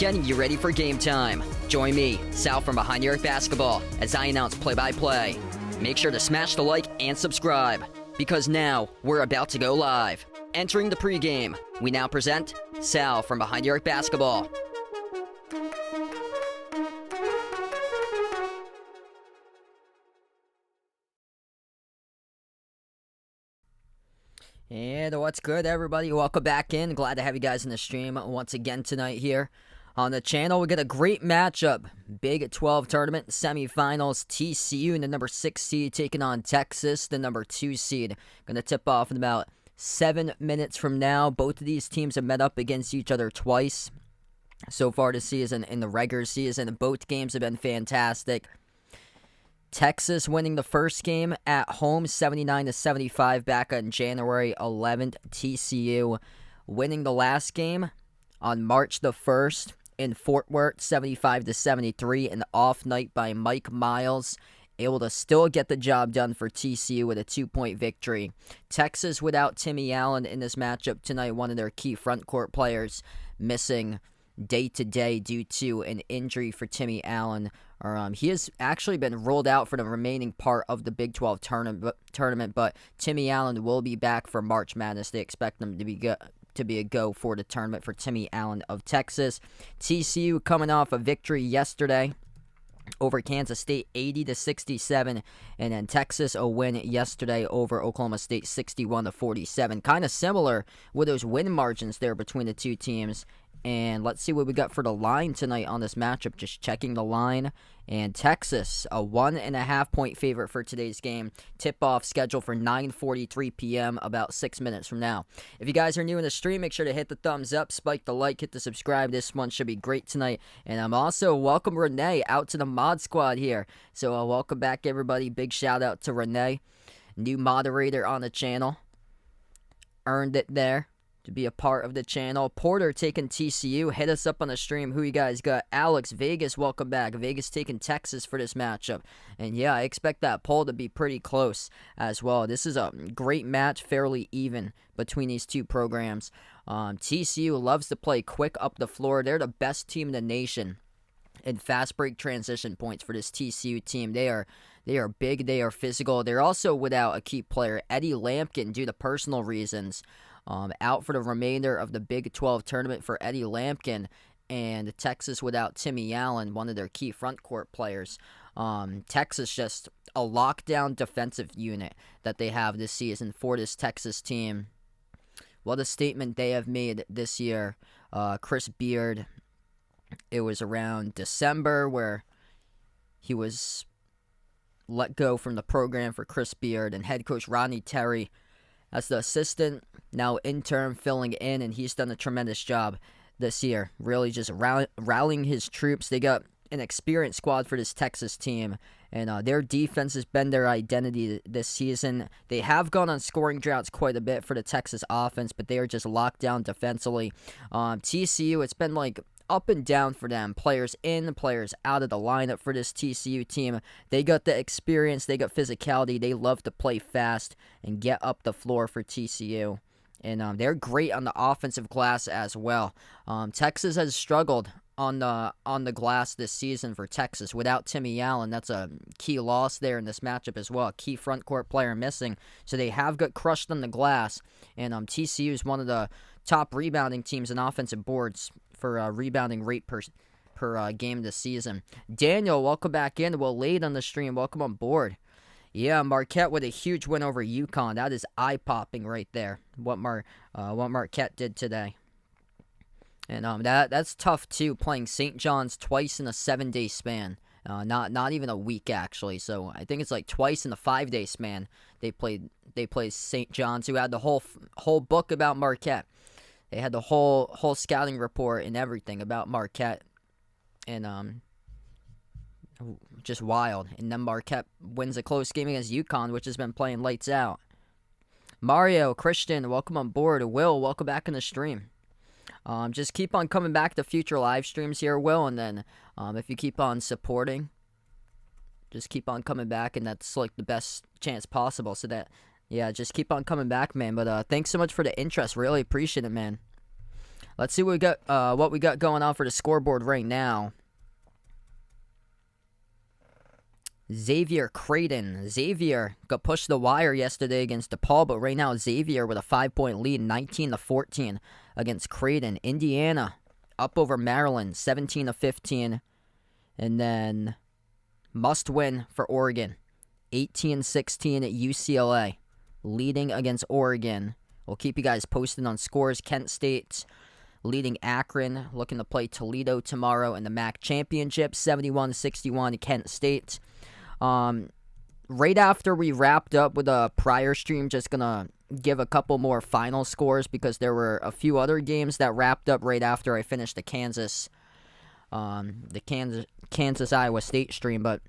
getting you ready for game time. Join me, Sal from Behind the Arc Basketball, as I announce play-by-play. Make sure to smash the like and subscribe, because now we're about to go live. Entering the pregame, we now present Sal from Behind the Arc Basketball. And what's good, everybody? Welcome back in. Glad to have you guys in the stream once again tonight here on the channel. We got a great matchup. Big 12 tournament semifinals. TCU and the number 6 seed taking on Texas, the number 2 seed. Going to tip off in about 7 minutes from now. Both of these teams have met up against each other twice so far this season in the regular season. Both games have been fantastic. Texas winning the first game at home, 79-75 back on January 11th. TCU winning the last game on March the 1st in Fort Worth, 75-73, an off night by Mike Miles, able to still get the job done for TCU with a 2-point victory. Texas without Timmy Allen in this matchup tonight, one of their key front court players missing day-to-day due to an injury for Timmy Allen. He has actually been ruled out for the remaining part of the Big 12 tournament, but Timmy Allen will be back for March Madness. They expect him to be a go for the tournament for Timmy Allen of Texas. TCU coming off a victory yesterday over Kansas State, 80-67, and then Texas a win yesterday over Oklahoma State, 61-47. Kind of similar with those win margins there between the two teams. And let's see what we got for the line tonight on this matchup. Just checking the line. And Texas, a 1.5-point favorite for today's game. Tip-off scheduled for 9:43 p.m., about 6 minutes from now. If you guys are new in the stream, make sure to hit the thumbs up, spike the like, hit the subscribe. This one should be great tonight. And I'm also welcome Renee out to the mod squad here. So welcome back, everybody. Big shout-out to Renee, new moderator on the channel. Earned it there to be a part of the channel. Porter taking TCU. Hit us up on the stream. Who you guys got? Alex, Vegas, welcome back. Vegas taking Texas for this matchup. And yeah, I expect that poll to be pretty close as well. This is a great match, fairly even between these two programs. TCU loves to play quick up the floor. They're the best team in the nation in fast break transition points for this TCU team. They are big. They are physical. They're also without a key player, Eddie Lampkin, due to personal reasons. Out for the remainder of the Big 12 tournament for Eddie Lampkin, and Texas without Timmy Allen, one of their key front court players. Texas just a lockdown defensive unit that they have this season for this Texas team. What a statement they have made this year. Chris Beard, it was around December where he was let go from the program for Chris Beard, and head coach Rodney Terry as the assistant, now intern, filling in, and he's done a tremendous job this year. Really just rallying his troops. They got an experienced squad for this Texas team, and their defense has been their identity this season. They have gone on scoring droughts quite a bit for the Texas offense, but they are just locked down defensively. TCU, it's been like up and down for them. Players in, players out of the lineup for this TCU team. They got the experience, they got physicality. They love to play fast and get up the floor for TCU. And they're great on the offensive glass as well. Texas has struggled on the glass this season for Texas without Timmy Allen. That's a key loss there in this matchup as well. Key front court player missing. So they have got crushed on the glass. And TCU is one of the top rebounding teams in offensive boards for rebounding rate per game this season. Daniel, welcome back in. Well, late on the stream. Welcome on board. Yeah, Marquette with a huge win over UConn. That is eye-popping right there, what Marquette did today. And that's tough, too, playing St. John's twice in a 7-day span. Not even a week, actually. So I think it's like twice in a 5-day span they played St. John's, who had the whole book about Marquette. They had the whole scouting report and everything about Marquette, and just wild. And then Marquette wins a close game against UConn, which has been playing lights out. Mario, Christian, welcome on board. Will, welcome back in the stream. Just keep on coming back to future live streams here, Will, and then if you keep on supporting, just keep on coming back, and that's like the best chance possible. So that, yeah, just keep on coming back, man. But thanks so much for the interest. Really appreciate it, man. Let's see what we got going on for the scoreboard right now. Xavier Creighton. Xavier got pushed to the wire yesterday against DePaul, but right now Xavier with a 5-point lead, 19-14 against Creighton. Indiana up over Maryland, 17-15. And then must win for Oregon, 18-16 at UCLA, leading against Oregon. We'll keep you guys posted on scores. Kent State leading Akron, looking to play Toledo tomorrow in the MAC Championship, 71-61 Kent State. Right after we wrapped up with a prior stream, just gonna give a couple more final scores because there were a few other games that wrapped up right after I finished the Kansas Iowa State stream. But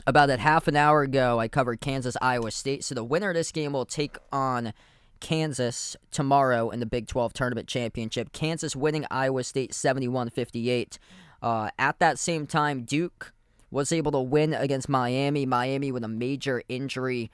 about a half an hour ago, I covered Kansas Iowa State. So the winner of this game will take on Kansas tomorrow in the Big 12 Tournament Championship. Kansas winning Iowa State 71-58. At that same time, Duke was able to win against Miami. Miami with a major injury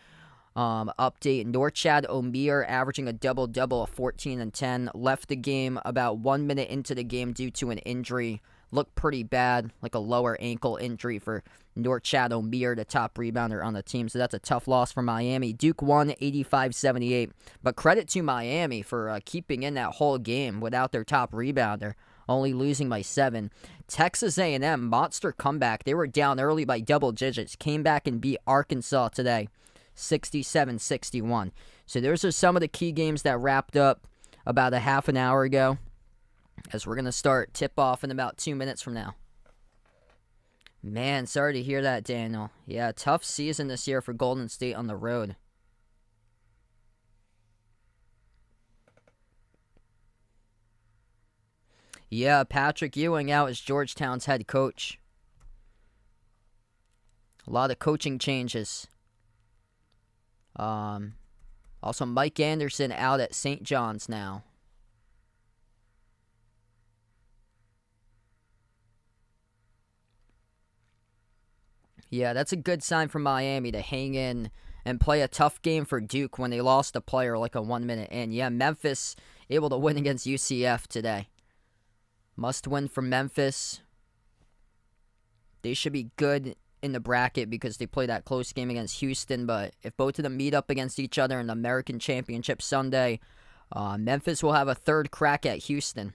update. Norchad Omier averaging a double-double of 14 and 10. Left the game about 1 minute into the game due to an injury. Looked pretty bad, like a lower ankle injury for Norchad Omier, the top rebounder on the team. So that's a tough loss for Miami. Duke won 85-78. But credit to Miami for keeping in that whole game without their top rebounder, only losing by 7. Texas A&M, monster comeback. They were down early by double digits. Came back and beat Arkansas today, 67-61. So those are some of the key games that wrapped up about a half an hour ago, as we're going to start tip-off in about 2 minutes from now. Man, sorry to hear that, Daniel. Yeah, tough season this year for Golden State on the road. Yeah, Patrick Ewing out as Georgetown's head coach. A lot of coaching changes. Also, Mike Anderson out at St. John's now. Yeah, that's a good sign for Miami to hang in and play a tough game for Duke when they lost a player like a 1 minute in. Yeah, Memphis able to win against UCF today. Must win for Memphis. They should be good in the bracket because they play that close game against Houston. But if both of them meet up against each other in the American Championship Sunday, Memphis will have a third crack at Houston.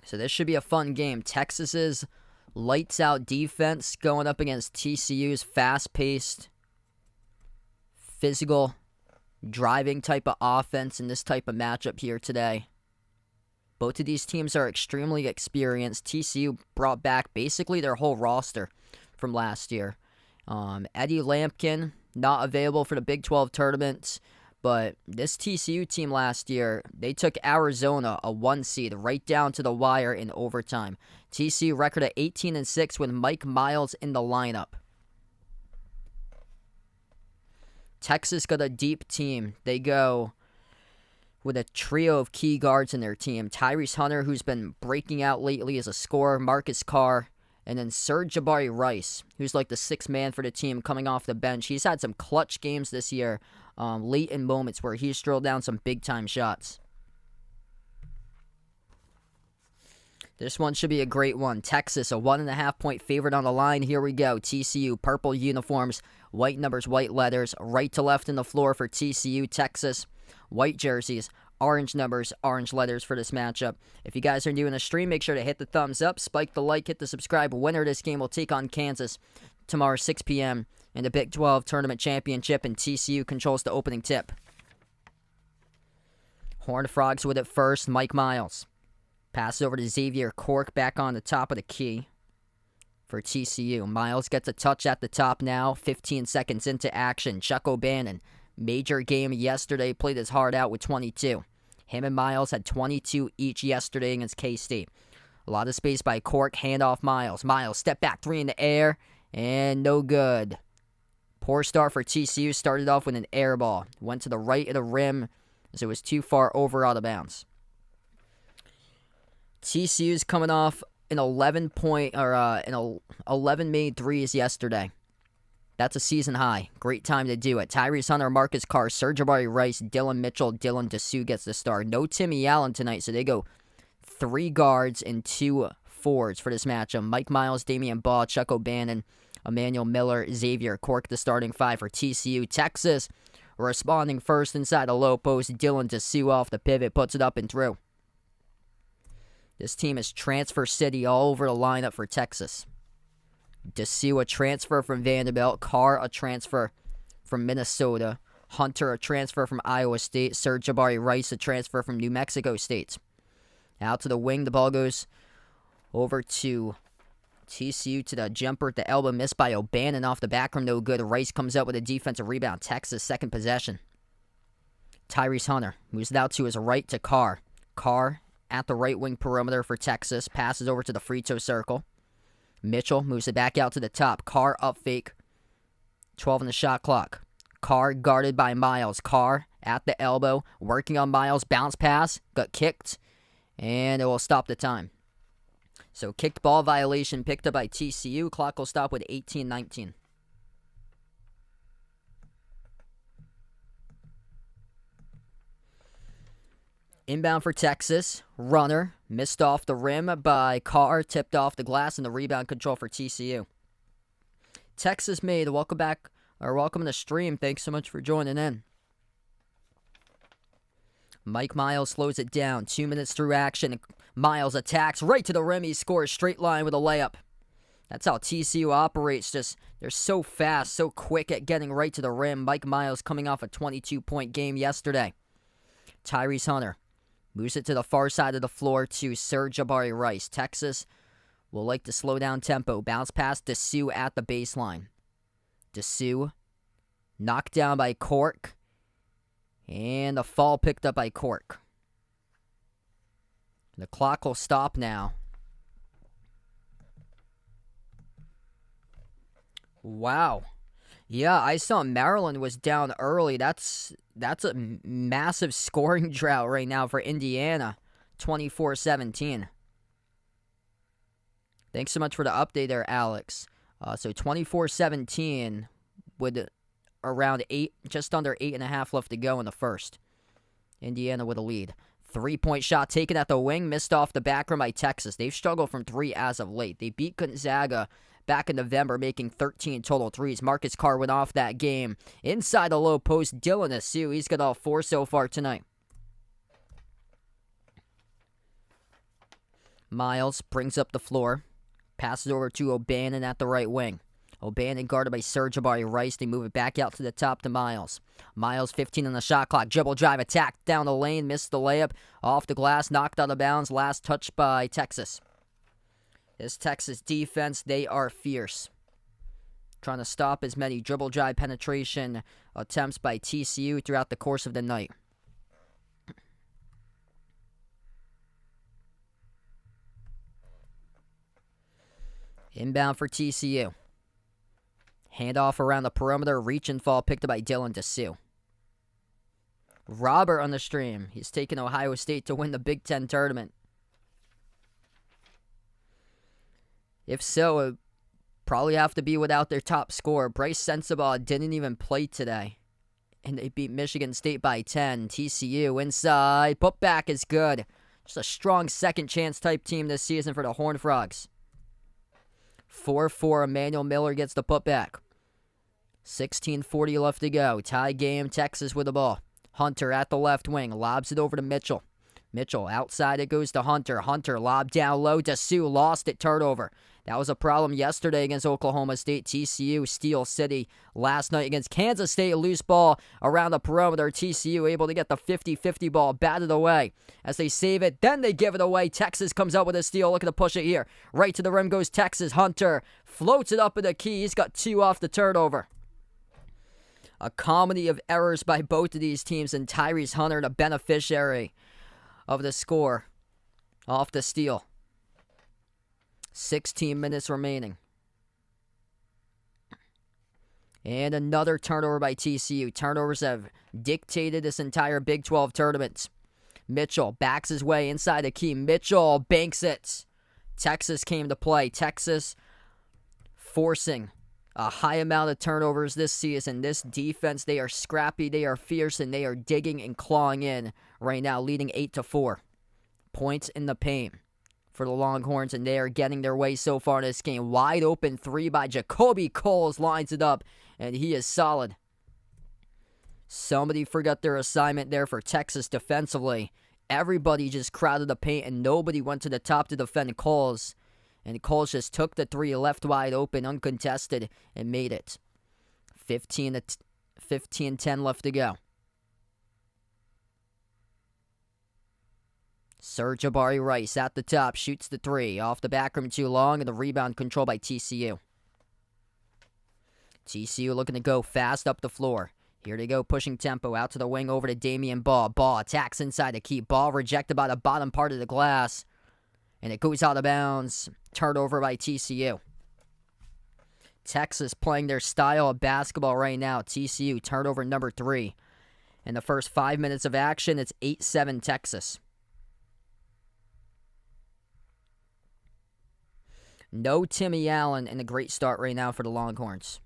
So this should be a fun game. Texas's lights-out defense going up against TCU's fast-paced, physical, driving type of offense in this type of matchup here today. Both of these teams are extremely experienced. TCU brought back basically their whole roster from last year. Eddie Lampkin, not available for the Big 12 tournament, but this TCU team last year, they took Arizona, a 1 seed, right down to the wire in overtime. TCU record at 18-6 with Mike Miles in the lineup. Texas got a deep team. They go with a trio of key guards in their team. Tyrese Hunter, who's been breaking out lately as a scorer, Marcus Carr, and then Serge Jabari Rice, who's like the sixth man for the team coming off the bench. He's had some clutch games this year, late in moments where he's drilled down some big-time shots. This one should be a great one. Texas, a 1.5-point favorite on the line. Here we go. TCU, purple uniforms, white numbers, white letters, right to left in the floor for TCU. Texas, white jerseys, orange numbers, orange letters for this matchup. If you guys are new in the stream, make sure to hit the thumbs up, spike the like, hit the subscribe. Winner of this game will take on Kansas tomorrow, 6 p.m. in the Big 12 Tournament Championship, and TCU controls the opening tip. Horned Frogs with it first, Mike Miles. Pass over to Xavier Cork, back on the top of the key for TCU. Miles gets a touch at the top now, 15 seconds into action. Chuck O'Bannon, major game yesterday, played his heart out with 22. Him and Miles had 22 each yesterday against K-State. A lot of space by Cork, handoff Miles. Miles, step back, 3 in the air, and no good. Poor start for TCU, started off with an air ball. Went to the right of the rim as it was too far over out of bounds. TCU's coming off an 11 made threes yesterday. That's a season high. Great time to do it. Tyrese Hunter, Marcus Carr, Serge-Ibaka Rice, Dylan Mitchell, Dylan Dessou gets the start. No Timmy Allen tonight, so they go 3 guards and 2 forwards for this matchup. Mike Miles, Damian Baugh, Chuck O'Bannon, Emmanuel Miller, Xavier Cork, the starting 5 for TCU. Texas responding first inside the low post. Dylan Dessou off the pivot, puts it up and through. This team is transfer city all over the lineup for Texas. Dessou, a transfer from Vanderbilt. Carr, a transfer from Minnesota. Hunter, a transfer from Iowa State. Serge-Ibaka Rice, a transfer from New Mexico State. Out to the wing, the ball goes over to TCU to the jumper at the elbow, missed by O'Bannon off the back rim, no good. Rice comes up with a defensive rebound. Texas, second possession. Tyrese Hunter moves it out to his right to Carr. Carr at the right wing perimeter for Texas, passes over to the free throw circle. Mitchell moves it back out to the top. Carr up fake. 12 on the shot clock. Carr guarded by Miles. Carr at the elbow, working on Miles. Bounce pass, got kicked, and it will stop the time. So kicked ball violation picked up by TCU. Clock will stop with 18-19. Inbound for Texas. Runner missed off the rim by Carr. Tipped off the glass, and the rebound control for TCU. Texas made. Welcome back, or welcome to the stream. Thanks so much for joining in. Mike Miles slows it down. 2 minutes through action. Miles attacks right to the rim. He scores straight line with a layup. That's how TCU operates. They're so fast, so quick at getting right to the rim. Mike Miles coming off a 22-point game yesterday. Tyrese Hunter moves it to the far side of the floor to Serge-Ibaka Rice. Texas will like to slow down tempo. Bounce pass Dessou at the baseline. Dessou knocked down by Cork. And a fall picked up by Cork. The clock will stop now. Wow. Yeah, I saw Maryland was down early. That's a massive scoring drought right now for Indiana. 24-17. Thanks so much for the update there, Alex. So 24-17 with around 8, just under 8.5 left to go in the first. Indiana with a lead. 3-point shot taken at the wing, missed off the back rim by Texas. They've struggled from 3 as of late. They beat Gonzaga back in November, making 13 total threes. Marcus Carr went off that game. Inside the low post, Dylan Dessou. He's got all 4 so far tonight. Miles brings up the floor. Passes over to O'Bannon at the right wing. O'Bannon guarded by Serge-Ibaka Rice. They move it back out to the top to Miles. Miles 15 on the shot clock. Dribble drive attack down the lane. Missed the layup. Off the glass. Knocked out of bounds. Last touch by Texas. This Texas defense, they are fierce. Trying to stop as many dribble drive penetration attempts by TCU throughout the course of the night. Inbound for TCU. Handoff around the perimeter. Reach and fall picked up by Dylan Dessou. Robert on the stream. He's taken Ohio State to win the Big Ten tournament. If so, it probably have to be without their top scorer. Bryce Sensabaugh didn't even play today. And they beat Michigan State by 10. TCU inside. Putback is good. Just a strong second chance type team this season for the Horned Frogs. 4-4, Emmanuel Miller gets the putback. 16:40 left to go. Tie game, Texas with the ball. Hunter at the left wing, lobs it over to Mitchell. Mitchell outside, it goes to Hunter. Hunter lob down low. Dessou lost it, turnover. That was a problem yesterday against Oklahoma State. TCU, Steel City last night against Kansas State. Loose ball around the perimeter. TCU able to get the 50-50 ball batted away. As they save it, then they give it away. Texas comes out with a steal. Looking to push it here. Right to the rim goes Texas. Hunter floats it up in the key. He's got 2 off the turnover. A comedy of errors by both of these teams, and Tyrese Hunter, the beneficiary of the score off the steal. 16 minutes remaining. And another turnover by TCU. Turnovers have dictated this entire Big 12 tournament. Mitchell backs his way inside the key. Mitchell banks it. Texas came to play. Texas forcing a high amount of turnovers this season. This defense, they are scrappy, they are fierce, and they are digging and clawing in right now, leading 8-4. Points in the paint for the Longhorns, and they are getting their way so far in this game. Wide open three by Jacoby Coles, lines it up, and he is solid. Somebody forgot their assignment there for Texas defensively. Everybody just crowded the paint, and nobody went to the top to defend Coles. And Coles just took the three, left wide open, uncontested, and made it. 15-10 left to go. Serge Jabari Rice at the top, shoots the three. Off the back rim too long, and the rebound controlled by TCU. TCU looking to go fast up the floor. Here they go, pushing tempo out to the wing over to Damian Ball. Ball attacks inside the key. Ball rejected by the bottom part of the glass. And it goes out of bounds. Turnover by TCU. Texas playing their style of basketball right now. TCU, turnover number 3. In the first 5 minutes of action, it's 8-7 Texas. No Timmy Allen, and a great start right now for the Longhorns.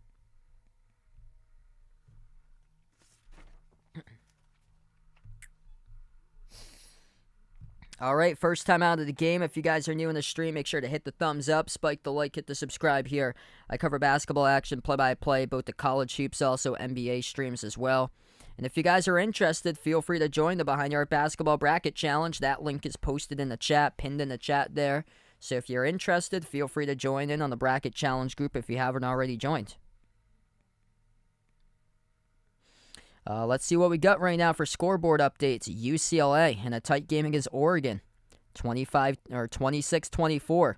All right, first time out of the game. If you guys are new in the stream, make sure to hit the thumbs up, spike the like, hit the subscribe here. I cover basketball action, play-by-play, both the college hoops, also NBA streams as well. And if you guys are interested, feel free to join the Behind Your Arc Basketball Bracket Challenge. That link is posted in the chat, pinned in the chat there. So if you're interested, feel free to join in on the Bracket Challenge group if you haven't already joined. Let's see what we got right now for scoreboard updates. UCLA in a tight game against Oregon, 26-24.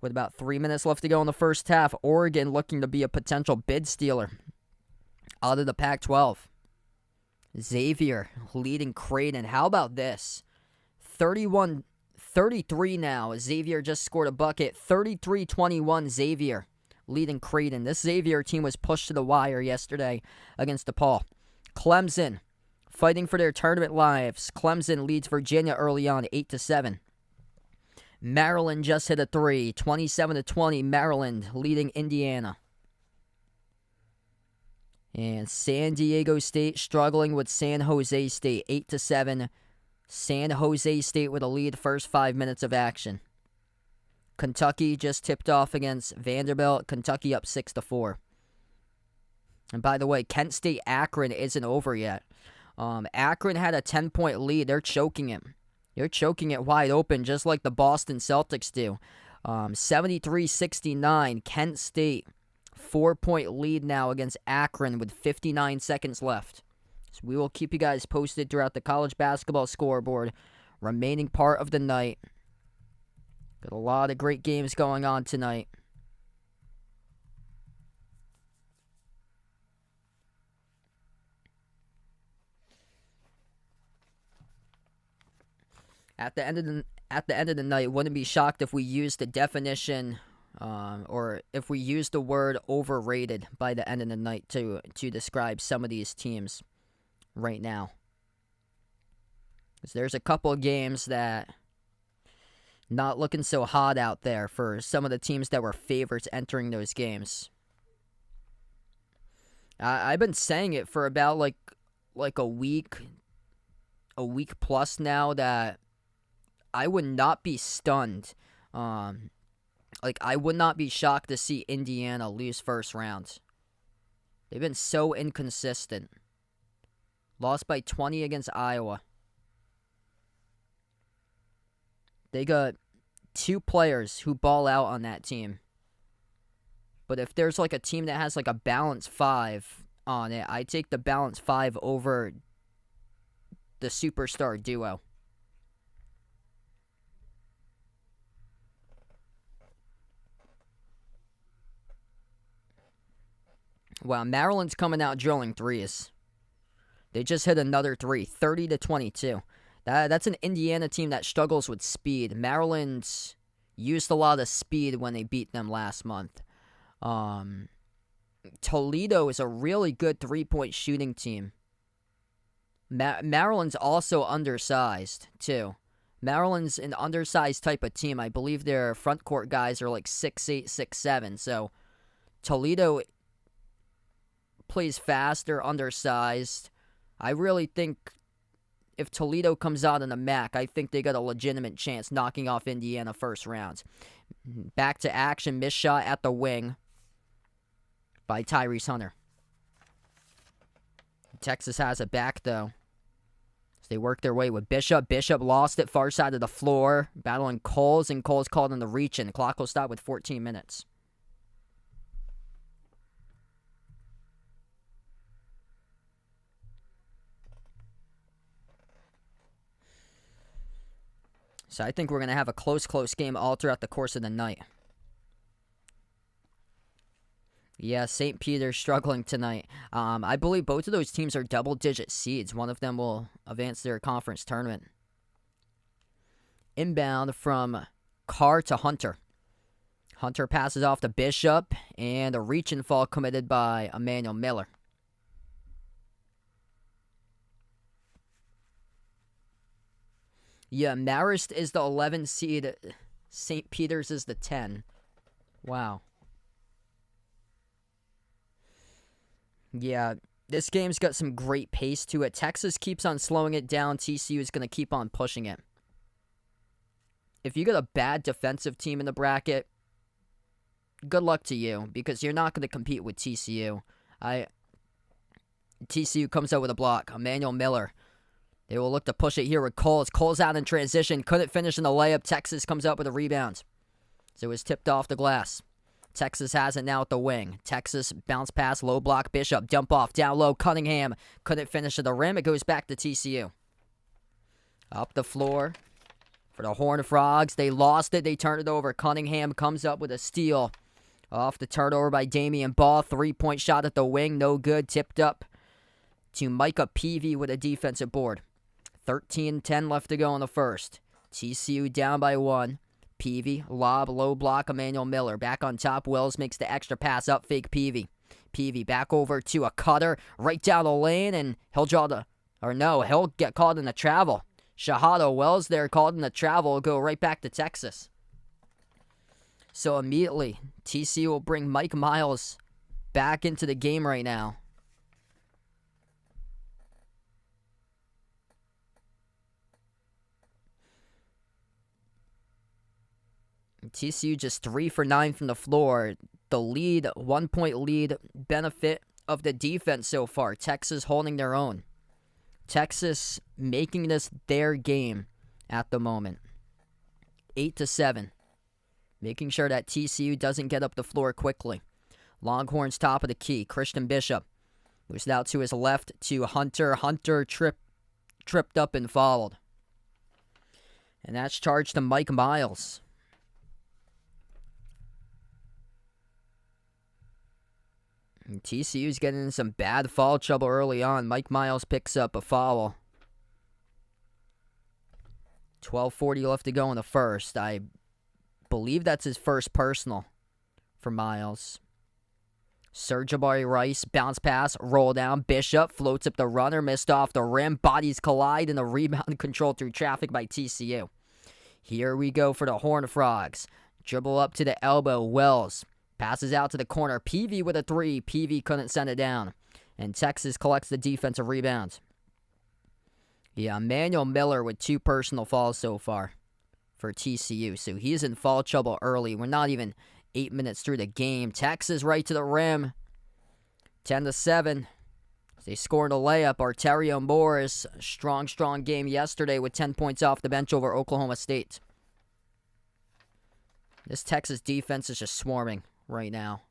With about 3 minutes left to go in the first half, Oregon looking to be a potential bid stealer out of the Pac-12. Xavier leading Creighton. How about this? 31-33 now. Xavier just scored a bucket. 33-21 Xavier leading Creighton. This Xavier team was pushed to the wire yesterday against DePaul. Clemson fighting for their tournament lives. Clemson leads Virginia early on, 8-7. Maryland just hit a 3, 27-20. Maryland leading Indiana. And San Diego State struggling with San Jose State, 8-7. San Jose State with a lead first 5 minutes of action. Kentucky just tipped off against Vanderbilt. Kentucky up 6-4. And by the way, Kent State Akron isn't over yet. Akron had a 10-point lead. They're choking it. They're choking it wide open, just like the Boston Celtics do. 73-69. Kent State, 4-point lead now against Akron with 59 seconds left. So we will keep you guys posted throughout the college basketball scoreboard. Remaining part of the night. Got a lot of great games going on tonight. At the end of the night, wouldn't be shocked if we used the definition, or if we used the word overrated by the end of the night to describe some of these teams right now. Because there's a couple of games that not looking so hot out there for some of the teams that were favorites entering those games. I've been saying it for about like a week plus now that I would not be stunned. I would not be shocked to see Indiana lose first round. They've been so inconsistent. Lost by 20 against Iowa. They got 2 players who ball out on that team. But if there's like a team that has like a balance 5 on it, I take the balance 5 over the superstar duo. Wow, Maryland's coming out drilling threes. They just hit another 3, 30-22. That's an Indiana team that struggles with speed. Maryland used a lot of speed when they beat them last month. Toledo is a really good 3-point shooting team. Maryland's also undersized, too. Maryland's an undersized type of team. I believe their front court guys are like 6'8", 6'7", so Toledo plays fast. They're undersized. I really think if Toledo comes out in the MAC, I think they got a legitimate chance knocking off Indiana first round. Back to action. Missed shot at the wing by Tyrese Hunter. Texas has it back, though. As they work their way with Bishop. Bishop lost it far side of the floor. Battling Coles, and Coles called in the reach, and the clock will stop with 14 minutes. So I think we're going to have a close game all throughout the course of the night. Yeah, St. Peter's struggling tonight. I believe both of those teams are double-digit seeds. One of them will advance their conference tournament. Inbound from Carr to Hunter. Hunter passes off to Bishop, and a reach and fall committed by Emmanuel Miller. Yeah, Marist is the 11 seed. St. Peter's is the 10. Wow. Yeah, this game's got some great pace to it. Texas keeps on slowing it down. TCU is going to keep on pushing it. If you got a bad defensive team in the bracket, good luck to you, because you're not going to compete with TCU. TCU comes out with a block. Emmanuel Miller. They will look to push it here with Coles. Coles out in transition. Couldn't finish in the layup. Texas comes up with a rebound. So it was tipped off the glass. Texas has it now at the wing. Texas bounce pass, low block, Bishop. Dump off, down low, Cunningham. Couldn't finish at the rim. It goes back to TCU. Up the floor for the Horned Frogs. They lost it. They turn it over. Cunningham comes up with a steal. Off the turnover by Damian Ball. 3-point shot at the wing. No good. Tipped up to Micah Peavy with a defensive board. 13-10 left to go in the first. TCU down by 1. Peavy, lob, low block, Emmanuel Miller. Back on top, Wells makes the extra pass up, fake Peavy. Peavy back over to a cutter, right down the lane, and he'll get caught in the travel. Shahado Wells there called in the travel, will go right back to Texas. So immediately, TCU will bring Mike Miles back into the game right now. TCU just 3 for 9 from the floor. The lead, 1-point lead, benefit of the defense so far. Texas holding their own. Texas making this their game at the moment. 8-7. Making sure that TCU doesn't get up the floor quickly. Longhorns top of the key. Christian Bishop moves out to his left to Hunter. Hunter tripped up and fouled. And that's charged to Mike Miles. TCU's getting in some bad foul trouble early on. Mike Miles picks up a foul. 12:40 left to go in the first. I believe that's his first personal for Miles. Serge-Jabari Rice, bounce pass, roll down. Bishop floats up the runner, missed off the rim. Bodies collide, and the rebound controlled through traffic by TCU. Here we go for the Horned Frogs. Dribble up to the elbow. Wells passes out to the corner. Peavy with a 3. Peavy couldn't send it down. And Texas collects the defensive rebounds. Yeah, Emmanuel Miller with 2 personal fouls so far for TCU. So he's in foul trouble early. We're not even 8 minutes through the game. Texas right to the rim. 10-7. They scored a layup. Arterio Morris, strong game yesterday with 10 points off the bench over Oklahoma State. This Texas defense is just swarming right now.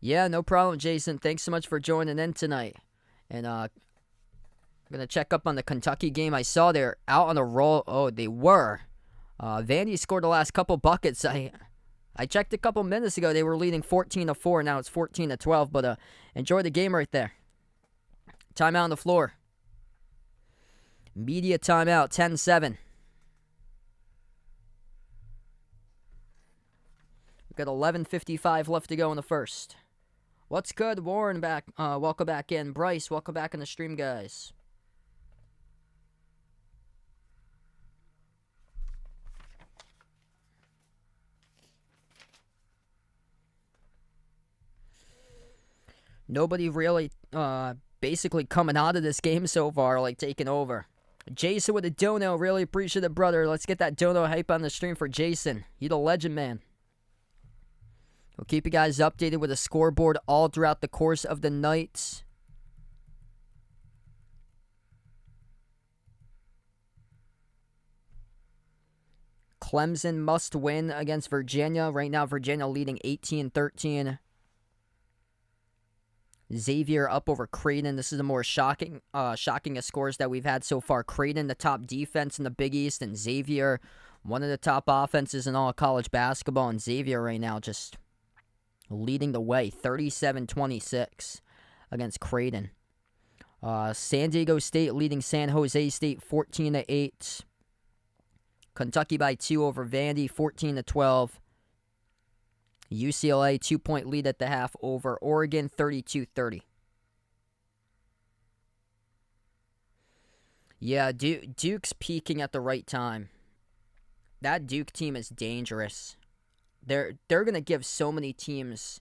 Yeah, no problem, Jason. Thanks so much for joining in tonight. And I'm going to check up on the Kentucky game. I saw they're out on a roll. Oh, they were. Vandy scored the last couple buckets. I checked a couple minutes ago. They were leading 14-4. Now it's 14-12. But enjoy the game right there. Timeout on the floor. Media timeout, 10-7. We've got 11:55 left to go in the first. What's good? Warren back. Welcome back in. Bryce, welcome back in the stream, guys. Nobody really basically coming out of this game so far, like taking over. Jason with a dono. Really appreciate it, brother. Let's get that dono hype on the stream for Jason. He's a legend, man. We'll keep you guys updated with a scoreboard all throughout the course of the night. Clemson must win against Virginia. Right now, Virginia leading 18-13. Xavier up over Creighton. This is the more shocking of scores that we've had so far. Creighton, the top defense in the Big East, and Xavier, one of the top offenses in all college basketball. And Xavier right now just leading the way, 37-26 against Creighton. San Diego State leading San Jose State 14-8. Kentucky by 2 over Vandy, 14-12. UCLA 2-point lead at the half over Oregon, 32-30. Yeah, Duke's peaking at the right time. That Duke team is dangerous. They're gonna give so many teams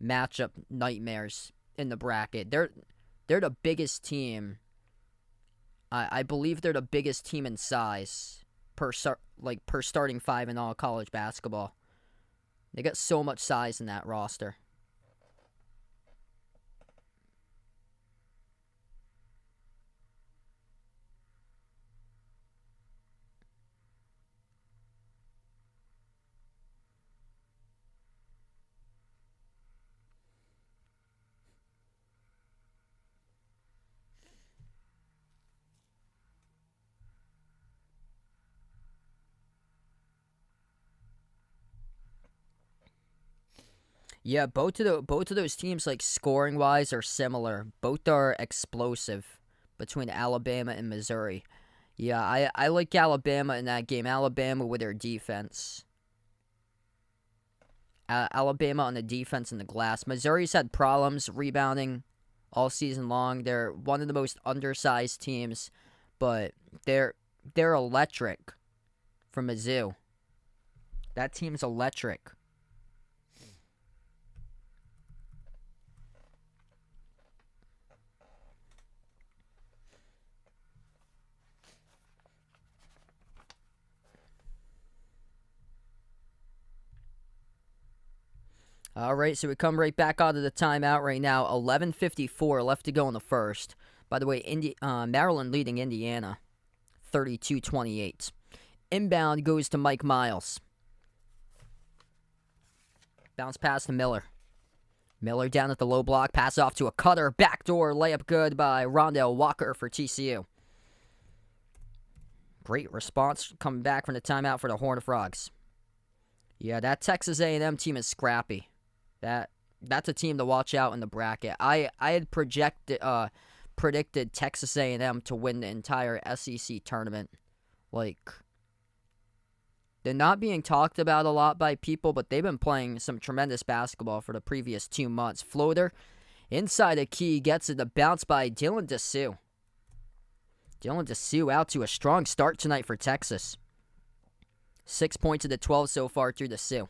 matchup nightmares in the bracket. They're the biggest team. I believe they're the biggest team in size per starting five in all college basketball. They got so much size in that roster. Yeah, both of those teams, like scoring wise, are similar. Both are explosive between Alabama and Missouri. Yeah, I like Alabama in that game. Alabama with their defense. Alabama on the defense and the glass. Missouri's had problems rebounding all season long. They're one of the most undersized teams, but they're electric from Mizzou. That team's electric. All right, so we come right back out of the timeout right now. 11:54 left to go in the first. By the way, Maryland leading Indiana 32-28. Inbound goes to Mike Miles. Bounce pass to Miller. Miller down at the low block. Pass off to a cutter. Backdoor layup good by Rondell Walker for TCU. Great response coming back from the timeout for the Horned Frogs. Yeah, that Texas A&M team is scrappy. That's a team to watch out in the bracket. I had predicted Texas A&M to win the entire SEC tournament. Like, they're not being talked about a lot by people, but they've been playing some tremendous basketball for the previous 2 months. Floater inside a key, gets it, a bounce by Dylan DeSue. Dylan DeSue out to a strong start tonight for Texas. 6 points of the 12 so far through DeSue.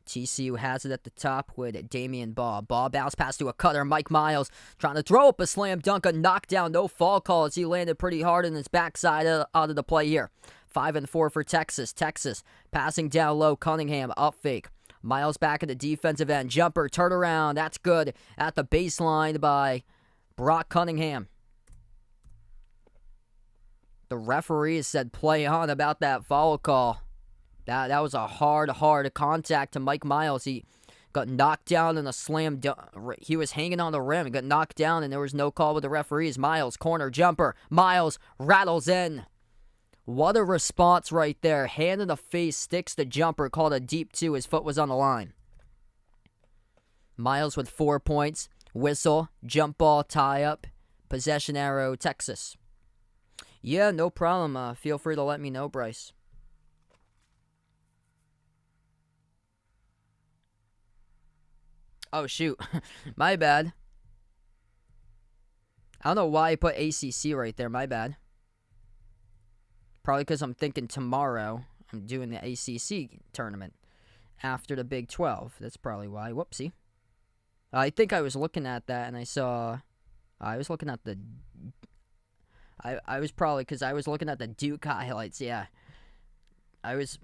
TCU has it at the top with Damian Baugh. Baugh bounce pass to a cutter. Mike Miles trying to throw up a slam dunk, a knockdown, no fall call as he landed pretty hard in his backside out of the play here. 5 and 4 for Texas. Texas passing down low. Cunningham up fake. Miles back at the defensive end. Jumper, turn around. That's good at the baseline by Brock Cunningham. The referee said play on about that foul call. That was a hard contact to Mike Miles. He got knocked down in a slam dunk. He was hanging on the rim. He got knocked down, and there was no call with the referees. Miles, corner jumper. Miles rattles in. What a response right there. Hand in the face, sticks the jumper, called a deep 2. His foot was on the line. Miles with 4 points. Whistle, jump ball, tie up. Possession arrow, Texas. Yeah, no problem. Feel free to let me know, Bryce. Oh, shoot. My bad. I don't know why I put ACC right there. My bad. Probably because I'm thinking tomorrow I'm doing the ACC tournament after the Big 12. That's probably why. Whoopsie. I think I was looking at that and I saw. I was looking at the. I was probably because I was looking at the Duke highlights. Yeah, I was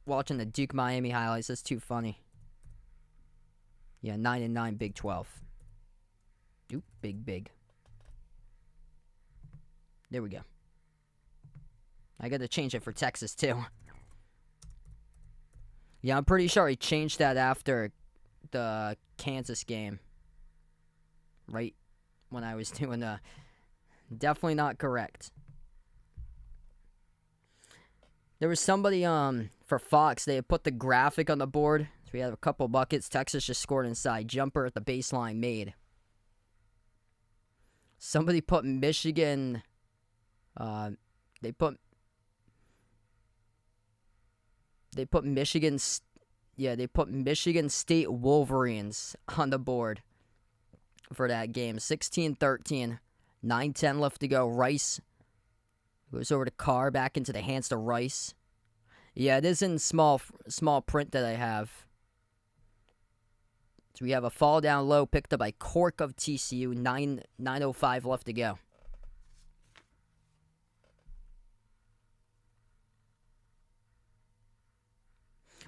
watching the Duke Miami highlights. That's too funny. Yeah, 9-9 Big 12. Oop, big. There we go. I got to change it for Texas too. Yeah, I'm pretty sure I changed that after the Kansas game. Right when I was doing the... Definitely not correct. There was somebody for Fox. They had put the graphic on the board. So we had a couple buckets. Texas just scored inside. Jumper at the baseline made. Somebody put Michigan... They put Michigan... Yeah, they put Michigan State Wolverines on the board for that game. 16-13. 9-10 left to go. Rice goes over to Carr, back into the hands to Rice. Yeah, it is in small print that I have. So we have a fall down low picked up by Cork of TCU. 9:05 left to go.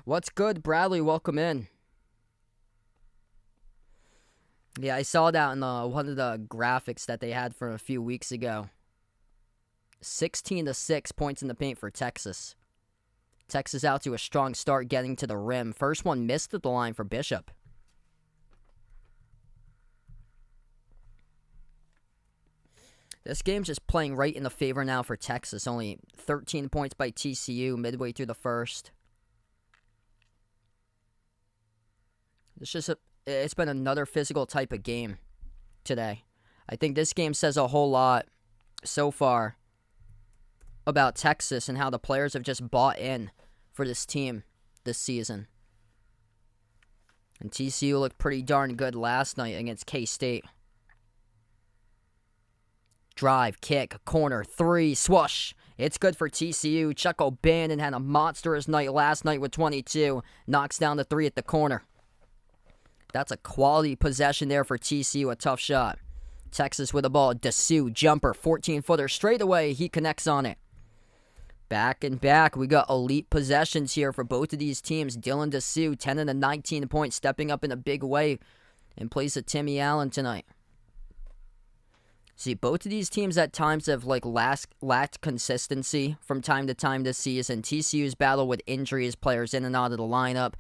What's good, Bradley? Welcome in. Yeah, I saw that in one of the graphics that they had from a few weeks ago. 16-6 points in the paint for Texas. Texas out to a strong start getting to the rim. First one missed at the line for Bishop. This game's just playing right in the favor now for Texas. Only 13 points by TCU midway through the first. It's been another physical type of game today. I think this game says a whole lot so far about Texas and how the players have just bought in for this team this season. And TCU looked pretty darn good last night against K-State. Drive, kick, corner, three, swoosh. It's good for TCU. Chuck O'Bannon had a monstrous night last night with 22. Knocks down the three at the corner. That's a quality possession there for TCU, a tough shot. Texas with the ball. Dessou, jumper, 14-footer straight away. He connects on it. Back and back, we got elite possessions here for both of these teams. Dylan Dessou, 10 and 19 points, stepping up in a big way in place of Timmy Allen tonight. See, both of these teams at times have lacked consistency from time to time this season. TCU's battle with injuries, players in and out of the lineup.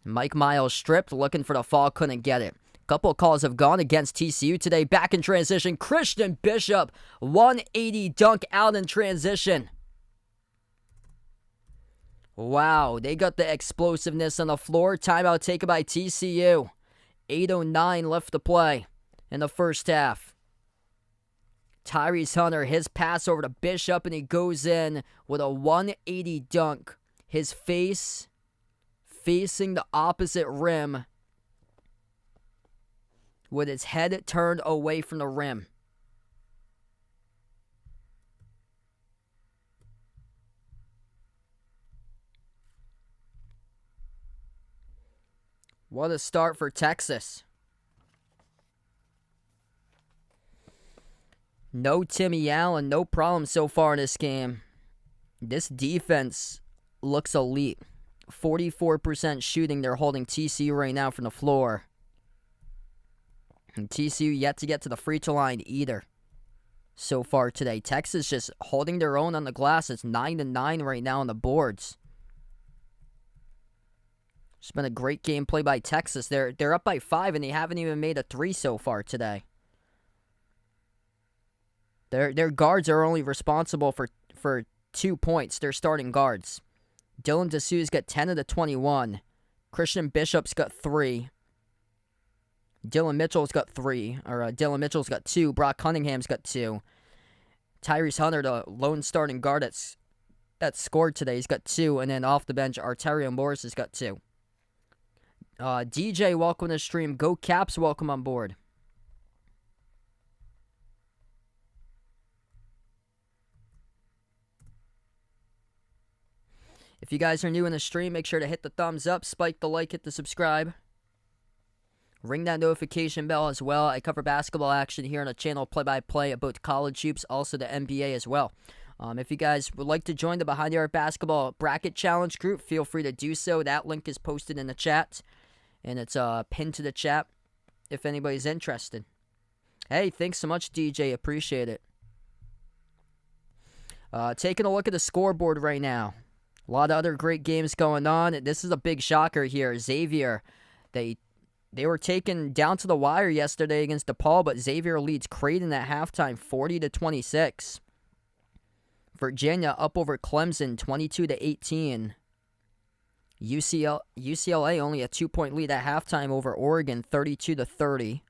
Mike Miles stripped, looking for the fall, couldn't get it. Couple of calls have gone against TCU today. Back in transition, Christian Bishop, 180 dunk out in transition. Wow, they got the explosiveness on the floor. Timeout taken by TCU. 8:09 left to play in the first half. Tyrese Hunter, his pass over to Bishop, and he goes in with a 180 dunk. His face facing the opposite rim with his head turned away from the rim. What a start for Texas. No Timmy Allen, no problem so far in this game. This defense looks elite. 44% shooting they're holding TCU right now from the floor. And TCU yet to get to the free throw line either so far today. Texas just holding their own on the glass. It's 9-9 right now on the boards. It's been a great game play by Texas. They're up by 5 and they haven't even made a 3 so far today. Their guards are only responsible for 2 points. They're starting guards. Dylan Dessou's got 10 of the 21. Christian Bishop's got 3. Dylan Mitchell's got 3. Dylan Mitchell's got 2. Brock Cunningham's got 2. Tyrese Hunter, the lone starting guard that scored today, he's got 2. And then off the bench, Arterio Morris has got 2. DJ, welcome to the stream. Go Caps, welcome on board. If you guys are new in the stream, make sure to hit the thumbs up, spike the like, hit the subscribe. Ring that notification bell as well. I cover basketball action here on the channel, play-by-play at both college hoops, also the NBA as well. If you guys would like to join the Behind the Arc Basketball Bracket Challenge group, feel free to do so. That link is posted in the chat, and it's pinned to the chat if anybody's interested. Hey, thanks so much, DJ. Appreciate it. Taking a look at the scoreboard right now. A lot of other great games going on. This is a big shocker here. Xavier, they were taken down to the wire yesterday against DePaul, but Xavier leads Creighton at halftime, 40-26. Virginia up over Clemson, 22-18. UCLA only a 2-point lead at halftime over Oregon, 32-30.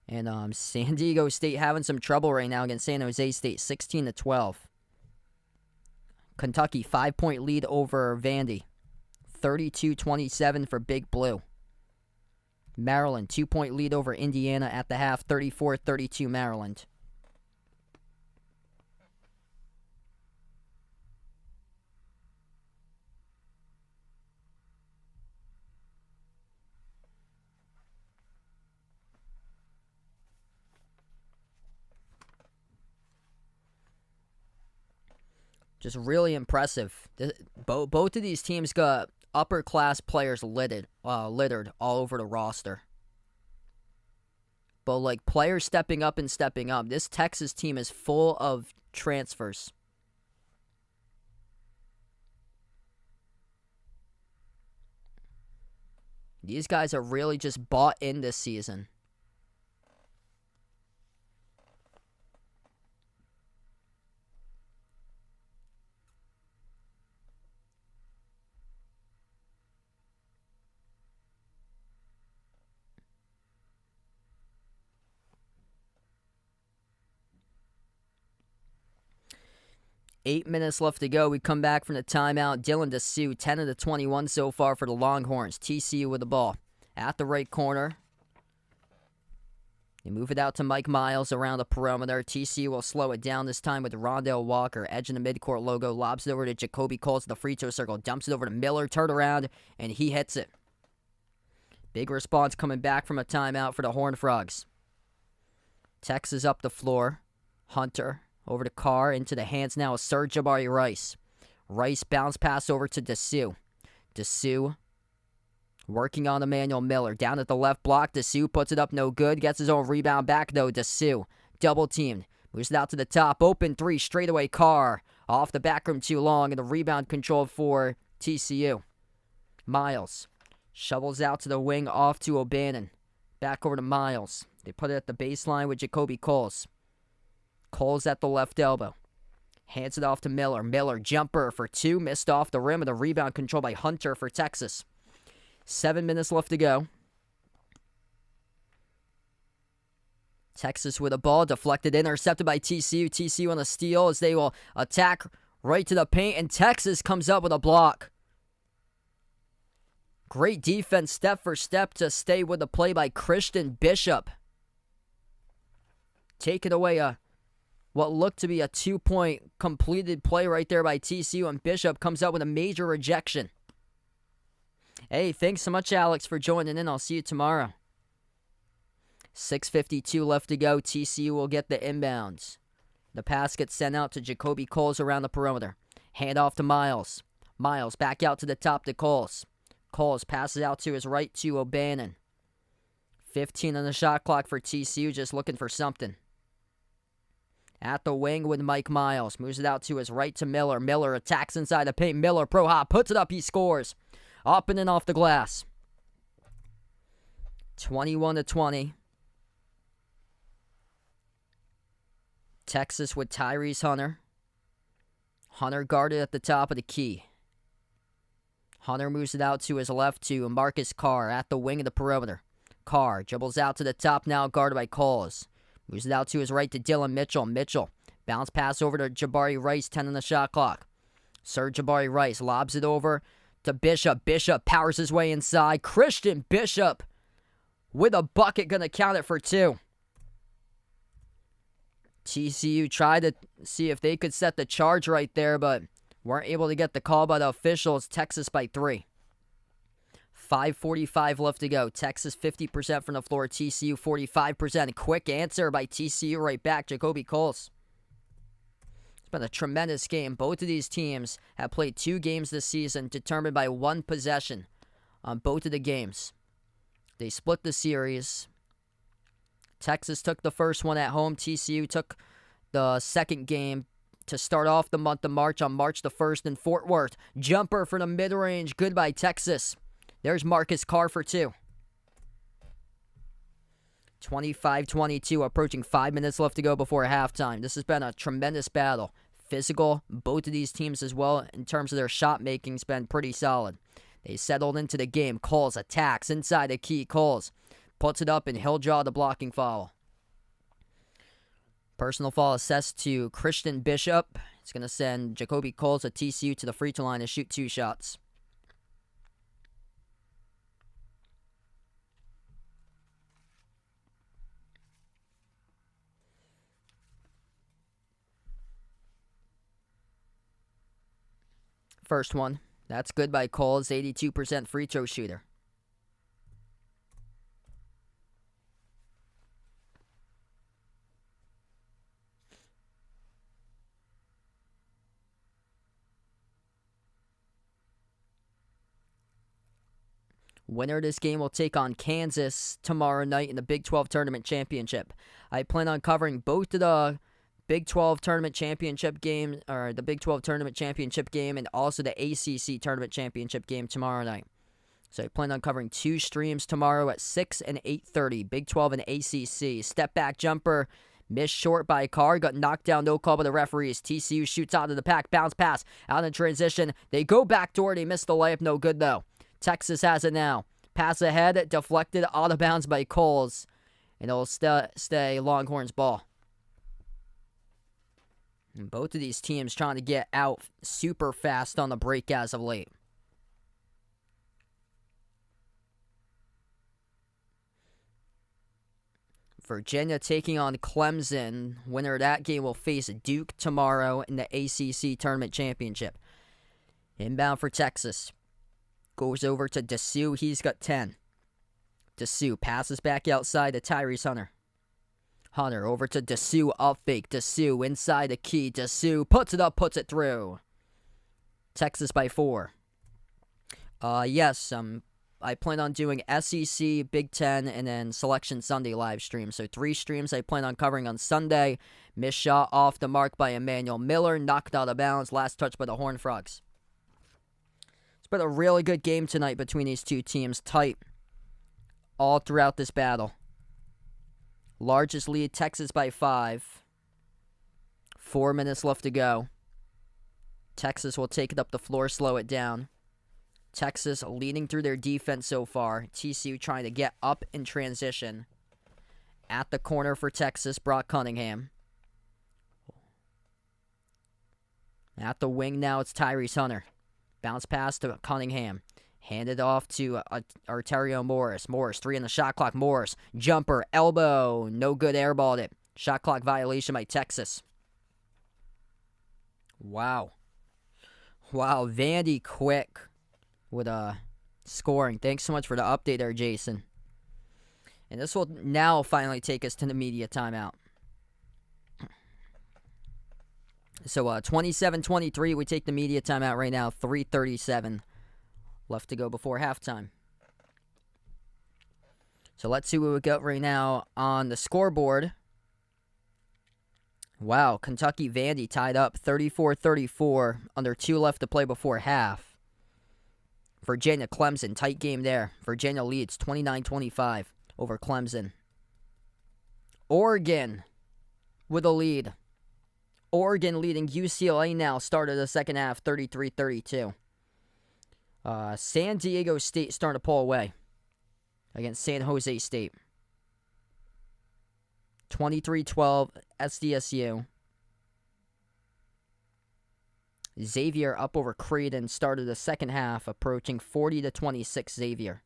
And San Diego State having some trouble right now against San Jose State, 16-12. Kentucky 5-point lead over Vandy, 32-27 for Big Blue. Maryland 2-point lead over Indiana at the half, 34-32 Maryland. Just really impressive. Both of these teams got upper-class players littered all over the roster. But, like, players stepping up and stepping up. This Texas team is full of transfers. These guys are really just bought in this season. 8 minutes left to go. We come back from the timeout. Dylan DeSue, 10 of the 21 so far for the Longhorns. TCU with the ball at the right corner. You move it out to Mike Miles around the perimeter. TCU will slow it down this time with Rondell Walker. Edge in the midcourt logo. Lobs it over to Jacoby Coles at the free throw circle. Dumps it over to Miller. Turn around, and he hits it. Big response coming back from a timeout for the Horned Frogs. Texas up the floor. Hunter over to Carr, into the hands now of Sir Jabari Rice. Rice bounce pass over to DeSue. DeSue working on Emmanuel Miller. Down at the left block, DeSue puts it up, no good. Gets his own rebound back, though. DeSue, double teamed. Moves it out to the top. Open three, straightaway Carr. Off the back rim too long, and the rebound controlled for TCU. Miles shovels out to the wing, off to O'Bannon. Back over to Miles. They put it at the baseline with Jacoby Coles. Coles at the left elbow. Hands it off to Miller. Miller, jumper for two. Missed off the rim, and the rebound controlled by Hunter for Texas. 7 minutes left to go. Texas with a ball. Deflected, intercepted by TCU. TCU on the steal as they will attack right to the paint, and Texas comes up with a block. Great defense, step for step, to stay with the play by Christian Bishop. Taking away what looked to be a 2-point completed play right there by TCU, and Bishop comes up with a major rejection. Hey, thanks so much, Alex, for joining in. I'll see you tomorrow. 6:52 left to go. TCU will get the inbounds. The pass gets sent out to Jacoby Coles around the perimeter. Hand off to Miles. Miles back out to the top to Coles. Coles passes out to his right to O'Bannon. 15 on the shot clock for TCU, just looking for something. At the wing with Mike Miles. Moves it out to his right to Miller. Miller attacks inside the paint. Miller, pro hop, puts it up. He scores. Up and in off the glass. 21-20. Texas with Tyrese Hunter. Hunter guarded at the top of the key. Hunter moves it out to his left to Marcus Carr at the wing of the perimeter. Carr dribbles out to the top now, guarded by Coles. Moves it out to his right to Dylan Mitchell. Mitchell, bounce pass over to Jabari Rice, 10 on the shot clock. Sir Jabari Rice lobs it over to Bishop. Bishop powers his way inside. Christian Bishop with a bucket, going to count it for two. TCU tried to see if they could set the charge right there, but weren't able to get the call by the officials. Texas by 3. 5:45 left to go. Texas 50% from the floor. TCU 45%. Quick answer by TCU right back. Jacoby Coles. It's been a tremendous game. Both of these teams have played 2 games this season determined by 1 possession on both of the games. They split the series. Texas took the first one at home. TCU took the second game to start off the month of March on March the 1st in Fort Worth. Jumper for the mid-range. Good by Texas. There's Marcus Carr for 2. 25-22, approaching 5 minutes left to go before halftime. This has been a tremendous battle. Physical, both of these teams as well, in terms of their shot making, has been pretty solid. They settled into the game. Coles attacks inside the key. Coles puts it up, and he'll draw the blocking foul. Personal foul assessed to Christian Bishop. It's going to send Jacoby Coles at TCU to the free throw line to shoot 2 shots. First one. That's good by Coles, 82% free throw shooter. Winner of this game will take on Kansas tomorrow night in the Big 12 Tournament Championship. I plan on covering both of the Big 12 Tournament Championship game, or the Big 12 Tournament Championship game, and also the ACC Tournament Championship game tomorrow night. So I plan on covering 2 streams tomorrow at 6 and 8:30, Big 12 and ACC. Step back jumper, missed short by Carr, got knocked down, no call by the referees. TCU shoots out of the pack, bounce pass, out in transition. They go backdoor, they missed the layup, no good though. Texas has it now. Pass ahead, deflected out of bounds by Coles, and it'll stay Longhorns ball. And both of these teams trying to get out super fast on the break as of late. Virginia taking on Clemson. Winner of that game will face Duke tomorrow in the ACC Tournament Championship. Inbound for Texas. Goes over to Dessou. He's got 10. Dessou passes back outside to Tyrese Hunter. Hunter over to Dessou, up fake. Dessou inside the key. Dessou puts it up, puts it through. Texas by 4. Yes, I plan on doing SEC, Big Ten, and then Selection Sunday live stream. So 3 streams I plan on covering on Sunday. Missed shot off the mark by Emmanuel Miller. Knocked out of bounds. Last touch by the Horned Frogs. It's been a really good game tonight between these two teams. Tight all throughout this battle. Largest lead, Texas by 5. 4 minutes left to go. Texas will take it up the floor, slow it down. Texas leading through their defense so far. TCU trying to get up in transition. At the corner for Texas, Brock Cunningham. At the wing now, it's Tyrese Hunter. Bounce pass to Cunningham. Handed off to Arterio Morris. Morris, 3 on the shot clock. Morris, jumper, elbow. No good, airballed it. Shot clock violation by Texas. Wow. Wow, Vandy quick with scoring. Thanks so much for the update there, Jason. And this will now finally take us to the media timeout. So 27-23, we take the media timeout right now. 3:37 left to go before halftime. So let's see what we got right now on the scoreboard. Wow, Kentucky Vandy tied up 34-34, under 2 left to play before half. Virginia Clemson, tight game there. Virginia leads 29-25 over Clemson. Oregon with a lead. Oregon leading UCLA now, started the second half 33-32. San Diego State starting to pull away against San Jose State. 23-12 SDSU. Xavier up over Creighton, started the second half, approaching 40-26 Xavier.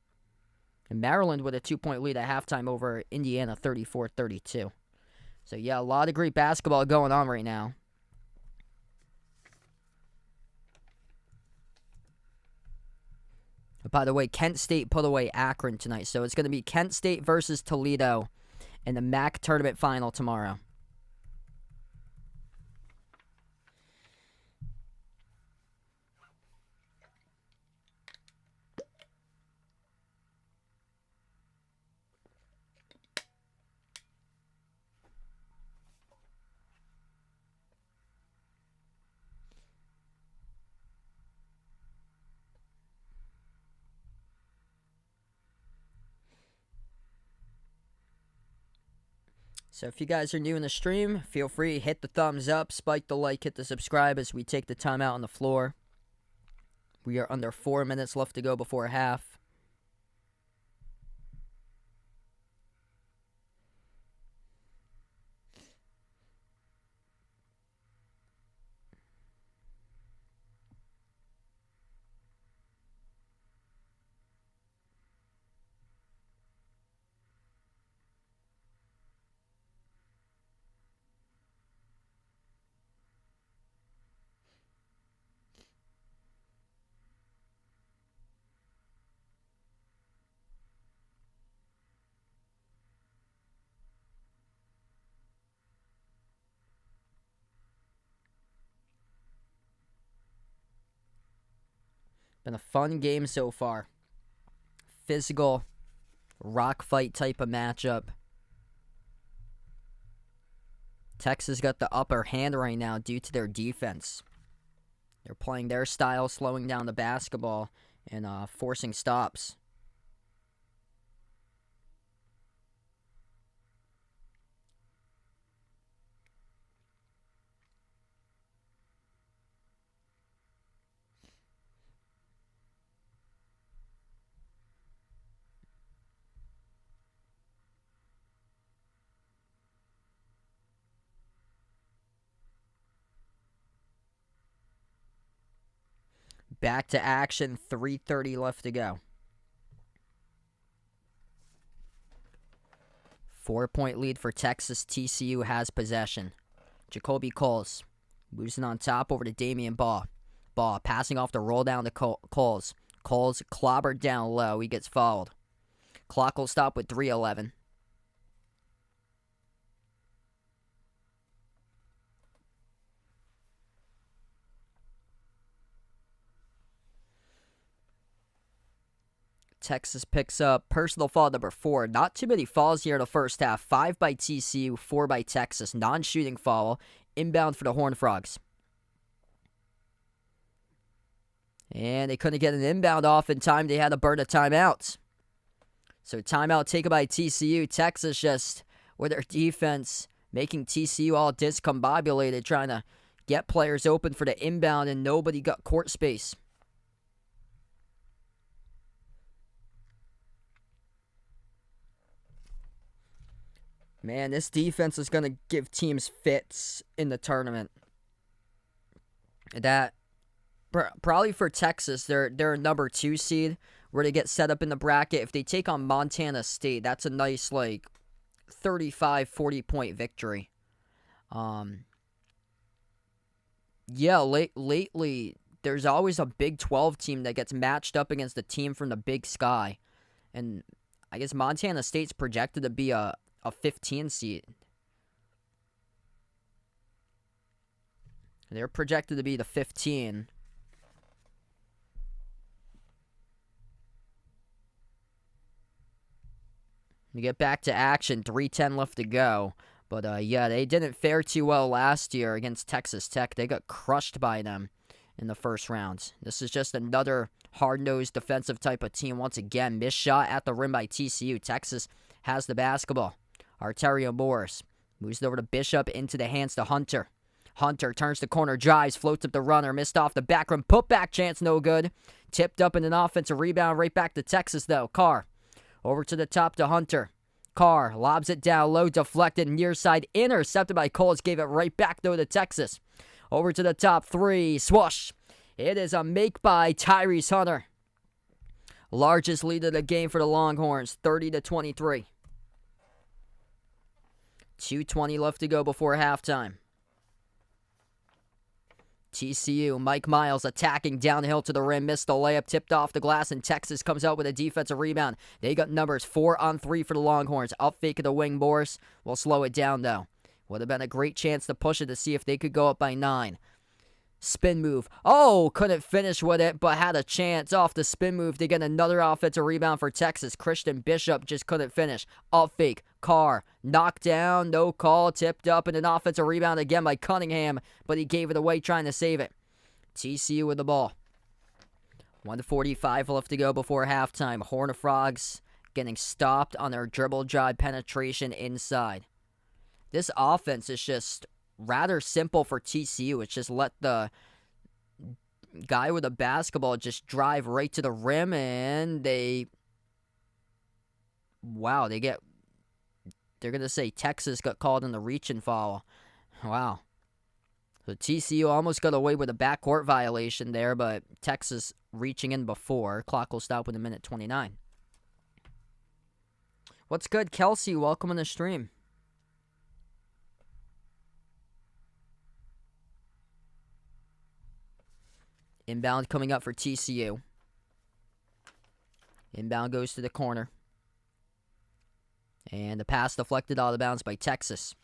And Maryland with a 2-point lead at halftime over Indiana, 34-32. So yeah, a lot of great basketball going on right now. By the way, Kent State put away Akron tonight, so it's going to be Kent State versus Toledo in the MAC tournament final tomorrow. So if you guys are new in the stream, feel free, hit the thumbs up, spike the like, hit the subscribe as we take the time out on the floor. We are under 4 minutes left to go before half. Been a fun game so far. Physical, rock fight type of matchup. Texas got the upper hand right now due to their defense. They're playing their style, slowing down the basketball and forcing stops. Back to action, 3:30 left to go. 4-point lead for Texas. TCU has possession. Jacoby Coles losing on top over to Damian Baugh. Baugh passing off the roll down to Coles. Coles clobbered down low. He gets fouled. Clock will stop with 3:11. Texas picks up personal foul number 4. Not too many fouls here in the first half. 5 by TCU, 4 by Texas. Non-shooting foul. Inbound for the Horned Frogs. And they couldn't get an inbound off in time. They had to burn a timeout. So timeout taken by TCU. Texas just, with their defense, making TCU all discombobulated, trying to get players open for the inbound, and nobody got court space. Man, this defense is going to give teams fits in the tournament. That, probably for Texas, they're a number 2 seed where they get set up in the bracket. If they take on Montana State, that's a nice, 35, 40-point victory. Yeah, lately, there's always a Big 12 team that gets matched up against a team from the Big Sky. And I guess Montana State's projected to be a 15 seed. They're projected to be the 15. We get back to action. 3:10 left to go. But, yeah, they didn't fare too well last year against Texas Tech. They got crushed by them in the first round. This is just another hard-nosed defensive type of team. Once again, missed shot at the rim by TCU. Texas has the basketball. Arterio Morris moves it over to Bishop, into the hands to Hunter. Hunter turns the corner, drives, floats up the runner, missed off the back rim, put back chance, no good. Tipped up in an offensive rebound, right back to Texas though. Carr over to the top to Hunter. Carr lobs it down low, deflected, near side, intercepted by Coles, gave it right back though to Texas. Over to the top, 3, swoosh. It is a make by Tyrese Hunter. Largest lead of the game for the Longhorns, 30-23. 2:20 left to go before halftime. TCU, Mike Miles attacking downhill to the rim, missed the layup, tipped off the glass, and Texas comes out with a defensive rebound. They got numbers 4 on 3 for the Longhorns. Up fake of the wing, Morris will slow it down, though. Would have been a great chance to push it to see if they could go up by 9. Spin move. Oh, couldn't finish with it, but had a chance off the spin move to get another offensive rebound for Texas. Christian Bishop just couldn't finish. Up fake. Carr. Knocked down. No call. Tipped up, and an offensive rebound again by Cunningham, but he gave it away trying to save it. TCU with the ball. 1:45 left to go before halftime. Horned Frogs getting stopped on their dribble drive penetration inside. This offense is just rather simple for TCU. It's just let the guy with the basketball just drive right to the rim, and they're going to say Texas got called in the reach and foul. Wow. So TCU almost got away with a backcourt violation there, but Texas reaching in before. Clock will stop with 1:29. What's good, Kelsey? Welcome on the stream. Inbound coming up for TCU. Inbound goes to the corner. And the pass deflected out of bounds by Texas.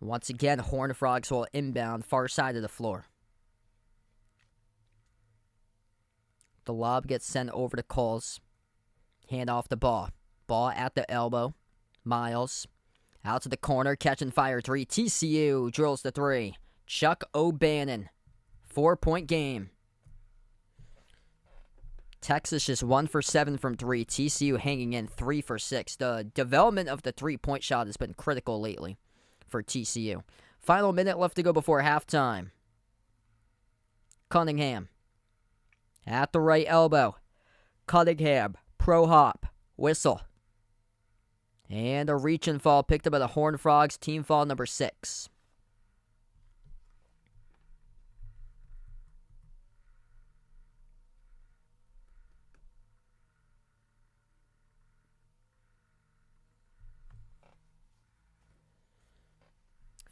Once again, Horned Frogs will inbound far side of the floor. The lob gets sent over to Coles. Hand off the ball. Ball at the elbow. Miles. Out to the corner, catch and fire 3. TCU drills the 3. Chuck O'Bannon. 4-point game. Texas just 1 for 7 from 3. TCU hanging in 3 for 6. The development of the 3-point shot has been critical lately for TCU. Final minute left to go before halftime. Cunningham. At the right elbow. Cunningham. Pro hop. Whistle. And a reach and fall picked up by the Horned Frogs. Team foul number 6.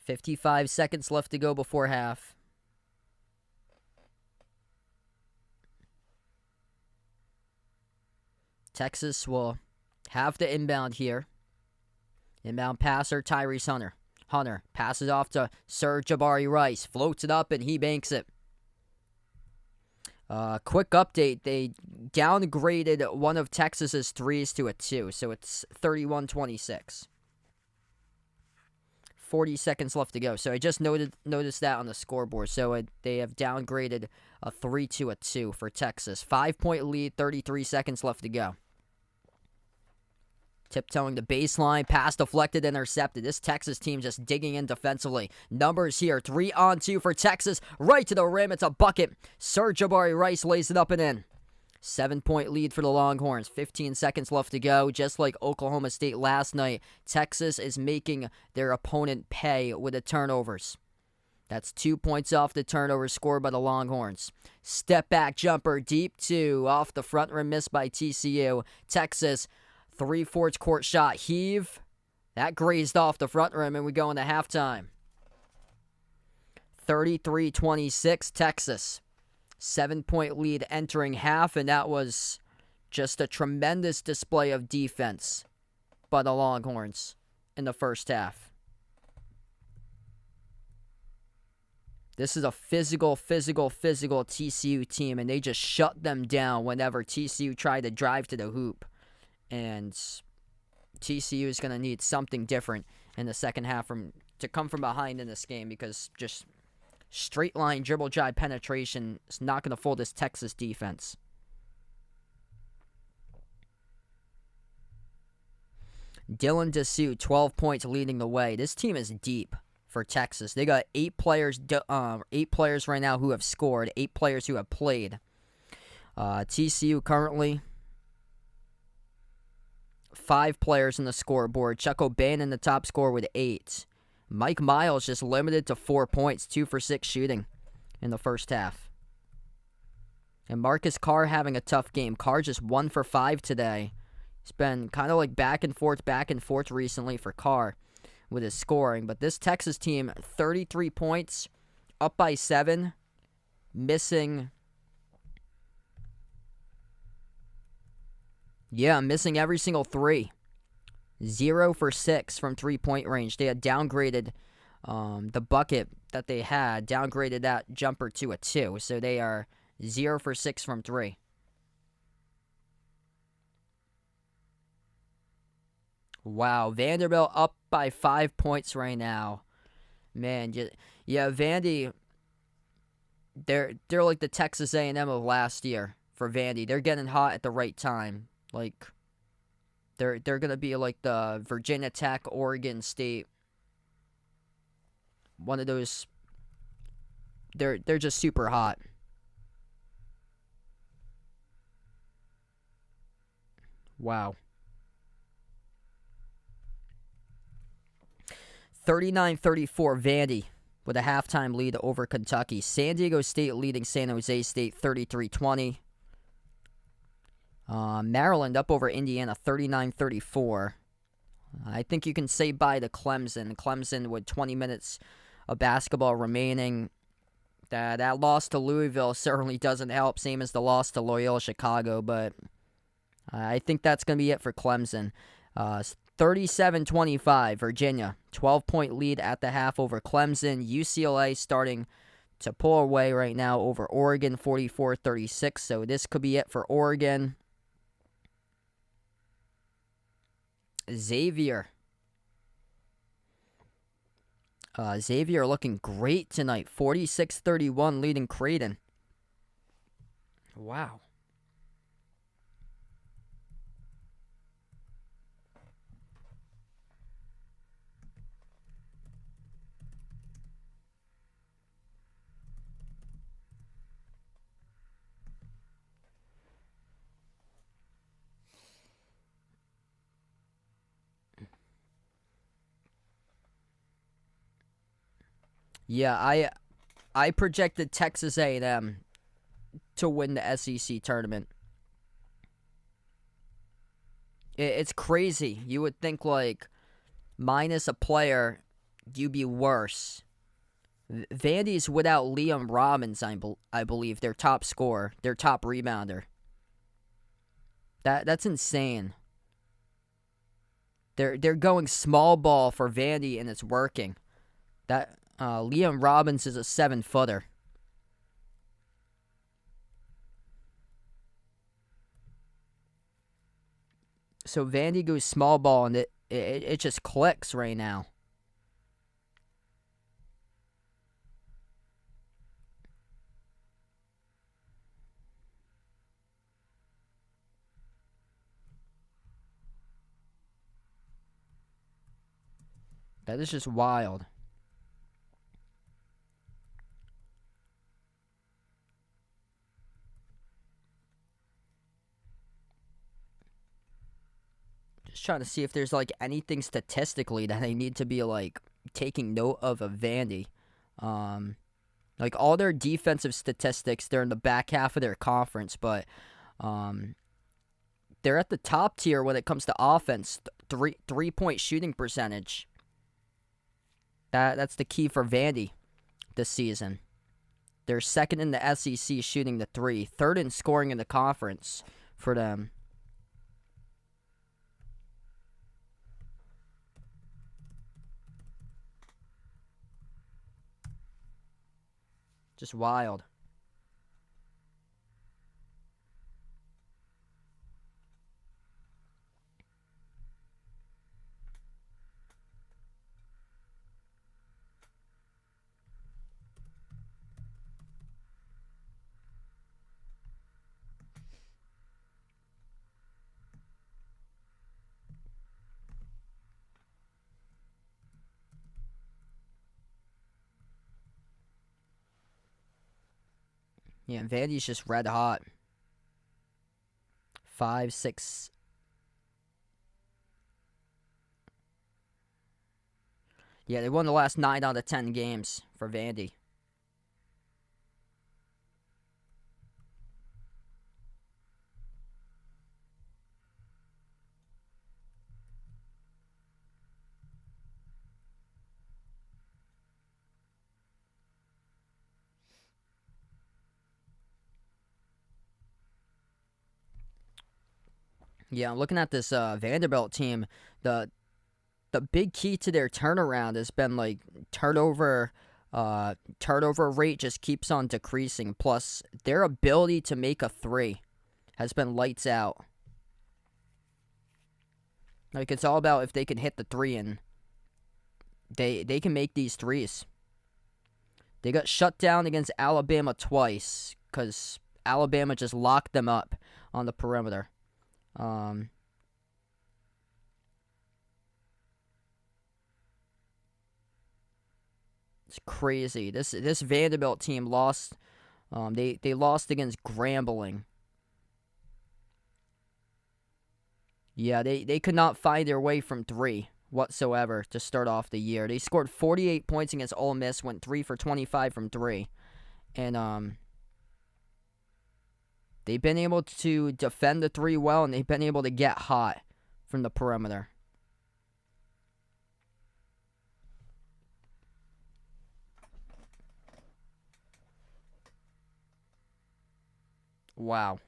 .55 seconds left to go before half. Texas will have the inbound here. Inbound passer, Tyrese Hunter. Hunter passes off to Sir Jabari Rice. Floats it up, and he banks it. Quick update. They downgraded one of Texas's threes to a 2, so it's 31-26. 40 seconds left to go. So I just noticed that on the scoreboard. So they have downgraded a 3 to a 2 for Texas. 5-point lead, 33 seconds left to go. Tiptoeing the baseline, pass deflected, intercepted. This Texas team just digging in defensively. Numbers here, 3 on 2 for Texas. Right to the rim, it's a bucket. Sir Jabari Rice lays it up and in. 7-point lead for the Longhorns. 15 seconds left to go. Just like Oklahoma State last night, Texas is making their opponent pay with the turnovers. That's 2 points off the turnover scored by the Longhorns. Step back jumper, deep 2. Off the front rim, missed by TCU. Texas, 3/4 court shot, heave. That grazed off the front rim, and we go into halftime. 33-26, Texas. 7-point lead entering half, and that was just a tremendous display of defense by the Longhorns in the first half. This is a physical TCU team, and they just shut them down whenever TCU tried to drive to the hoop. And TCU is going to need something different in the second half to come from behind in this game, because just straight line dribble drive penetration is not going to fool this Texas defense. Dylan Dessou, 12 points, leading the way. This team is deep for Texas. They got 8 players right now who have scored, 8 players who have played. TCU currently 5 players in the scoreboard. Chuck O'Bannon, the top scorer, with 8. Mike Miles just limited to 4 points, 2 for 6 shooting in the first half. And Marcus Carr having a tough game. Carr just 1 for 5 today. He's been kind of like back and forth recently for Carr with his scoring. But this Texas team, 33 points, up by 7, missing every single 3. 0 for 6 from 3-point range. They had downgraded the bucket that they had, downgraded that jumper to a 2. So they are 0 for 6 from 3. Wow, Vanderbilt up by 5 points right now. Man, yeah, Vandy, they're like the Texas A&M of last year for Vandy. They're getting hot at the right time. Like, they're gonna be like the Virginia Tech, Oregon State. One of those. They're just super hot. Wow. 39-34 Vandy with a halftime lead over Kentucky. San Diego State leading San Jose State 33-20. Maryland up over Indiana 39-34. I think you can say bye to Clemson. Clemson with 20 minutes of basketball remaining. That loss to Louisville certainly doesn't help, same as the loss to Loyola Chicago, but I think that's going to be it for Clemson. 37-25 Virginia, 12-point lead at the half over Clemson. UCLA starting to pull away right now over Oregon, 44-36, so this could be it for Oregon. Xavier looking great tonight. 46-31 leading Creighton. Wow. Yeah, I projected Texas A&M to win the SEC tournament. It's crazy. You would think, like, minus a player, you'd be worse. Vandy's without Liam Robbins, I believe, their top scorer, their top rebounder. That's insane. They're going small ball for Vandy, and it's working. That Liam Robbins is a 7-footer. So Vandy goes small ball, and it just clicks right now. That is just wild. Just trying to see if there's like anything statistically that they need to be like taking note of Vandy. Like all their defensive statistics, they're in the back half of their conference, but they're at the top tier when it comes to offense. 3-point shooting percentage. That's the key for Vandy this season. They're second in the SEC shooting the 3, third in scoring in the conference for them. Just wild. Yeah, Vandy's just red hot. 5, 6. Yeah, they won the last 9 out of 10 games for Vandy. Yeah, I'm looking at this Vanderbilt team. The the big key to their turnaround has been like turnover turnover rate just keeps on decreasing. Plus, their ability to make a three has been lights out. Like it's all about if they can hit the three, and they can make these threes. They got shut down against Alabama twice because Alabama just locked them up on the perimeter. Um, it's crazy. This Vanderbilt team lost. They lost against Grambling. Yeah, they could not find their way from three whatsoever to start off the year. They scored 48 points against Ole Miss, went 3 for 25 from three, and they've been able to defend the three well, and they've been able to get hot from the perimeter. Wow.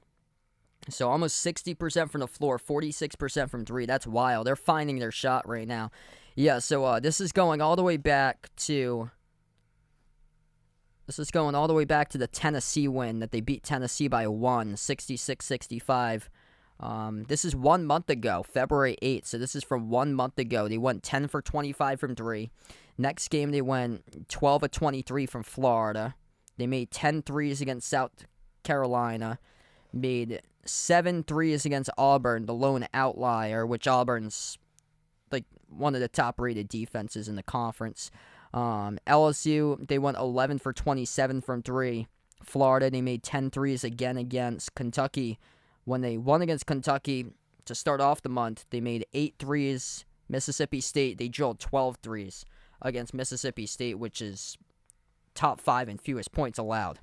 So almost 60% from the floor, 46% from three. That's wild. They're finding their shot right now. Yeah, so this is going all the way back to the Tennessee win that they beat Tennessee by 66-65. This is 1 month ago, February 8th. So this is from 1 month ago. They went 10 for 25 from three. Next game, they went 12 of 23 from Florida. They made 10 threes against South Carolina. Made 7 threes against Auburn, the lone outlier, which Auburn's like one of the top-rated defenses in the conference. LSU, they went 11 for 27 from three. Florida, they made 10 threes again against Kentucky. When they won against Kentucky to start off the month, they made 8 threes. Mississippi State, they drilled 12 threes against Mississippi State, which is top 5 in fewest points allowed.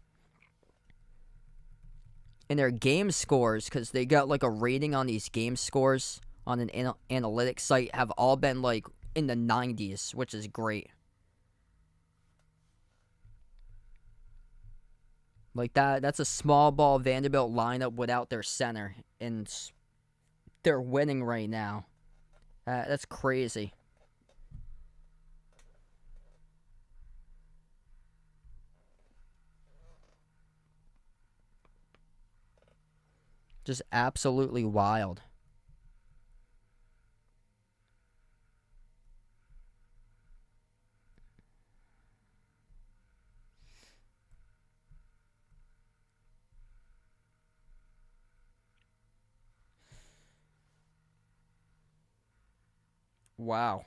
And their game scores, because they got like a rating on these game scores on an analytics site, have all been like in the 90s, which is great. Like that's a small ball Vanderbilt lineup without their center, and they're winning right now. That's crazy. Just absolutely wild. Wow.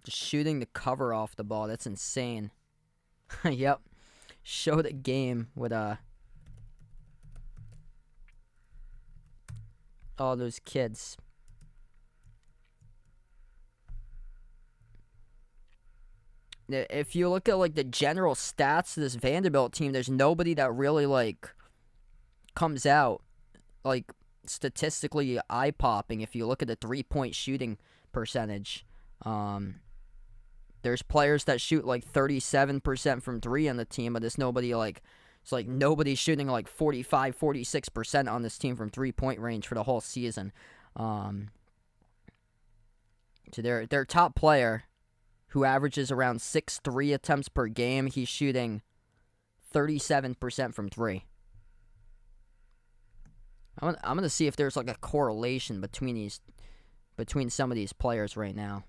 Just shooting the cover off the ball. That's insane. Yep. Show the game with all those kids. If you look at like the general stats of this Vanderbilt team, there's nobody that really like comes out like statistically eye popping. If you look at the 3-point shooting percentage, there's players that shoot like 37% from three on the team, but there's nobody like it's like nobody's shooting like 45, 46% on this team from 3-point range for the whole season. So their top player, who averages around 6 3 attempts per game, he's shooting 37% from three. I'm gonna see if there's like a correlation between some of these players right now.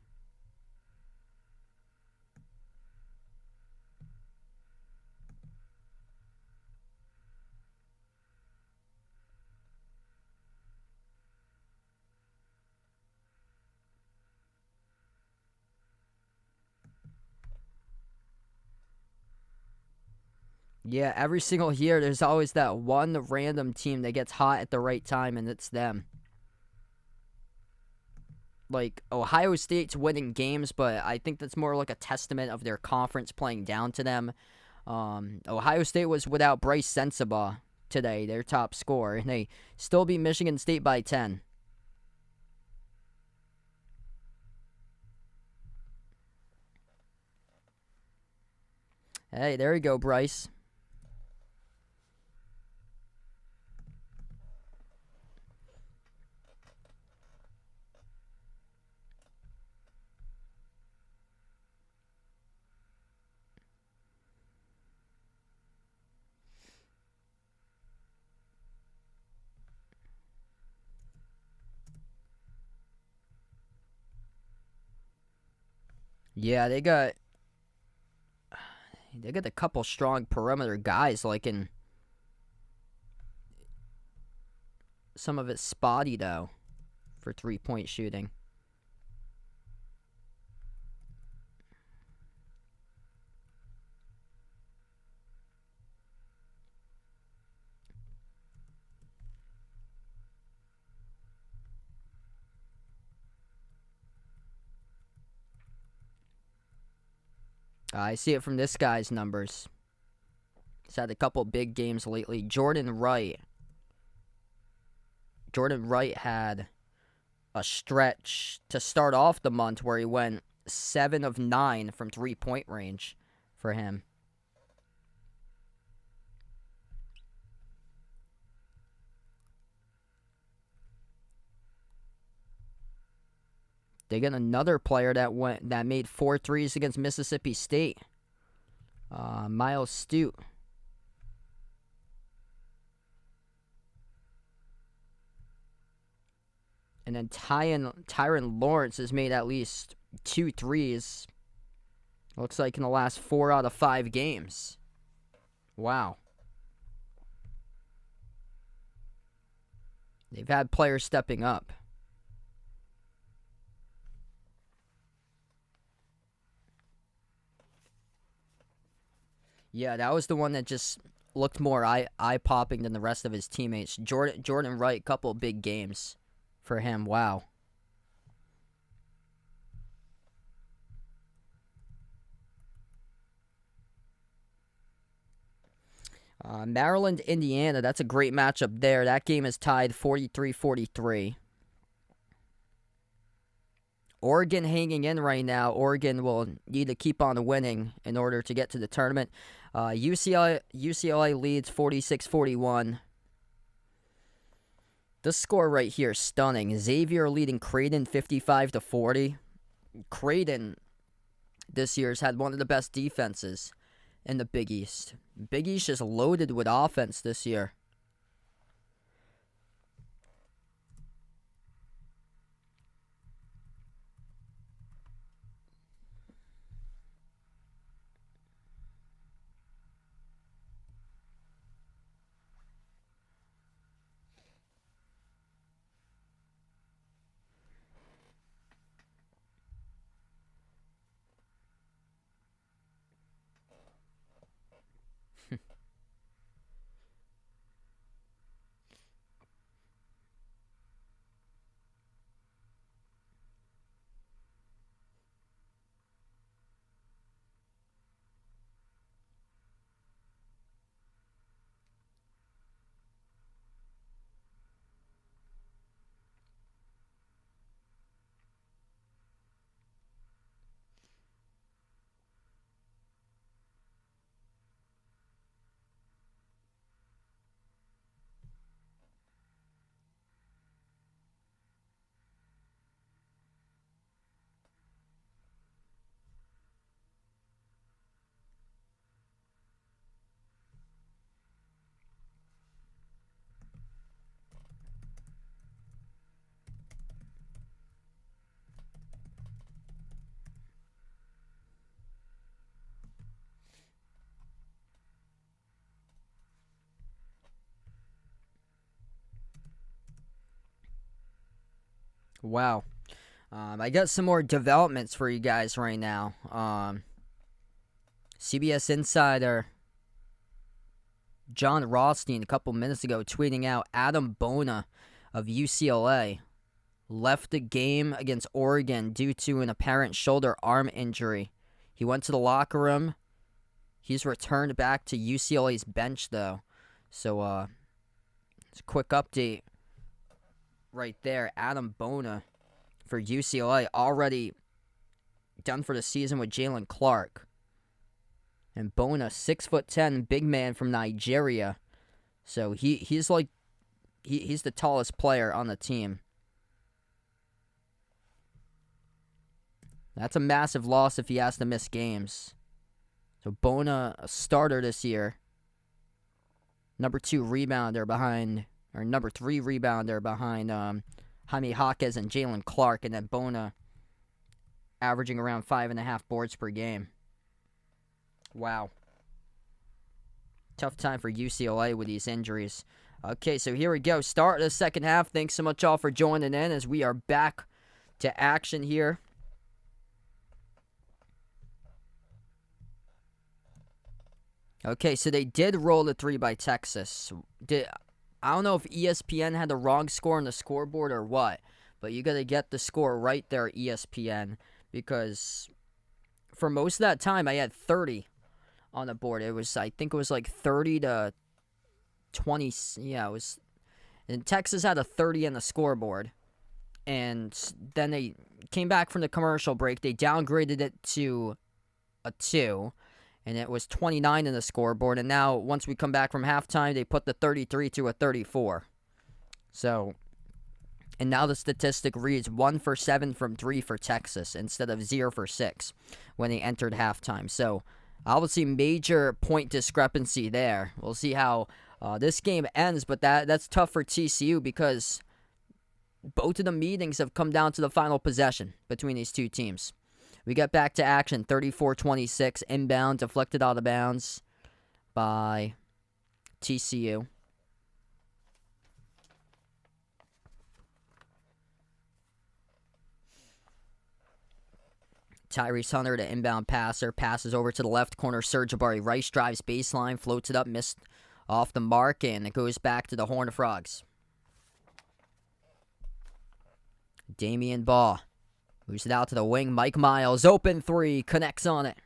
Yeah, every single year there's always that one random team that gets hot at the right time, and it's them. Like, Ohio State's winning games, but I think that's more like a testament of their conference playing down to them. Ohio State was without Bryce Sensabaugh today, their top scorer, and they still beat Michigan State by 10. Hey, there you go, Bryce. Yeah, they got a couple strong perimeter guys, like in some of it's spotty though for 3-point shooting. I see it from this guy's numbers. He's had a couple big games lately. Jordan Wright. Jordan Wright had a stretch to start off the month where he went 7 of 9 from 3-point range for him. They got another player that made 4 threes against Mississippi State. Miles Stute. And then Tyron Lawrence has made at least 2 threes. Looks like in the last 4 out of 5 games. Wow. They've had players stepping up. Yeah, that was the one that just looked more eye-popping than the rest of his teammates. Jordan Wright, couple big games for him. Wow. Maryland, Indiana, that's a great matchup there. That game is tied 43-43. Oregon hanging in right now. Oregon will need to keep on winning in order to get to the tournament. UCLA leads 46-41. This score right here is stunning. Xavier leading Creighton 55-40. Creighton this year has had one of the best defenses in the Big East. Big East is loaded with offense this year. Wow. I got some more developments for you guys right now. CBS Insider John Rothstein a couple minutes ago tweeting out Adam Bona of UCLA left the game against Oregon due to an apparent shoulder arm injury. He went to the locker room. He's returned back to UCLA's bench, though. So, it's a quick update right there. Adam Bona for UCLA already done for the season with Jalen Clark. And Bona, 6'10", big man from Nigeria. So he's the tallest player on the team. That's a massive loss if he has to miss games. So Bona, a starter this year. Number 3 rebounder behind Jaime Jaquez and Jalen Clark. And then Bona averaging around 5.5 boards per game. Wow. Tough time for UCLA with these injuries. Okay, so here we go. Start of the second half. Thanks so much all for joining in as we are back to action here. Okay, so they did roll the 3 by Texas. I don't know if ESPN had the wrong score on the scoreboard or what, but you got to get the score right there, ESPN, because for most of that time I had 30 on the board. I think it was like 30 to 20. Yeah, it was. And Texas had a 30 on the scoreboard, and then they came back from the commercial break. They downgraded it to a 2. And it was 29 in the scoreboard. And now, once we come back from halftime, they put the 33 to a 34. So, and now the statistic reads 1 for 7 from 3 for Texas instead of 0 for 6 when they entered halftime. So, obviously, major point discrepancy there. We'll see how this game ends, but that's tough for TCU because both of the meetings have come down to the final possession between these two teams. We get back to action, 34-26, inbound, deflected out of bounds by TCU. Tyrese Hunter, the inbound passer, passes over to the left corner. Jabari Rice drives baseline, floats it up, missed off the mark, and it goes back to the Horned Frogs. Damian Baugh moves it out to the wing. Mike Miles, open 3, connects on it.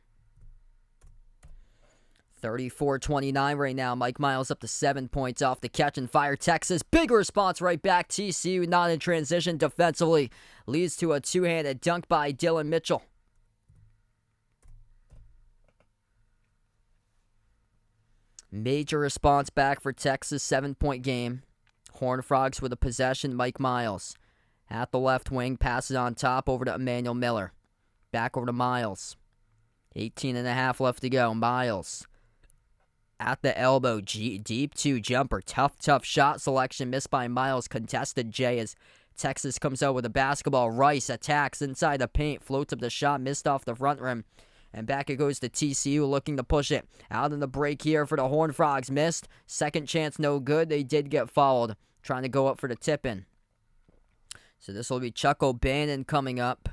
34-29 right now. Mike Miles up to 7 points off the catch and fire. Texas, big response right back. TCU not in transition defensively. Leads to a two-handed dunk by Dylan Mitchell. Major response back for Texas, 7-point game. Horned Frogs with a possession. Mike Miles at the left wing, passes on top over to Emmanuel Miller. Back over to Miles. 18.5 left to go. Miles at the elbow. Deep 2 jumper. Tough shot selection. Missed by Miles. Contested J as Texas comes out with a basketball. Rice attacks inside the paint. Floats up the shot. Missed off the front rim. And back it goes to TCU looking to push it. Out in the break here for the Horned Frogs. Missed. Second chance no good. They did get fouled. Trying to go up for the tip-in. So this will be Chuck O'Bannon coming up.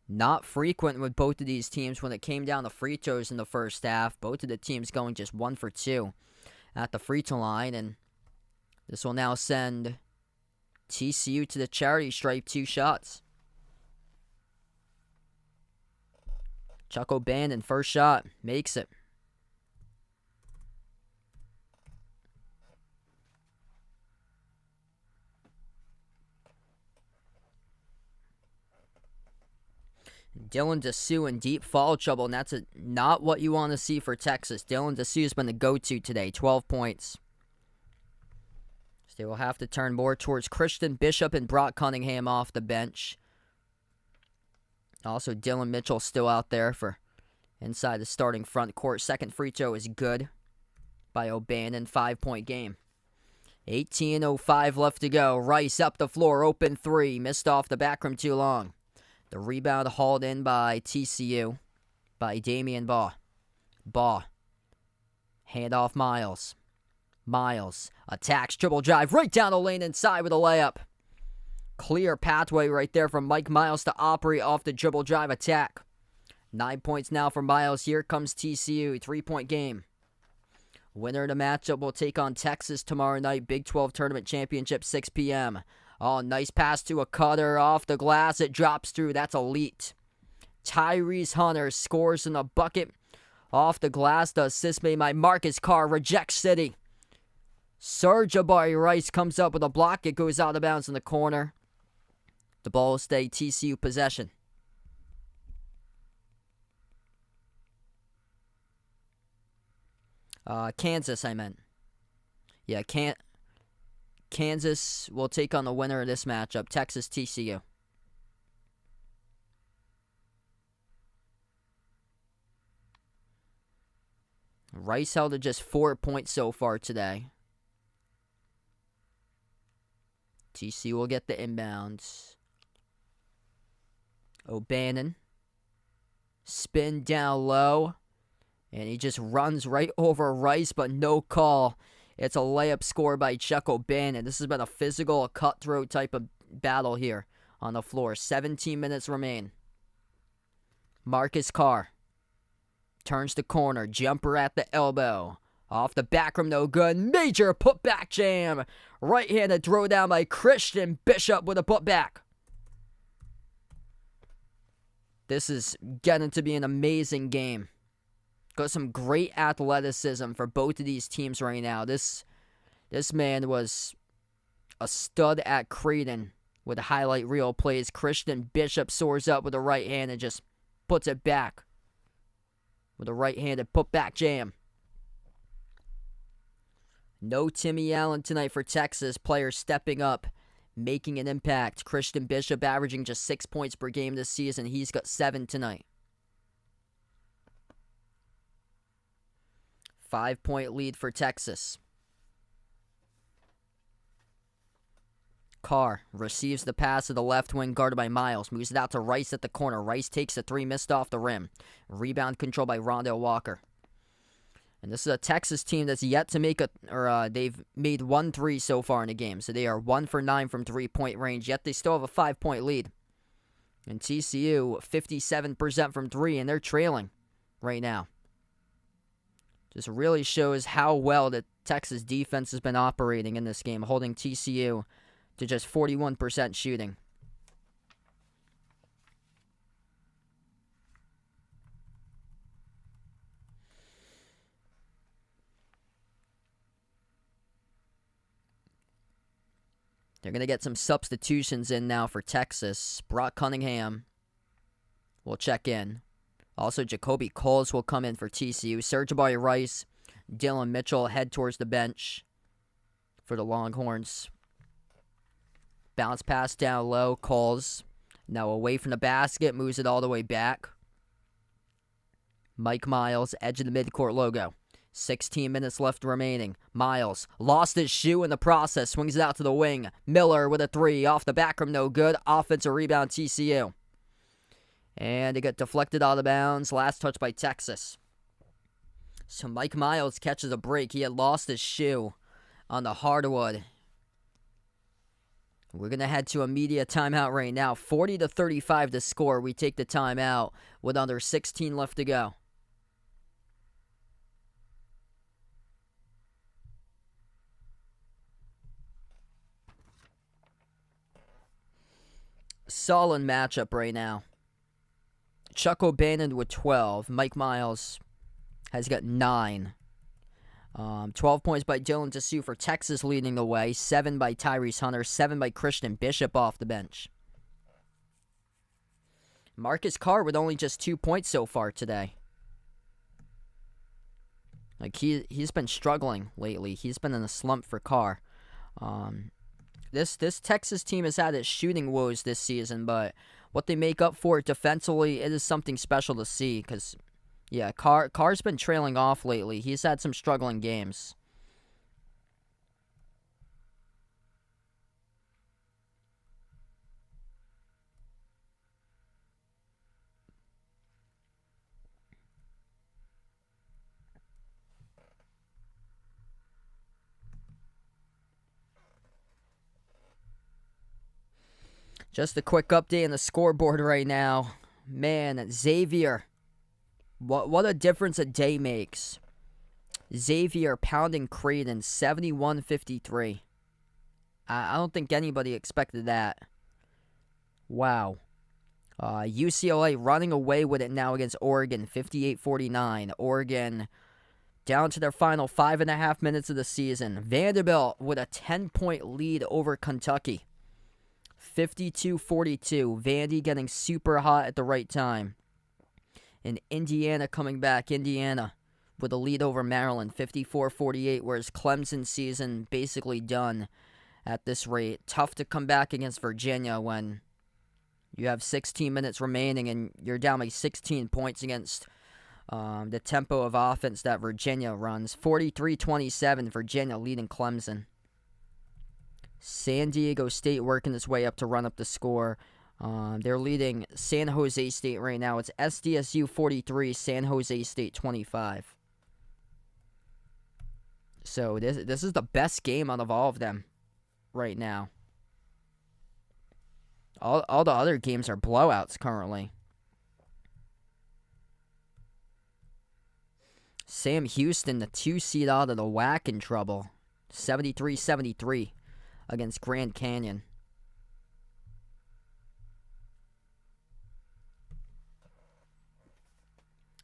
Not frequent with both of these teams when it came down to free throws in the first half. Both of the teams going just 1 for 2 at the free throw line. And this will now send TCU to the charity stripe. 2 shots. Chuck O'Bannon, first shot. Makes it. Dylan Dessou in deep foul trouble, and that's not what you want to see for Texas. Dylan Dessou has been the go-to today, 12 points. So they will have to turn more towards Christian Bishop and Brock Cunningham off the bench. Also, Dylan Mitchell still out there for inside the starting front court. Second free throw is good by O'Bannon, 5-point game. 18:05 left to go. Rice up the floor, open 3. Missed off the back rim too long. The rebound hauled in by TCU by Damian Baugh. Baugh. Hand off Miles. Miles attacks, dribble drive right down the lane inside with a layup. Clear pathway right there from Mike Miles to operate off the dribble drive attack. 9 points now for Miles. Here comes TCU. 3-point game. Winner of the matchup will take on Texas tomorrow night. Big 12 Tournament Championship, 6 p.m. Oh, nice pass to a cutter off the glass. It drops through. That's elite. Tyrese Hunter scores in the bucket. Off the glass. The assist made by Marcus Carr. Rejects City. Jabari Rice comes up with a block. It goes out of bounds in the corner. The ball will stay TCU possession. Kansas, I meant. Yeah, Kansas will take on the winner of this matchup, Texas TCU. Rice held to just 4 points so far today. TCU will get the inbounds. O'Bannon. Spin down low. And he just runs right over Rice, but no call. It's a layup score by Chuck O'Bannon. This has been a physical, cutthroat type of battle here on the floor. 17 minutes remain. Marcus Carr turns the corner. Jumper at the elbow. Off the back rim, no good. Major putback jam. Right-handed throw down by Christian Bishop with a putback. This is getting to be an amazing game. Got some great athleticism for both of these teams right now. This man was a stud at Creighton with highlight reel plays. Christian Bishop soars up with a right hand and just puts it back with a right-handed putback jam. No Timmy Allen tonight for Texas. Players stepping up, making an impact. Christian Bishop averaging just 6 points per game this season. He's got 7 tonight. 5-point lead for Texas. Carr receives the pass to the left wing, guarded by Miles. Moves it out to Rice at the corner. Rice takes a three, missed off the rim. Rebound control by Rondell Walker. And this is a Texas team that's yet to make they've made 1 3 so far in the game. So they are 1 for 9 from 3-point range, yet they still have a 5-point lead. And TCU, 57% from 3, and they're trailing right now. Just really shows how well the Texas defense has been operating in this game, holding TCU to just 41% shooting. They're going to get some substitutions in now for Texas. Brock Cunningham will check in. Also, Jacoby Coles will come in for TCU. Serge Rice, Dylan Mitchell head towards the bench for the Longhorns. Bounce pass down low. Coles now away from the basket. Moves it all the way back. Mike Miles, edge of the midcourt logo. 16 minutes left remaining. Miles lost his shoe in the process. Swings it out to the wing. Miller with a 3. Off the back rim, no good. Offensive rebound, TCU. And it got deflected out of bounds. Last touch by Texas. So Mike Miles catches a break. He had lost his shoe on the hardwood. We're going to head to a media timeout right now. 40-35 to score. We take the timeout with under 16 left to go. Solid matchup right now. Chuck O'Bannon with 12. Mike Miles has got 9. 12 points by Dylan Dessou for Texas leading the way. 7 by Tyrese Hunter. 7 by Christian Bishop off the bench. Marcus Carr with only just 2 points so far today. Like he's been struggling lately. He's been in a slump for Carr. This Texas team has had its shooting woes this season, but what they make up for it defensively, it is something special to see. Because, yeah, Carr's been trailing off lately. He's had some struggling games. Just a quick update on the scoreboard right now. Man, Xavier. What a difference a day makes. Xavier pounding Creighton 71-53. I don't think anybody expected that. Wow. UCLA running away with it now against Oregon 58-49. Oregon down to their final 5.5 minutes of the season. Vanderbilt with a 10-point lead over Kentucky. 52-42. Vandy getting super hot at the right time. And Indiana coming back. Indiana with a lead over Maryland. 54-48. Whereas Clemson's season basically done at this rate. Tough to come back against Virginia when you have 16 minutes remaining and you're down by 16 points against the tempo of offense that Virginia runs. 43-27. Virginia leading Clemson. San Diego State working its way up to run up the score. They're leading San Jose State right now. It's SDSU 43, San Jose State 25. So this is the best game out of all of them right now. All the other games are blowouts currently. Sam Houston, the 2 seed out of the WAC, in trouble. 73-73 against Grand Canyon.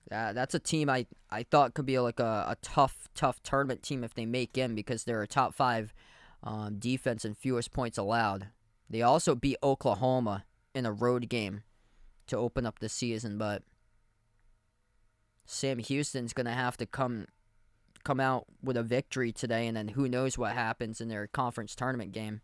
That's a team I thought could be like a tough tournament team if they make in, because they're a top 5 defense and fewest points allowed. They also beat Oklahoma in a road game to open up the season, but Sam Houston's going to have to come out with a victory today, and then who knows what happens in their conference tournament game.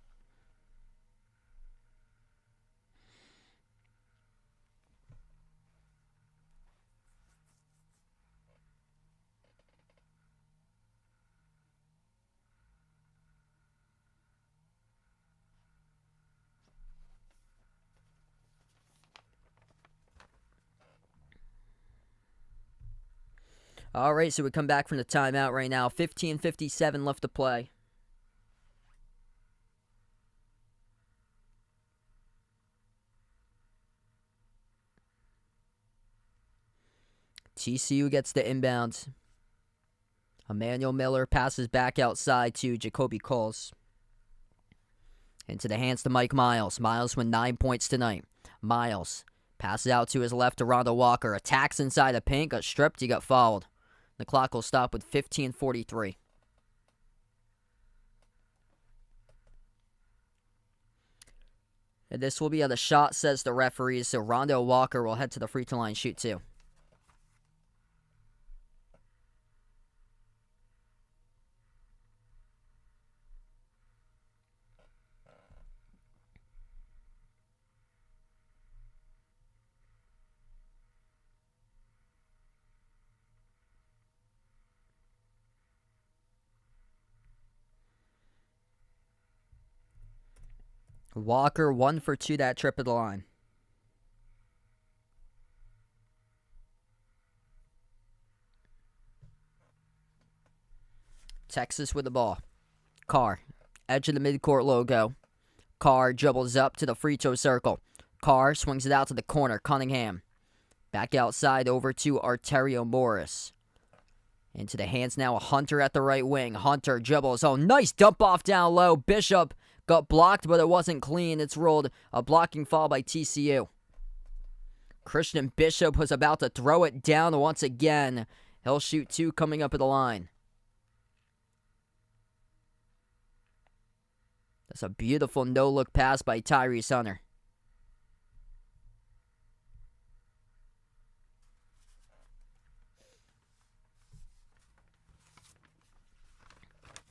All right, so we come back from the timeout right now. 15:57 left to play. TCU gets the inbounds. Emmanuel Miller passes back outside to Jacoby Coles. Into the hands to Mike Miles. Miles with 9 points tonight. Miles passes out to his left to Rondo Walker. Attacks inside the paint. Got stripped. He got fouled. The clock will stop with 15:43. And this will be a shot, says the referees, so Rondo Walker will head to the free throw line, shoot 2. Walker 1 for 2 that trip at the line. Texas with the ball. Carr, edge of the midcourt logo. Carr dribbles up to the free throw circle. Carr swings it out to the corner. Cunningham. Back outside over to Arterio Morris. Into the hands now of Hunter at the right wing. Hunter dribbles. Oh, nice dump off down low. Bishop got blocked, but it wasn't clean. It's ruled a blocking foul by TCU. Christian Bishop was about to throw it down once again. He'll shoot 2 coming up at the line. That's a beautiful no-look pass by Tyrese Hunter.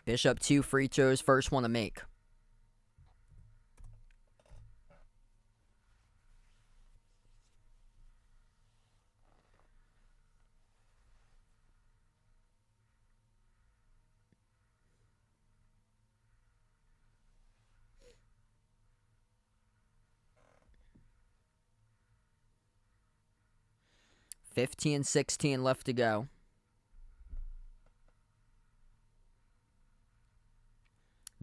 Bishop 2 free throws, first one to make. $15-16 left to go.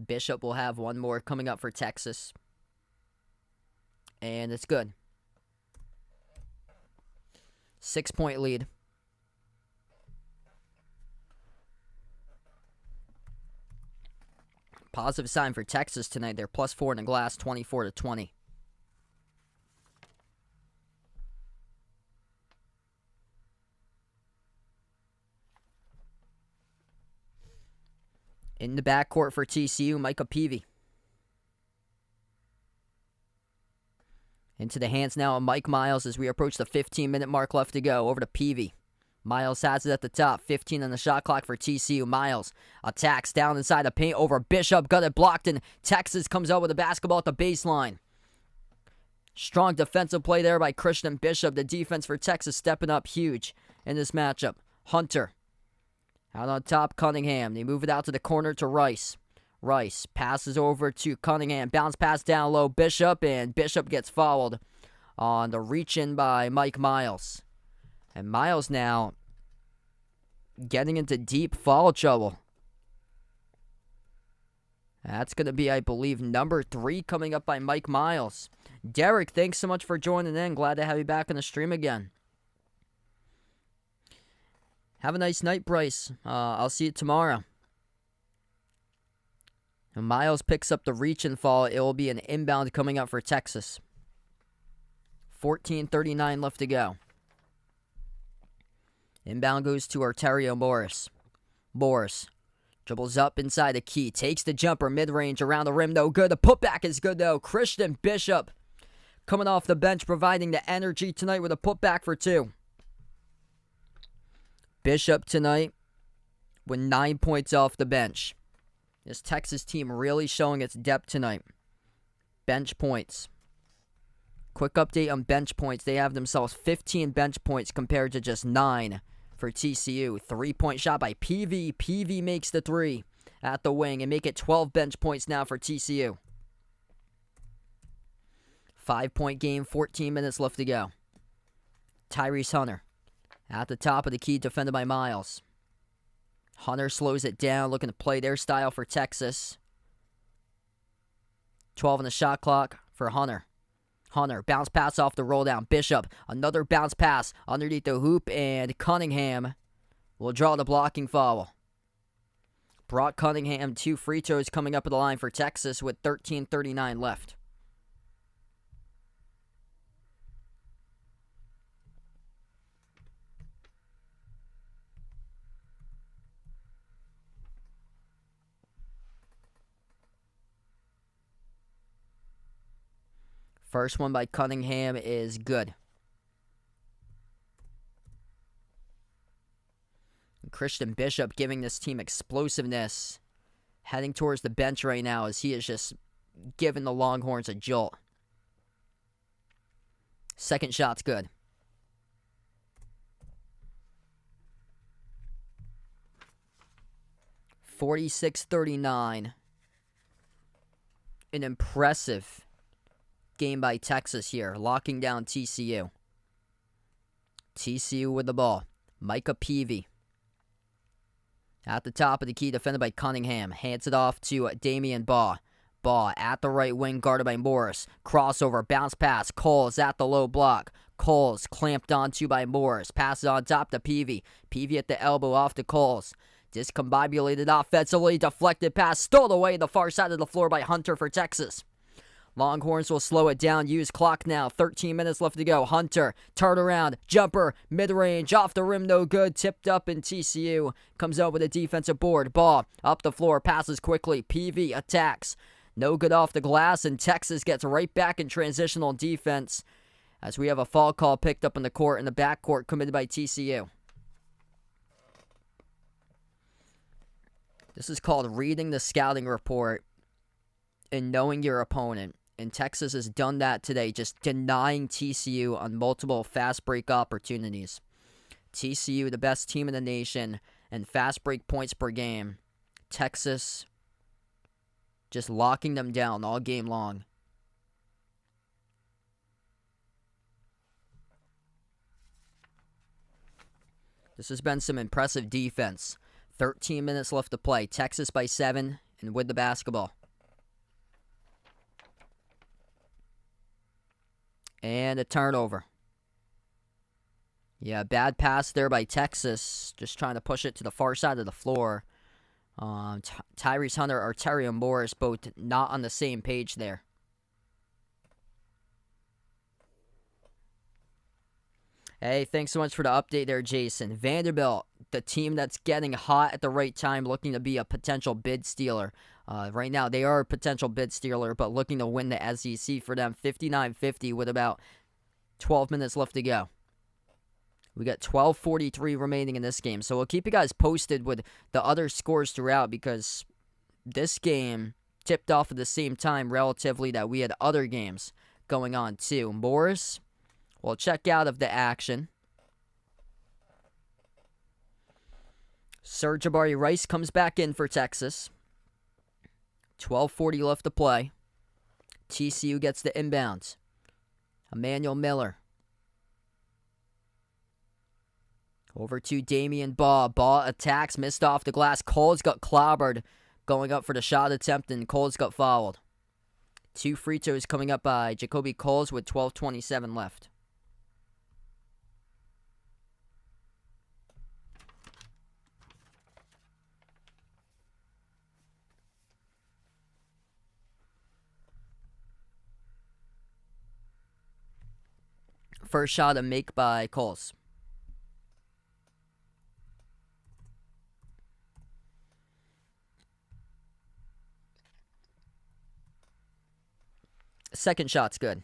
Bishop will have one more coming up for Texas. And it's good. 6-point lead. Positive sign for Texas tonight. They're +4 in the glass, 24-20. In the backcourt for TCU, Micah Peavy. Into the hands now of Mike Miles as we approach the 15-minute mark left to go. Over to Peavy. Miles has it at the top. 15 on the shot clock for TCU. Miles attacks down inside the paint over Bishop. Got it blocked, and Texas comes out with the basketball at the baseline. Strong defensive play there by Christian Bishop. The defense for Texas stepping up huge in this matchup. Hunter. Out on top, Cunningham. They move it out to the corner to Rice. Rice passes over to Cunningham. Bounce pass down low. Bishop, and Bishop gets fouled on the reach-in by Mike Miles. And Miles now getting into deep foul trouble. That's going to be, I believe, number 3 coming up by Mike Miles. Derek, thanks so much for joining in. Glad to have you back on the stream again. Have a nice night, Bryce. I'll see you tomorrow. And Miles picks up the reach and fall. It will be an inbound coming up for Texas. 14:39 left to go. Inbound goes to Arterio Morris. Morris dribbles up inside the key. Takes the jumper mid-range around the rim. No good. The putback is good, though. Christian Bishop coming off the bench, providing the energy tonight with a putback for 2. Bishop tonight with 9 points off the bench. This Texas team really showing its depth tonight. Bench points. Quick update on bench points. They have themselves 15 bench points compared to just 9 for TCU. 3-point shot by PV. PV makes the 3 at the wing and make it 12 bench points now for TCU. 5-point game, 14 minutes left to go. Tyrese Hunter at the top of the key, defended by Miles. Hunter slows it down, looking to play their style for Texas. 12 on the shot clock for Hunter. Hunter, bounce pass off the roll down. Bishop, another bounce pass underneath the hoop, and Cunningham will draw the blocking foul. Brock Cunningham, 2 free throws coming up at the line for Texas with 13:39 left. First one by Cunningham is good. And Christian Bishop giving this team explosiveness. Heading towards the bench right now as he is just giving the Longhorns a jolt. Second shot's good. (46-39). An impressive game by Texas here, locking down TCU. TCU with the ball. Micah Peavy at the top of the key, defended by Cunningham. Hands it off to Damian Baugh. Baugh at the right wing, guarded by Morris. Crossover, bounce pass. Coles at the low block. Coles clamped onto by Morris. Passes on top to Peavy. Peavy at the elbow off to Coles. Discombobulated offensively. Deflected pass. Stole away the far side of the floor by Hunter for Texas. Longhorns will slow it down. Use clock now. 13 minutes left to go. Hunter, turn around, jumper, mid-range, off the rim, no good. Tipped up, and TCU comes out with a defensive board. Ball up the floor, passes quickly. PV attacks. No good off the glass, and Texas gets right back in transitional defense as we have a foul call picked up in the court, in the backcourt, committed by TCU. This is called reading the scouting report and knowing your opponent. And Texas has done that today, just denying TCU on multiple fast break opportunities. TCU, the best team in the nation, and fast break points per game. Texas just locking them down all game long. This has been some impressive defense. 13 minutes left to play. Texas by 7 and with the basketball. And a turnover. Yeah, bad pass there by Texas. Just trying to push it to the far side of the floor. Tyrese Hunter, Arterio Morris, both not on the same page there. Hey, thanks so much for the update there, Jason. Vanderbilt, the team that's getting hot at the right time, looking to be a potential bid stealer. Right now, they are a potential bid stealer, but looking to win the SEC for them. 59-50 with about 12 minutes left to go. We got 12:43 remaining in this game, so we'll keep you guys posted with the other scores throughout, because this game tipped off at the same time relatively that we had other games going on too. Morris will check out of the action. Sir Jabari Rice comes back in for Texas. 12:40 left to play. TCU gets the inbounds. Emmanuel Miller. Over to Damian Baugh. Baugh attacks, missed off the glass. Coles got clobbered going up for the shot attempt, and Coles got fouled. 2 free throws coming up by Jacoby Coles with 12:27 left. First shot a make by Coles. Second shot's good.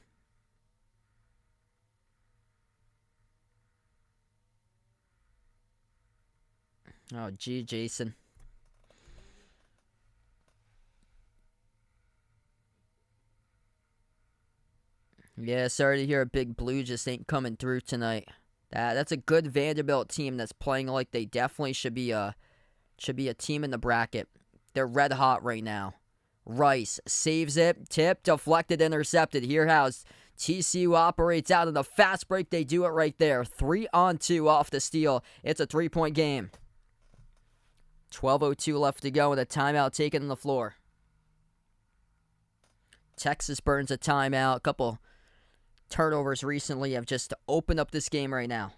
Oh, gee, Jason. Yeah, sorry to hear a Big Blue just ain't coming through tonight. That's a good Vanderbilt team that's playing like they definitely should be a team in the bracket. They're red hot right now. Rice saves it, tip, deflected, intercepted. Here how TCU operates out in the fast break. They do it right there. 3-on-2 off the steal. It's a 3-point game. 12:02 left to go and a timeout taken on the floor. Texas burns a timeout. A couple turnovers recently have just opened up this game right now.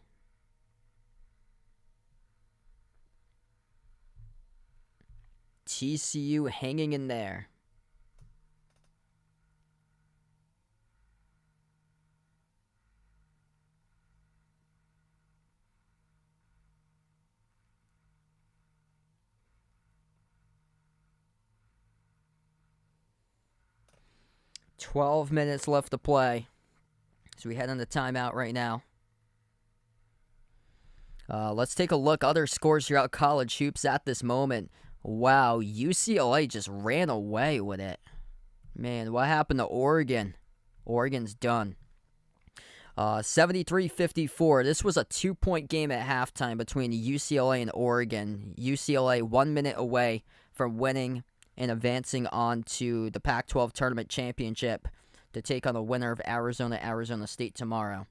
TCU hanging in there. $12 minutes left to play. So we head on the timeout right now. Let's take a look. Other scores throughout college hoops at this moment. Wow, UCLA just ran away with it. Man, what happened to Oregon? Oregon's done. 73-54. This was a 2-point game at halftime between UCLA and Oregon. UCLA 1 minute away from winning and advancing on to the Pac-12 Tournament Championship to take on the winner of Arizona State tomorrow.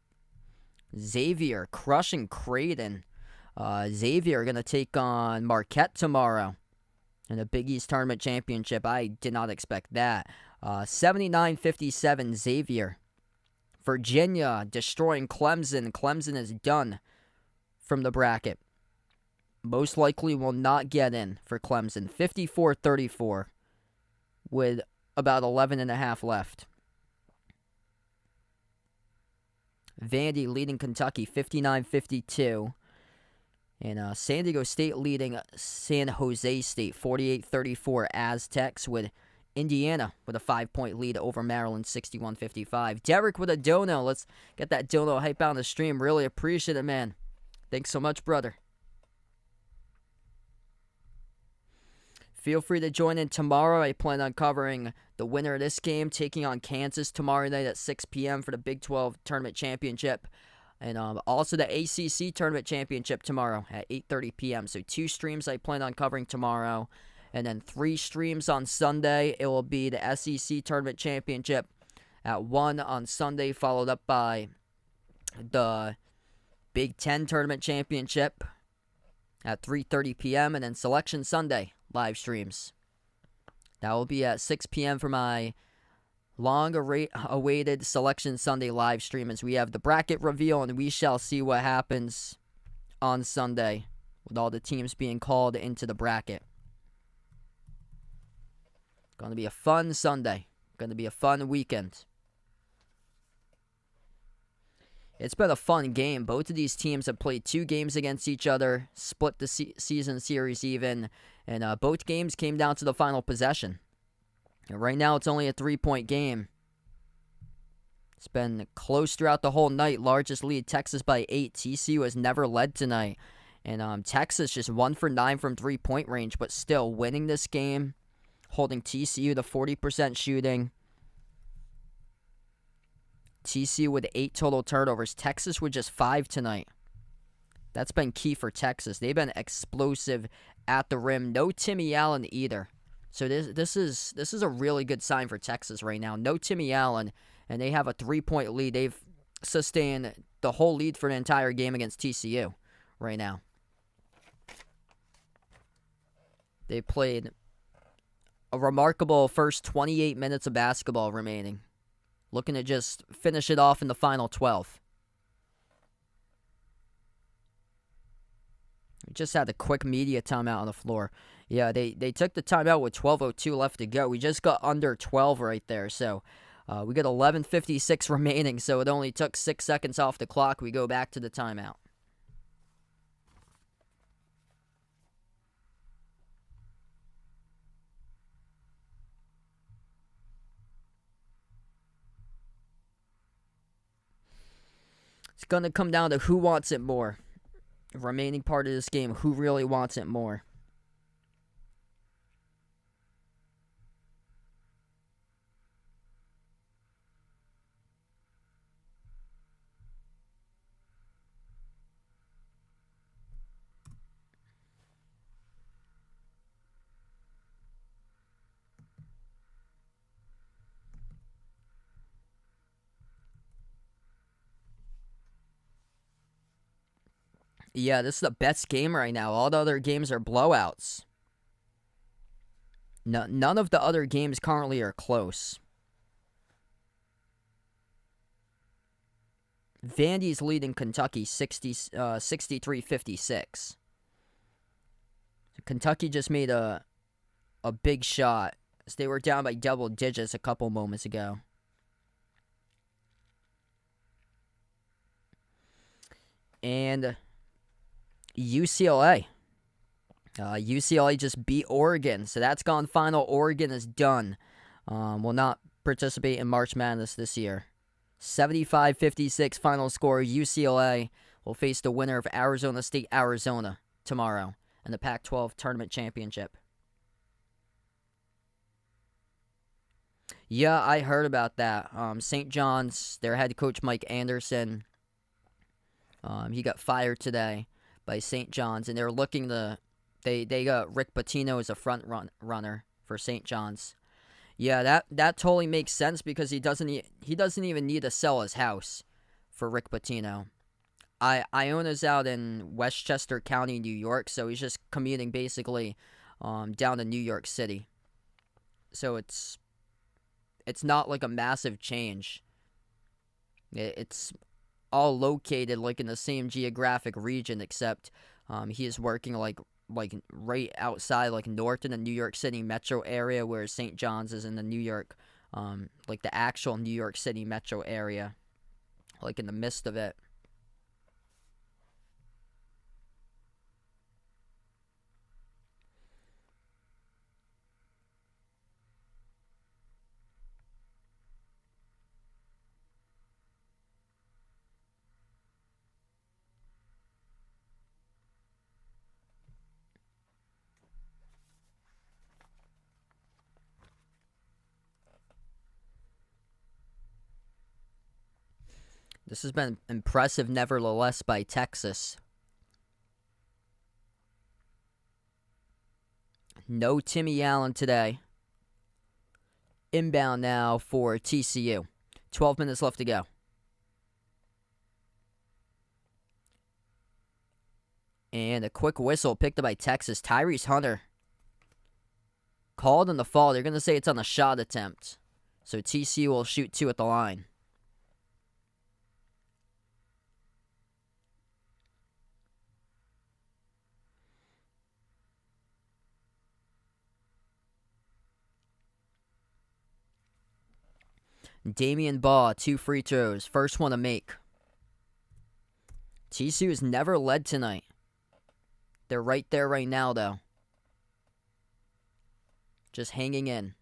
Xavier crushing Creighton. Xavier going to take on Marquette tomorrow in the Big East Tournament Championship. I did not expect that. 79-57 Xavier. Virginia destroying Clemson. Clemson is done from the bracket. Most likely will not get in for Clemson. 54-34 with about 11.5 left. Vandy leading Kentucky 59-52. And San Diego State leading San Jose State 48-34. Aztecs with Indiana with a 5-point lead over Maryland 61-55. Derek with a dono. Let's get that dono hype out on the stream. Really appreciate it, man. Thanks so much, brother. Feel free to join in tomorrow. I plan on covering the winner of this game, taking on Kansas tomorrow night at 6 p.m. for the Big 12 Tournament Championship. And also the ACC Tournament Championship tomorrow at 8:30 p.m. So 2 streams I plan on covering tomorrow. And then 3 streams on Sunday. It will be the SEC Tournament Championship at 1 on Sunday, followed up by the Big 10 Tournament Championship at 3:30 p.m. And then Selection Sunday live streams. That will be at 6 p.m. for my long-awaited Selection Sunday live stream as we have the bracket reveal, and we shall see what happens on Sunday with all the teams being called into the bracket. Going to be a fun Sunday. Going to be a fun weekend. It's been a fun game. Both of these teams have played 2 games against each other, split the season series even, and both games came down to the final possession. And right now, it's only a 3-point game. It's been close throughout the whole night. Largest lead, Texas by 8. TCU has never led tonight. And Texas just 1 for 9 from 3-point range, but still winning this game, holding TCU to 40% shooting. TCU with 8 total turnovers. Texas with just 5 tonight. That's been key for Texas. They've been explosive at the rim. No Timmy Allen either. So this is a really good sign for Texas right now. No Timmy Allen, and they have a 3-point lead. They've sustained the whole lead for an entire game against TCU right now. They played a remarkable first 28 minutes of basketball remaining. Looking to just finish it off in the final 12. We just had a quick media timeout on the floor. Yeah, they took the timeout with 12:02 left to go. We just got under 12 right there. So we got 11:56 remaining. So it only took 6 seconds off the clock. We go back to the timeout. It's going to come down to who wants it more. The remaining part of this game, who really wants it more. Yeah, this is the best game right now. All the other games are blowouts. No, none of the other games currently are close. Vandy's leading Kentucky 63-56. Kentucky just made a big shot as they were down by double digits a couple moments ago. And UCLA. UCLA just beat Oregon, so that's gone final. Oregon is done. Will not participate in March Madness this year. 75-56 final score. UCLA will face the winner of Arizona State, Arizona tomorrow in the Pac-12 Tournament Championship. Yeah, I heard about that. St. John's, their head coach Mike Anderson, he got fired today by St. John's, and they're looking to. They got Rick Pitino as a front runner for St. John's. Yeah, that totally makes sense because he doesn't even need to sell his house for Rick Pitino. Iona's out in Westchester County, New York, so he's just commuting basically down to New York City. So it's not like a massive change. It's all located like in the same geographic region, except he is working like right outside, like north in the New York City metro area, whereas St. John's is in the New York, like the actual New York City metro area, like in the midst of it. This has been impressive, nevertheless, by Texas. No Timmy Allen today. Inbound now for TCU. 12 minutes left to go. And a quick whistle picked up by Texas. Tyrese Hunter called on the fall. They're going to say it's on a shot attempt. So TCU will shoot 2 at the line. Damian Baugh, 2 free throws. First one to make. TCU has never led tonight. They're right there right now, though. Just hanging in.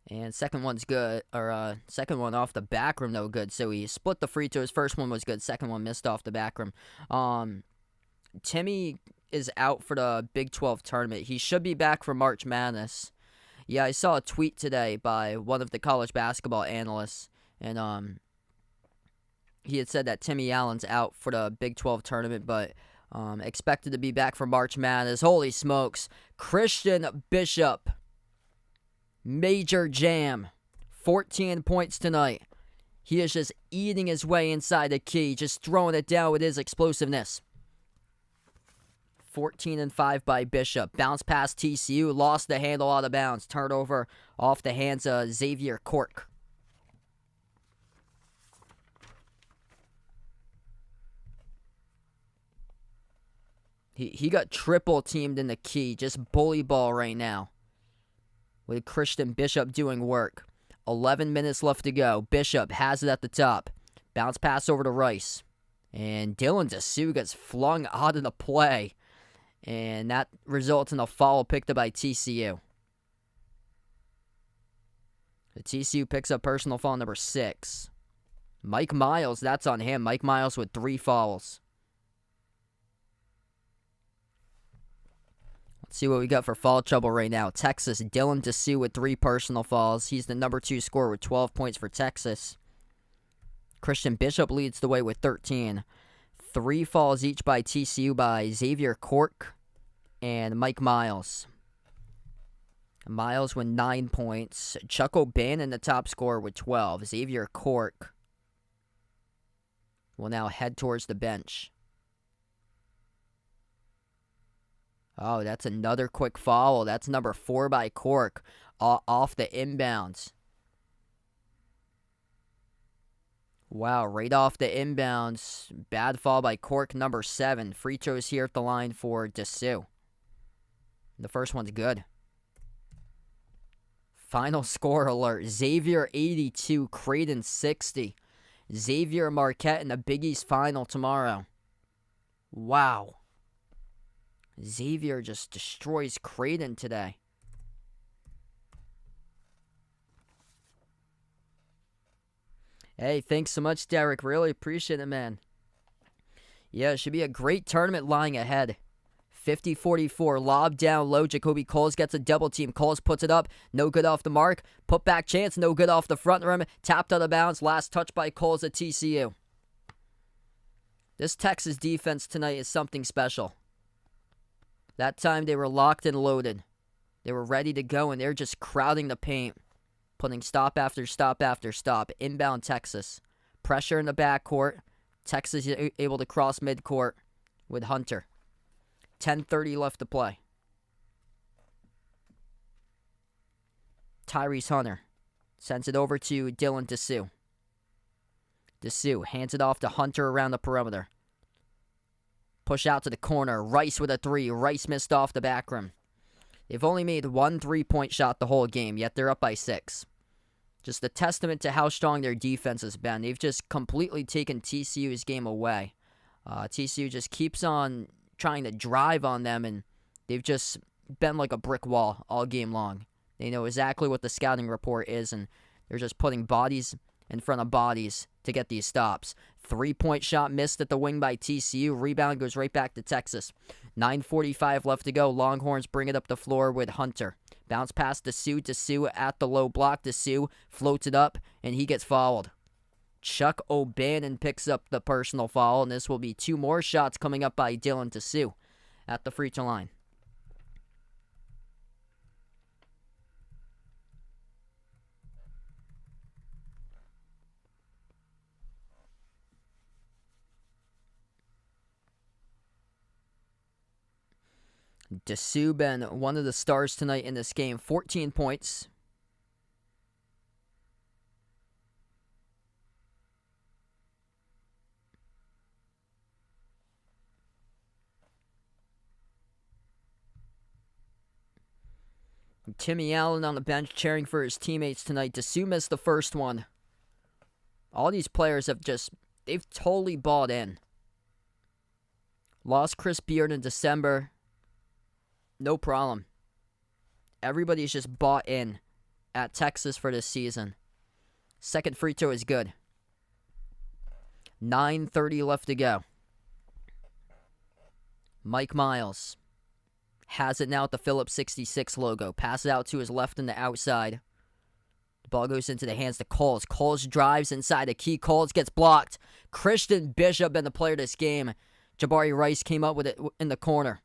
And second one's good, or second one off the back rim, no good. So he split the free throws. First one was good. Second one missed off the back rim. Timmy is out for the Big 12 tournament. He should be back for March Madness. Yeah, I saw a tweet today by one of the college basketball analysts And he had said that Timmy Allen's out for the Big 12 tournament, but expected to be back for March Madness. Holy smokes. Christian Bishop. Major jam. 14 points tonight. He is just eating his way inside the key, just throwing it down with his explosiveness. 14-5 by Bishop. Bounce past TCU, lost the handle out of bounds. Turnover off the hands of Xavier Cork. He got triple teamed in the key, just bully ball right now. With Christian Bishop doing work. 11 minutes left to go. Bishop has it at the top. Bounce pass over to Rice. And Dylan DeSue gets flung out of the play. And that results in a foul picked up by TCU. The TCU picks up personal foul number 6. Mike Miles, that's on him. Mike Miles with 3 fouls. Let's see what we got for foul trouble right now. Texas, Dylan DeSue with 3 personal fouls. He's the number 2 scorer with 12 points for Texas. Christian Bishop leads the way with 13. 3 fouls each by TCU by Xavier Cork and Mike Miles. Miles with 9 points. Chuck O'Bannon, the top scorer, with 12. Xavier Cork will now head towards the bench. Oh, that's another quick foul. That's number 4 by Cork off the inbounds. Wow, right off the inbounds. Bad foul by Cork, number 7. Free throws here at the line for DeSue. The first one's good. Final score alert. Xavier 82, Creighton 60. Xavier Marquette in the Big East final tomorrow. Wow. Xavier just destroys Creighton today. Hey, thanks so much, Derek. Really appreciate it, man. Yeah, it should be a great tournament lying ahead. 50-44, lob down low. Jacoby Coles gets a double team. Coles puts it up. No good off the mark. Put back chance. No good off the front rim. Tapped out of bounds. Last touch by Coles at TCU. This Texas defense tonight is something special. That time they were locked and loaded. They were ready to go, and they're just crowding the paint. Putting stop after stop after stop. Inbound Texas. Pressure in the backcourt. Texas able to cross midcourt with Hunter. 10:30 left to play. Tyrese Hunter sends it over to Dylan DeSue. DeSue hands it off to Hunter around the perimeter. Push out to the corner. Rice with a 3. Rice missed off the back rim. They've only made 1 3-point shot the whole game, yet they're up by 6. Just a testament to how strong their defense has been. They've just completely taken TCU's game away. TCU just keeps on trying to drive on them, and they've just been like a brick wall all game long. They know exactly what the scouting report is, and they're just putting bodies in front of bodies to get these stops. 3-point shot missed at the wing by TCU. Rebound goes right back to Texas. 9:45 left to go. Longhorns bring it up the floor with Hunter. Bounce pass to Sue. DeSue at the low block. DeSue floats it up, and he gets fouled. Chuck O'Bannon picks up the personal foul, and this will be 2 more shots coming up by Dylan DeSue at the free throw line. DeSue been one of the stars tonight in this game. 14 points. Timmy Allen on the bench cheering for his teammates tonight. DeSue missed the first one. All these players they've totally bought in. Lost Chris Beard in December. No problem. Everybody's just bought in at Texas for this season. Second free throw is good. 9:30 left to go. Mike Miles has it now at the Phillips 66 logo. Pass it out to his left in the outside. Ball goes into the hands of Coles. Coles drives inside the key. Coles gets blocked. Christian Bishop been the player of this game. Jabari Rice came up with it in the corner.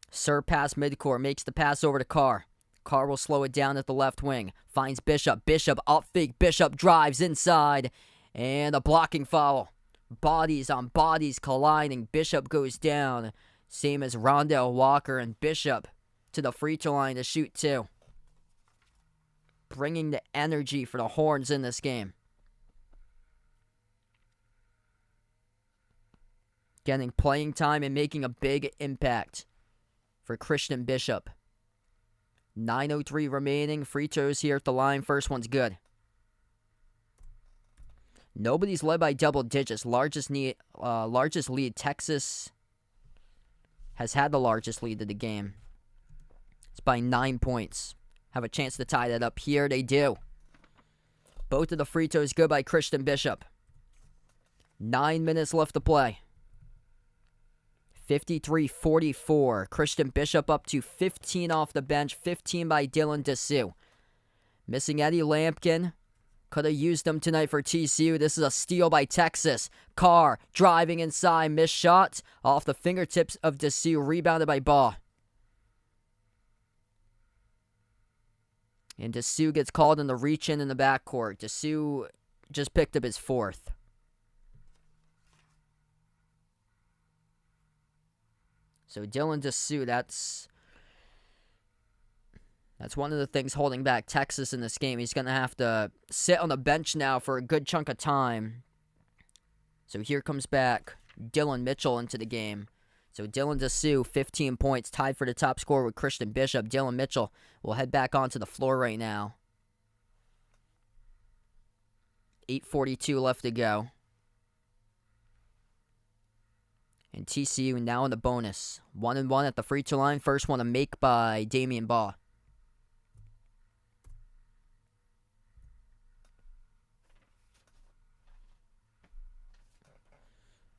Serve pass midcourt. Makes the pass over to Carr. Carr will slow it down at the left wing. Finds Bishop. Bishop up fake. Bishop drives inside. And a blocking foul. Bodies on bodies colliding. Bishop goes down. Same as Rondell Walker, and Bishop to the free throw line to shoot 2. Bringing the energy for the Horns in this game. Getting playing time and making a big impact for Christian Bishop. 9:03 remaining. Free throws here at the line. First one's good. Nobody's led by double digits. Largest lead. Texas has had the largest lead of the game. It's by 9 points. Have a chance to tie that up here. They do. Both of the free throws good by Christian Bishop. 9 minutes left to play. 53-44. Christian Bishop up to 15 off the bench. 15 by Dylan Dessou. Missing Eddie Lampkin. Could have used them tonight for TCU. This is a steal by Texas. Carr driving inside. Missed shot off the fingertips of Dessou. Rebounded by Baugh. And Dessou gets called in the reach-in the backcourt. Dessou just picked up his 4th. So Dylan Dessou, that's one of the things holding back Texas in this game. He's going to have to sit on the bench now for a good chunk of time. So here comes back Dylan Mitchell into the game. So Dylan Dessou, 15 points, tied for the top scorer with Christian Bishop. Dylan Mitchell will head back onto the floor right now. 8:42 left to go. And TCU now in the bonus. 1-1 at the free throw line. First one to make by Damian Baugh.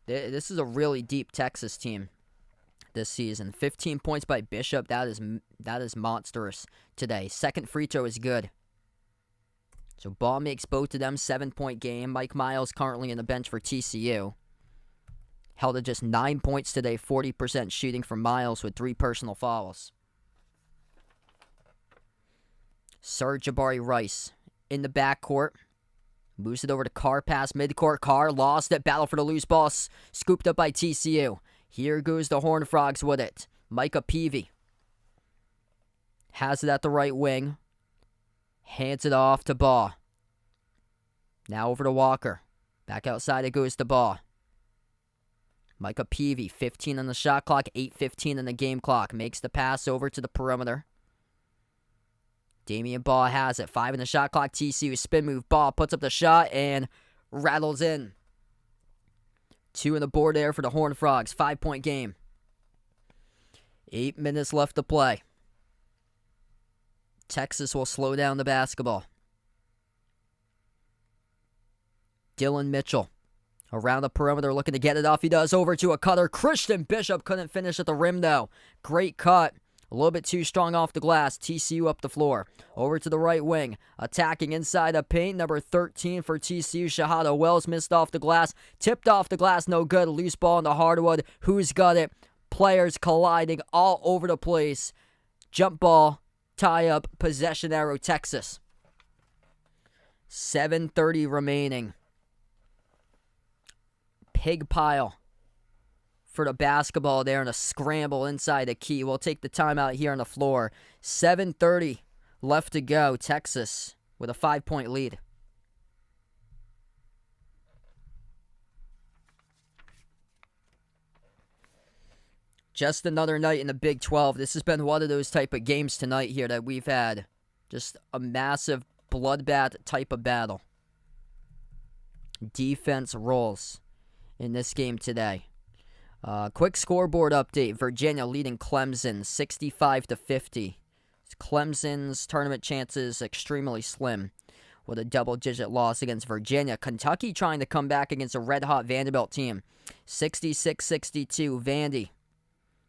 This is a really deep Texas team this season. 15 points by Bishop. That is monstrous today. Second free throw is good. So Baugh makes both of them. 7-point game. Mike Miles currently in the bench for TCU. Held at just 9 points today. 40% shooting for Miles with 3 personal fouls. Sir Jabari Rice in the backcourt. Moves it over to Carr, pass midcourt. Carr lost it. Battle for the loose ball. Scooped up by TCU. Here goes the Horned Frogs with it. Micah Peavy has it at the right wing. Hands it off to Baugh. Now over to Walker. Back outside it goes to Baugh. Micah Peavy, 15 on the shot clock, 8:15 on the game clock. Makes the pass over to the perimeter. Damian Baugh has it. 5 in the shot clock. TCU spin move. Baugh puts up the shot and rattles in. 2 on the board there for the Horned Frogs. 5-point game. 8 minutes left to play. Texas will slow down the basketball. Dylan Mitchell around the perimeter looking to get it off. He does over to a cutter. Christian Bishop couldn't finish at the rim though. Great cut. A little bit too strong off the glass. TCU up the floor. Over to the right wing. Attacking inside the paint. Number 13 for TCU. Shahada Wells missed off the glass. Tipped off the glass. No good. Loose ball in the hardwood. Who's got it? Players colliding all over the place. Jump ball. Tie up. Possession arrow. Texas. 7:30 remaining. Pig pile for the basketball there and a scramble inside the key. We'll take the timeout here on the floor. 7:30 left to go. Texas with a 5-point lead. Just another night in the Big 12. This has been one of those type of games tonight here that we've had. Just a massive bloodbath type of battle. Defense rolls in this game today. Quick scoreboard update. Virginia leading Clemson 65-50. Clemson's tournament chances extremely slim with a double-digit loss against Virginia. Kentucky trying to come back against a red-hot Vanderbilt team. 66-62. Vandy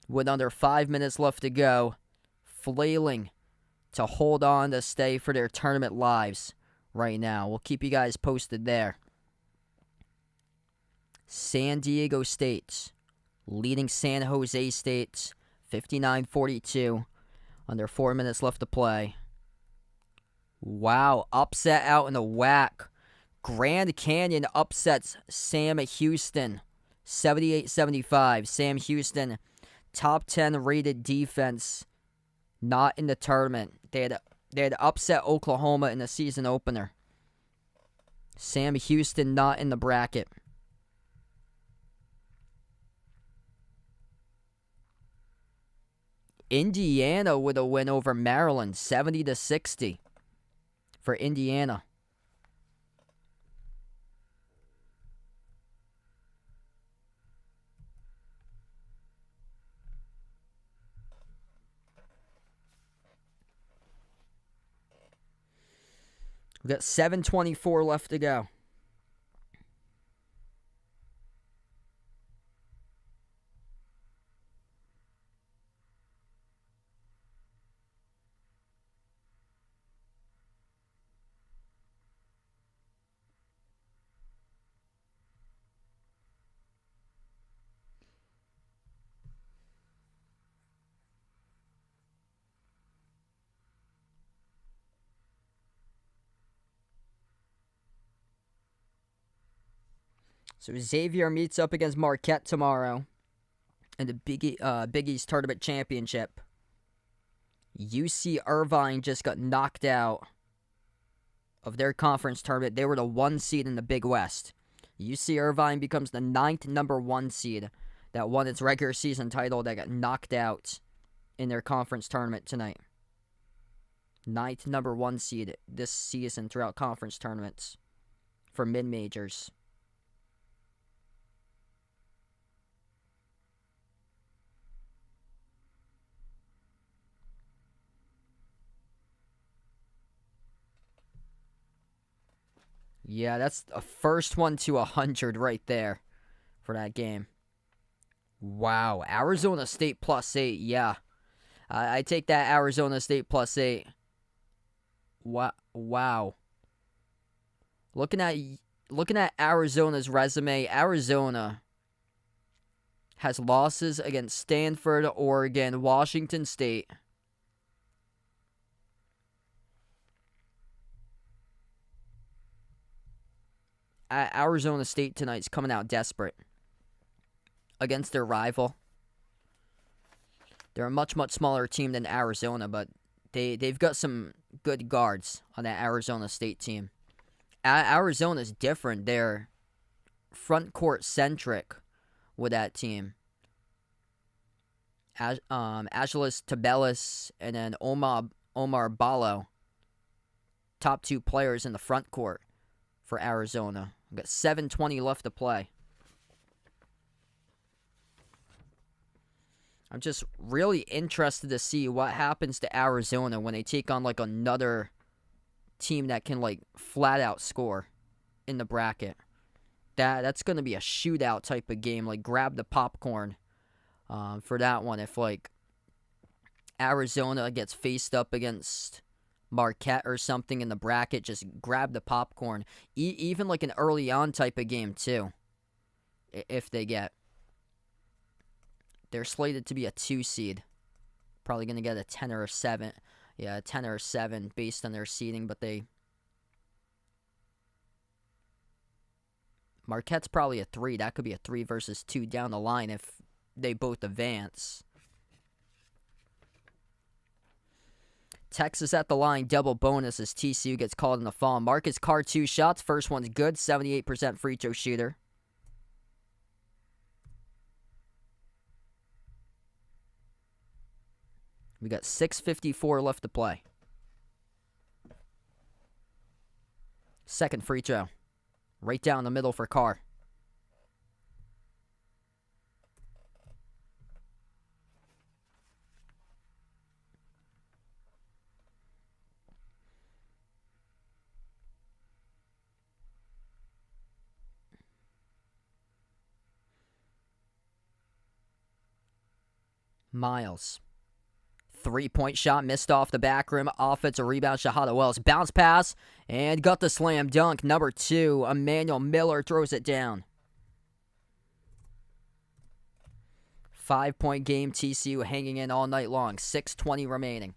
with under 5 minutes left to go. Flailing to hold on to stay for their tournament lives right now. We'll keep you guys posted there. San Diego State leading San Jose State 59-42. Under 4 minutes left to play. Wow, upset out in the WAC. Grand Canyon upsets Sam Houston 78-75. Sam Houston, top 10 rated defense, not in the tournament. They had upset Oklahoma in the season opener. Sam Houston not in the bracket. Indiana with a win over Maryland, 70-60 for Indiana. We got 7:24 left to go. So Xavier meets up against Marquette tomorrow in the Big East Tournament Championship. UC Irvine just got knocked out of their conference tournament. They were the 1 seed in the Big West. UC Irvine becomes the 9th number 1 seed that won its regular season title that got knocked out in their conference tournament tonight. 9th number 1 seed this season throughout conference tournaments for mid-majors. Yeah, that's a first one to 100 right there for that game. Wow, Arizona State +8. Yeah, I take that Arizona State +8. Wow. Looking at Arizona's resume, Arizona has losses against Stanford, Oregon, Washington State. Arizona State tonight's coming out desperate against their rival. They're a much, much smaller team than Arizona, but they've got some good guards on that Arizona State team. Arizona's different. They're front court centric with that team. Agilis Tabelis and then Omar Ballo, top 2 players in the front court for Arizona. We've got 7:20 left to play. I'm just really interested to see what happens to Arizona when they take on like another team that can like flat out score in the bracket. That's going to be a shootout type of game. Like grab the popcorn for that one. If like Arizona gets faced up against Marquette or something in the bracket, just grab the popcorn. Even like an early on type of game too. If they get. They're slated to be a 2 seed. Probably going to get a 10 or a 7. Yeah, a 10 or a 7 based on their seeding, but Marquette's probably a 3. That could be a 3 versus 2 down the line if they both advance. Texas at the line, double bonus as TCU gets called in the fall. Marcus Carr, 2 shots. First one's good, 78% free throw shooter. We got 6:54 left to play. Second free throw. Right down the middle for Carr. Miles. Three-point shot missed off the back rim. Offensive rebound, Shahada Wells. Bounce pass and got the slam dunk. Number 2, Emmanuel Miller throws it down. 5-point game, TCU hanging in all night long. 6:20 remaining.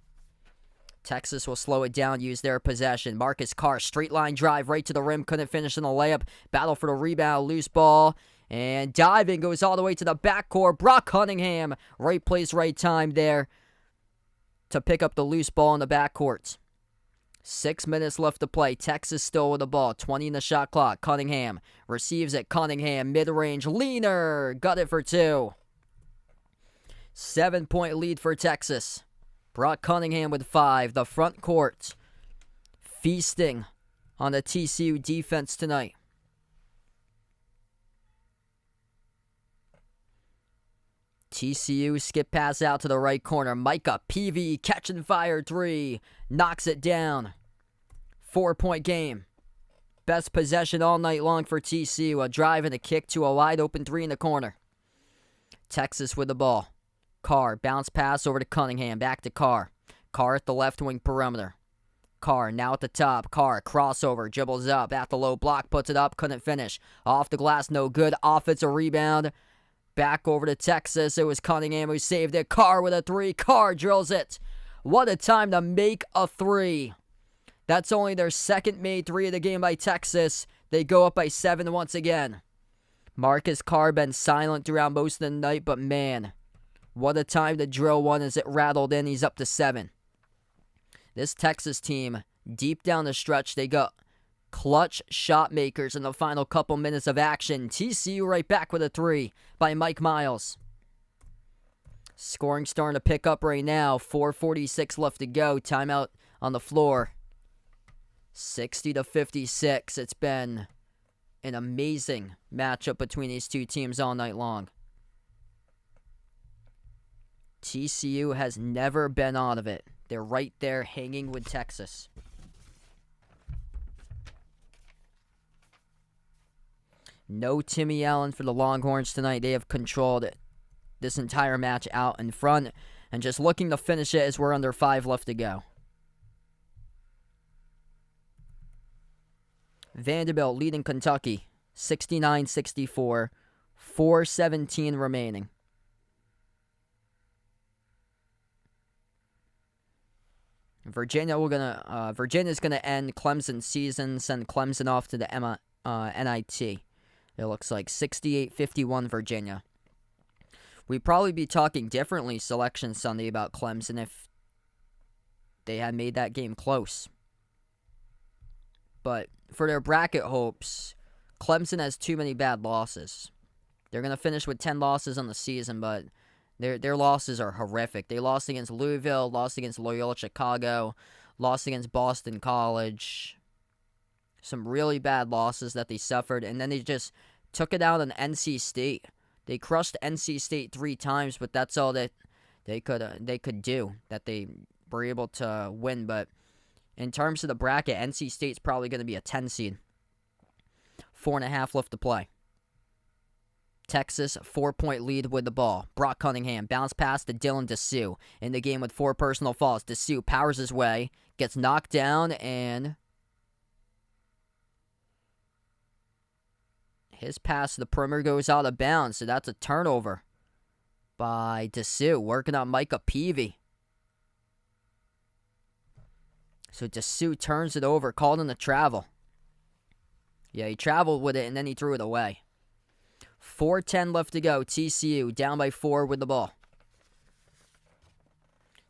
Texas will slow it down, use their possession. Marcus Carr, straight line drive right to the rim. Couldn't finish in the layup. Battle for the rebound, loose ball. And diving goes all the way to the backcourt. Brock Cunningham, right place, right time there to pick up the loose ball in the backcourt. 6 minutes left to play. Texas still with the ball. 20 in the shot clock. Cunningham receives it. Cunningham, mid-range, leaner. Got it for 2. 7-point lead for Texas. Brock Cunningham with 5. The front court feasting on the TCU defense tonight. TCU skip pass out to the right corner. Micah Peavy catch and fire 3. Knocks it down. 4-point game. Best possession all night long for TCU. A drive and a kick to a wide open 3 in the corner. Texas with the ball. Carr, bounce pass over to Cunningham. Back to Carr. Carr at the left wing perimeter. Carr now at the top. Carr, crossover, dribbles up at the low block, puts it up, couldn't finish. Off the glass, no good. Offensive rebound. Back over to Texas. It was Cunningham who saved it. Carr with a 3. Carr drills it. What a time to make a 3. That's only their second made 3 of the game by Texas. They go up by 7 once again. Marcus Carr been silent throughout most of the night, but man, what a time to drill one as it rattled in. He's up to 7. This Texas team, deep down the stretch, they got clutch shot makers in the final couple minutes of action. TCU right back with a 3 by Mike Miles. Scoring starting to pick up right now. 4:46 left to go. Timeout on the floor. 60-56. It's been an amazing matchup between these two teams all night long. TCU has never been out of it. They're right there hanging with Texas. No Timmy Allen for the Longhorns tonight. They have controlled this entire match out in front and just looking to finish it as we're under 5 left to go. Vanderbilt leading Kentucky 69-64. 4:17 remaining. Virginia's gonna end Clemson's season, send Clemson off to the NIT. It looks like 68-51 Virginia. We'd probably be talking differently Selection Sunday about Clemson if they had made that game close. But for their bracket hopes, Clemson has too many bad losses. They're going to finish with 10 losses on the season, but their losses are horrific. They lost against Louisville, lost against Loyola Chicago, lost against Boston College. Some really bad losses that they suffered, and then they just took it out on NC State. They crushed NC State 3 times, but that's all that they could do, that they were able to win. But in terms of the bracket, NC State's probably going to be a 10 seed. 4.5 left to play. Texas, 4-point lead with the ball. Brock Cunningham, bounce pass to Dylan Dessou. In the game with 4 personal fouls. Dessou powers his way, gets knocked down, and his pass to the perimeter goes out of bounds, so that's a turnover by Dessou, working on Micah Peavy. So Dessou turns it over, called in the travel. Yeah, he traveled with it, and then he threw it away. 4:10 left to go. TCU down by 4 with the ball.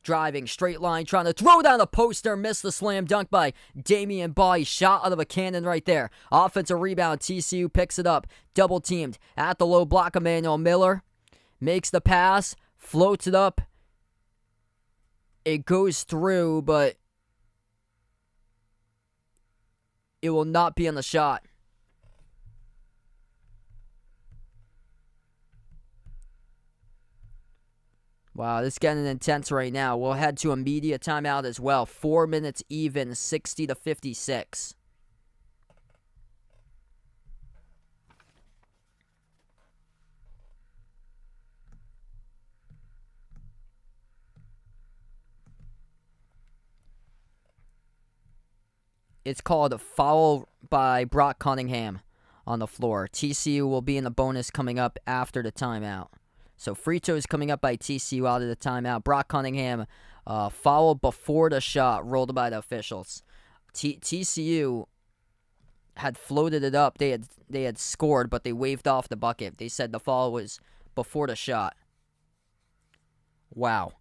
Driving, straight line, trying to throw down the poster. Missed the slam dunk by Damian Baugh. Shot out of a cannon right there. Offensive rebound. TCU picks it up. Double teamed at the low block. Emmanuel Miller makes the pass. Floats it up. It goes through, but it will not be on the shot. Wow, this is getting intense right now. We'll head to a media timeout as well. 4 minutes even, 60-56. It's called foul by Brock Cunningham on the floor. TCU will be in the bonus coming up after the timeout. So free throw is coming up by TCU out of the timeout. Brock Cunningham foul before the shot rolled by the officials. TCU had floated it up. They had scored, but they waved off the bucket. They said the foul was before the shot. Wow.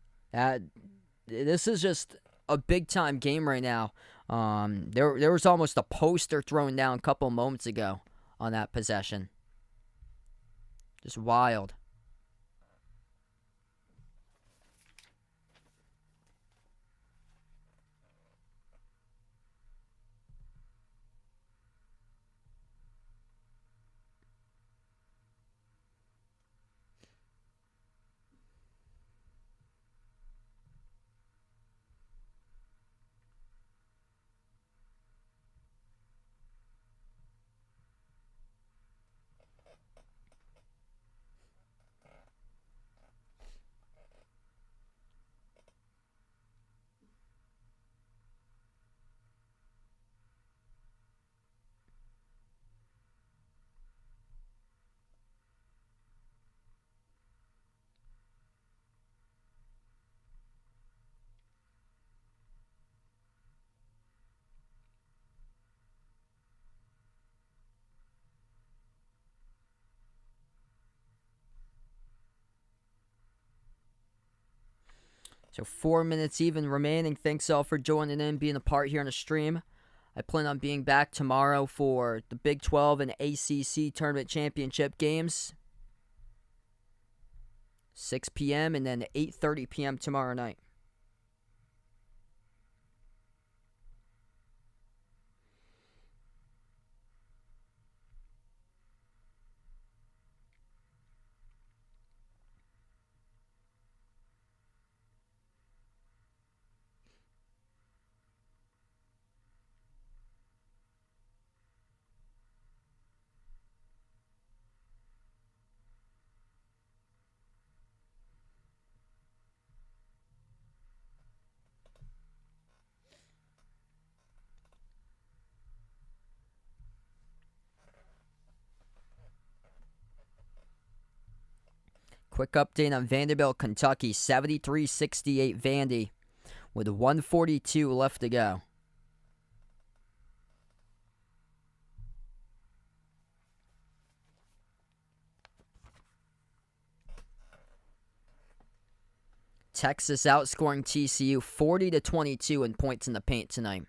This is just a big-time game right now. There was almost a poster thrown down a couple moments ago on that possession. Just wild. So 4 minutes even remaining. Thanks all for joining in, being a part here on the stream. I plan on being back tomorrow for the Big 12 and ACC Tournament Championship games. 6 p.m. and then 8:30 p.m. tomorrow night. Quick update on Vanderbilt, Kentucky. 73-68 Vandy with 1:42 left to go. Texas outscoring TCU 40-22 in points in the paint tonight.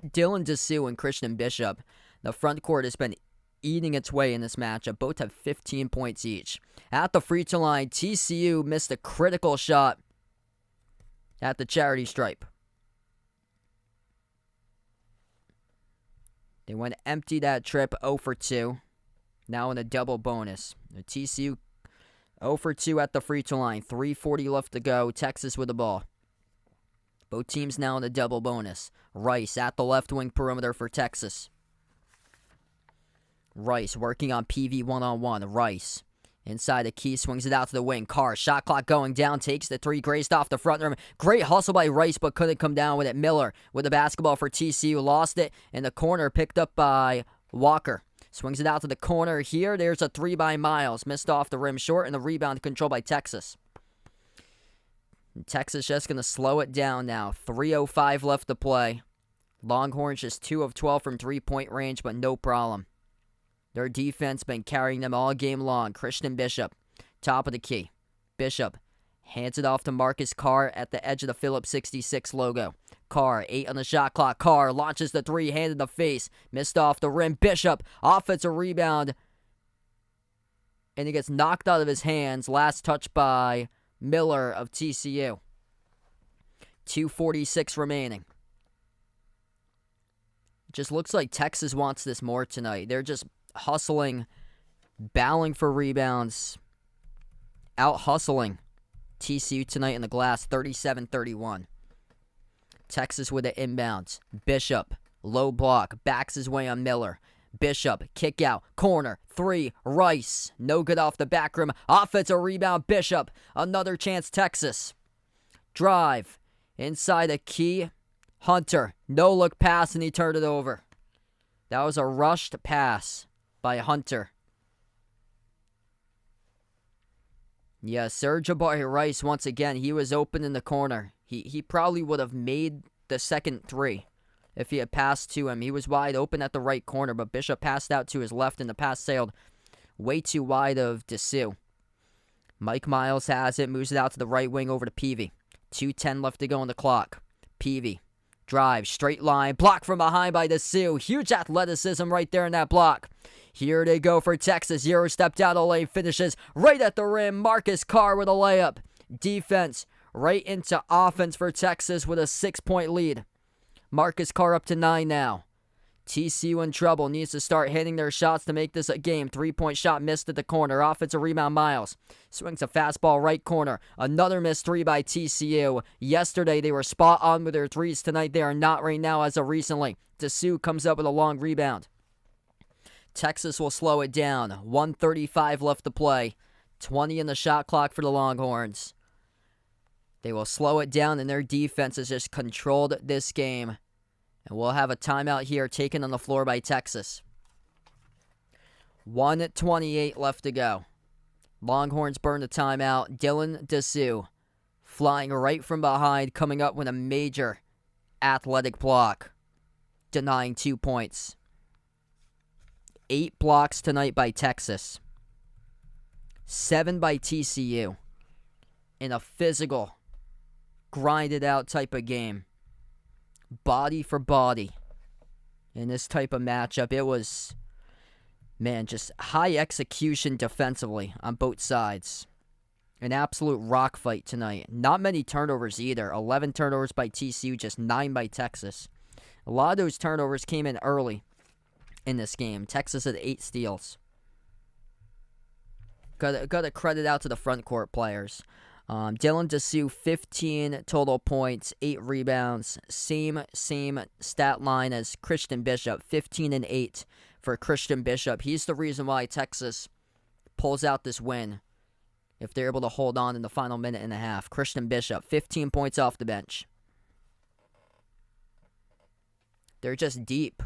Dylan Dessou and Christian Bishop. The front court has been eating its way in this matchup. Both have 15 points each. At the free throw line, TCU missed a critical shot at the charity stripe. They went empty that trip, 0 for 2. Now in a double bonus. The TCU 0 for 2 at the free throw line. 3:40 left to go. Texas with the ball. Both teams now in a double bonus. Rice at the left wing perimeter for Texas. Rice working on PV one-on-one. Rice inside the key, swings it out to the wing. Carr, shot clock going down, takes the three, grazed off the front rim. Great hustle by Rice, but couldn't come down with it. Miller with the basketball for TCU, lost it in the corner, picked up by Walker. Swings it out to the corner here. There's a three by Miles, missed off the rim short, and the rebound controlled by Texas. And Texas just going to slow it down now. 3:05 left to play. Longhorns just 2 of 12 from three-point range, but no problem. Their defense been carrying them all game long. Christian Bishop, top of the key. Bishop hands it off to Marcus Carr at the edge of the Phillips 66 logo. Carr, 8 on the shot clock. Carr launches the three, hand in the face. Missed off the rim. Bishop, offensive rebound. And he gets knocked out of his hands. Last touch by Miller of TCU. 2:46 remaining. It just looks like Texas wants this more tonight. They're just hustling, battling for rebounds, out hustling TCU tonight in the glass, 37-31. Texas with the inbounds. Bishop, low block, backs his way on Miller. Bishop, kick out, corner, three, Rice, no good off the back rim. Offensive rebound, Bishop, another chance, Texas. Drive, inside a key, Hunter, no look pass, and he turned it over. That was a rushed pass by Hunter. Yeah, Sir'Jabari Rice, once again, he was open in the corner. He probably would have made the second three if he had passed to him. He was wide open at the right corner, but Bishop passed out to his left, and the pass sailed way too wide of DeSue. Mike Miles has it, moves it out to the right wing over to Peavy. 2:10 left to go on the clock. Peavy, drive, straight line, block from behind by DeSue. Huge athleticism right there in that block. Here they go for Texas. Euro stepped out of the lane, finishes right at the rim. Marcus Carr with a layup. Defense right into offense for Texas with a 6-point lead. Marcus Carr up to 9 now. TCU in trouble, needs to start hitting their shots to make this a game. 3-point shot missed at the corner. Offensive rebound, Miles. Swings a fastball right corner. Another missed three by TCU. Yesterday, they were spot on with their threes. Tonight, they are not right now as of recently. DeSue comes up with a long rebound. Texas will slow it down. 1:35 left to play. 20 in the shot clock for the Longhorns. They will slow it down, and their defense has just controlled this game. And we'll have a timeout here taken on the floor by Texas. 1:28 left to go. Longhorns burn the timeout. Dylan DeSue flying right from behind, coming up with a major athletic block, denying 2 points. 8 blocks tonight by Texas. 7 by TCU. In a physical, grinded out type of game. Body for body. In this type of matchup, it was, man, just high execution defensively on both sides. An absolute rock fight tonight. Not many turnovers either. 11 turnovers by TCU, just 9 by Texas. A lot of those turnovers came in early in this game. Texas had 8 steals. Got to credit out to the front court players. Dylan DeSue, 15 total points, 8 rebounds. Same stat line as Christian Bishop, 15 and 8 for Christian Bishop. He's the reason why Texas pulls out this win if they're able to hold on in the final minute and a half. Christian Bishop, 15 points off the bench. They're just deep.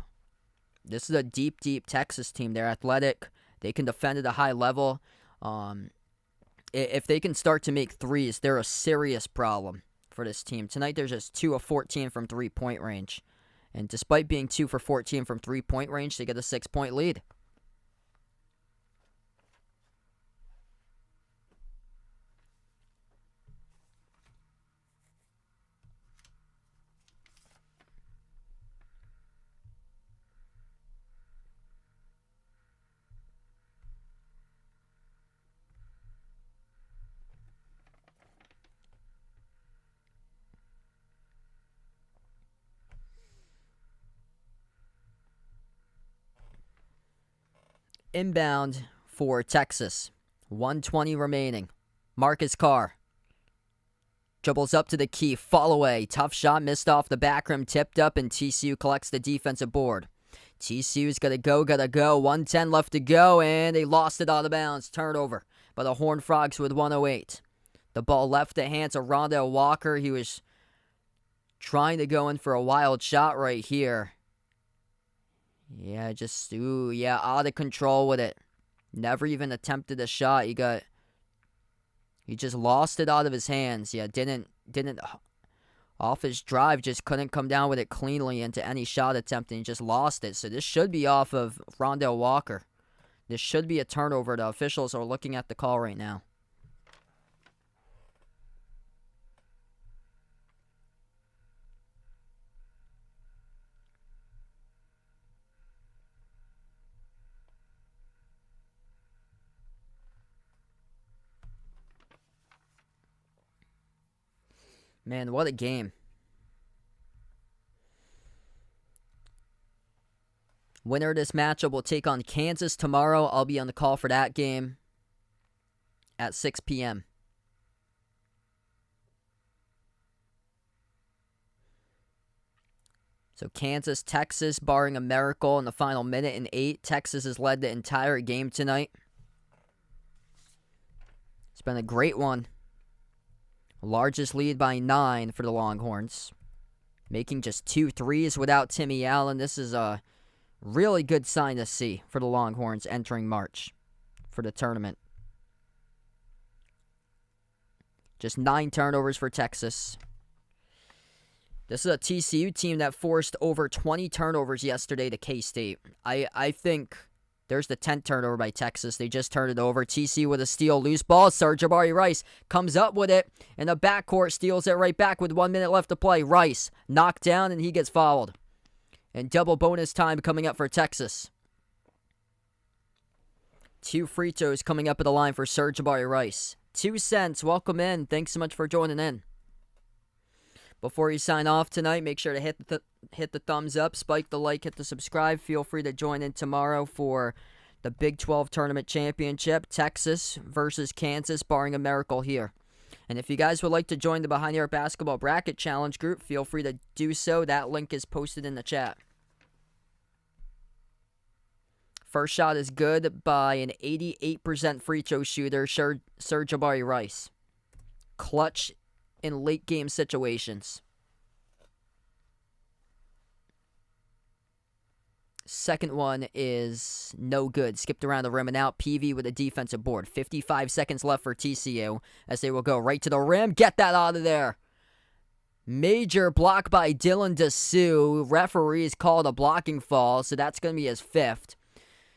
This is a deep Texas team. They're athletic. They can defend at a high level. If they can start to make threes, they're a serious problem for this team. Tonight, they're just 2 of 14 from 3-point range. And despite being 2 for 14 from 3-point range, they get a 6-point lead. Inbound for Texas. 1:20 remaining. Marcus Carr dribbles up to the key. Fall away. Tough shot missed off the back rim. Tipped up, and TCU collects the defensive board. TCU's gotta go. 1:10 left to go, and they lost it out of bounds. Turnover by the Horned Frogs with 1:08. The ball left the hands of Rondell Walker. He was trying to go in for a wild shot right here. Yeah, out of control with it. Never even attempted a shot. He just lost it out of his hands. Yeah, didn't off his drive, just couldn't come down with it cleanly into any shot attempt, and he just lost it. So this should be off of Rondell Walker. This should be a turnover. The officials are looking at the call right now. Man, what a game. Winner of this matchup will take on Kansas tomorrow. I'll be on the call for that game at 6 p.m. So Kansas, Texas, barring a miracle in the final minute and 8. Texas has led the entire game tonight. It's been a great one. Largest lead by 9 for the Longhorns. making just 2 threes without Timmy Allen. This is a really good sign to see for the Longhorns entering March for the tournament. Just 9 turnovers for Texas. This is a TCU team that forced over 20 turnovers yesterday to K-State. I think there's the 10th turnover by Texas. They just turned it over. TCU with a steal. Loose ball. Jabari Rice comes up with it. In the backcourt, steals it right back with 1 minute left to play. Rice knocked down, and he gets fouled. And double bonus time coming up for Texas. 2 free throws coming up at the line for Jabari Rice. 2 cents. Welcome in. Thanks so much for joining in. Before you sign off tonight, make sure to hit the thumbs up, spike the like, hit the subscribe. Feel free to join in tomorrow for the Big 12 Tournament Championship, Texas versus Kansas, barring a miracle here. And if you guys would like to join the Behind the Arc Basketball Bracket Challenge group, feel free to do so. That link is posted in the chat. First shot is good by an 88% free throw shooter, Jabari Rice. Clutch in late game situations. Second one is no good. Skipped around the rim and out. PV with a defensive board. 55 seconds left for TCU as they will go right to the rim. Get that out of there. Major block by Dylan Dessou. Referees called a blocking foul, so that's going to be his 5th.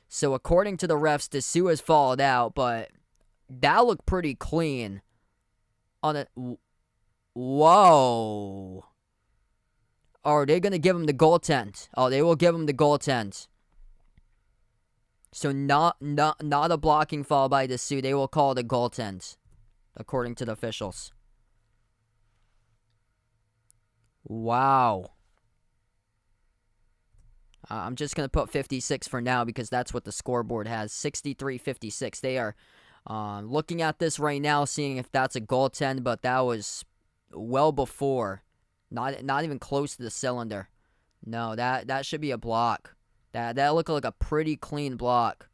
So according to the refs, Dessou has fouled out, but that looked pretty clean. On a whoa. Are they going to give him the goaltend? Oh, they will give him the goaltend. So not a blocking foul by Dessou. They will call it a goaltend, according to the officials. Wow. I'm just going to put 56 for now because that's what the scoreboard has. 63-56. They are looking at this right now, seeing if that's a goaltend, but that was well before. Not even close to the cylinder. No, that should be a block. That looked like a pretty clean block.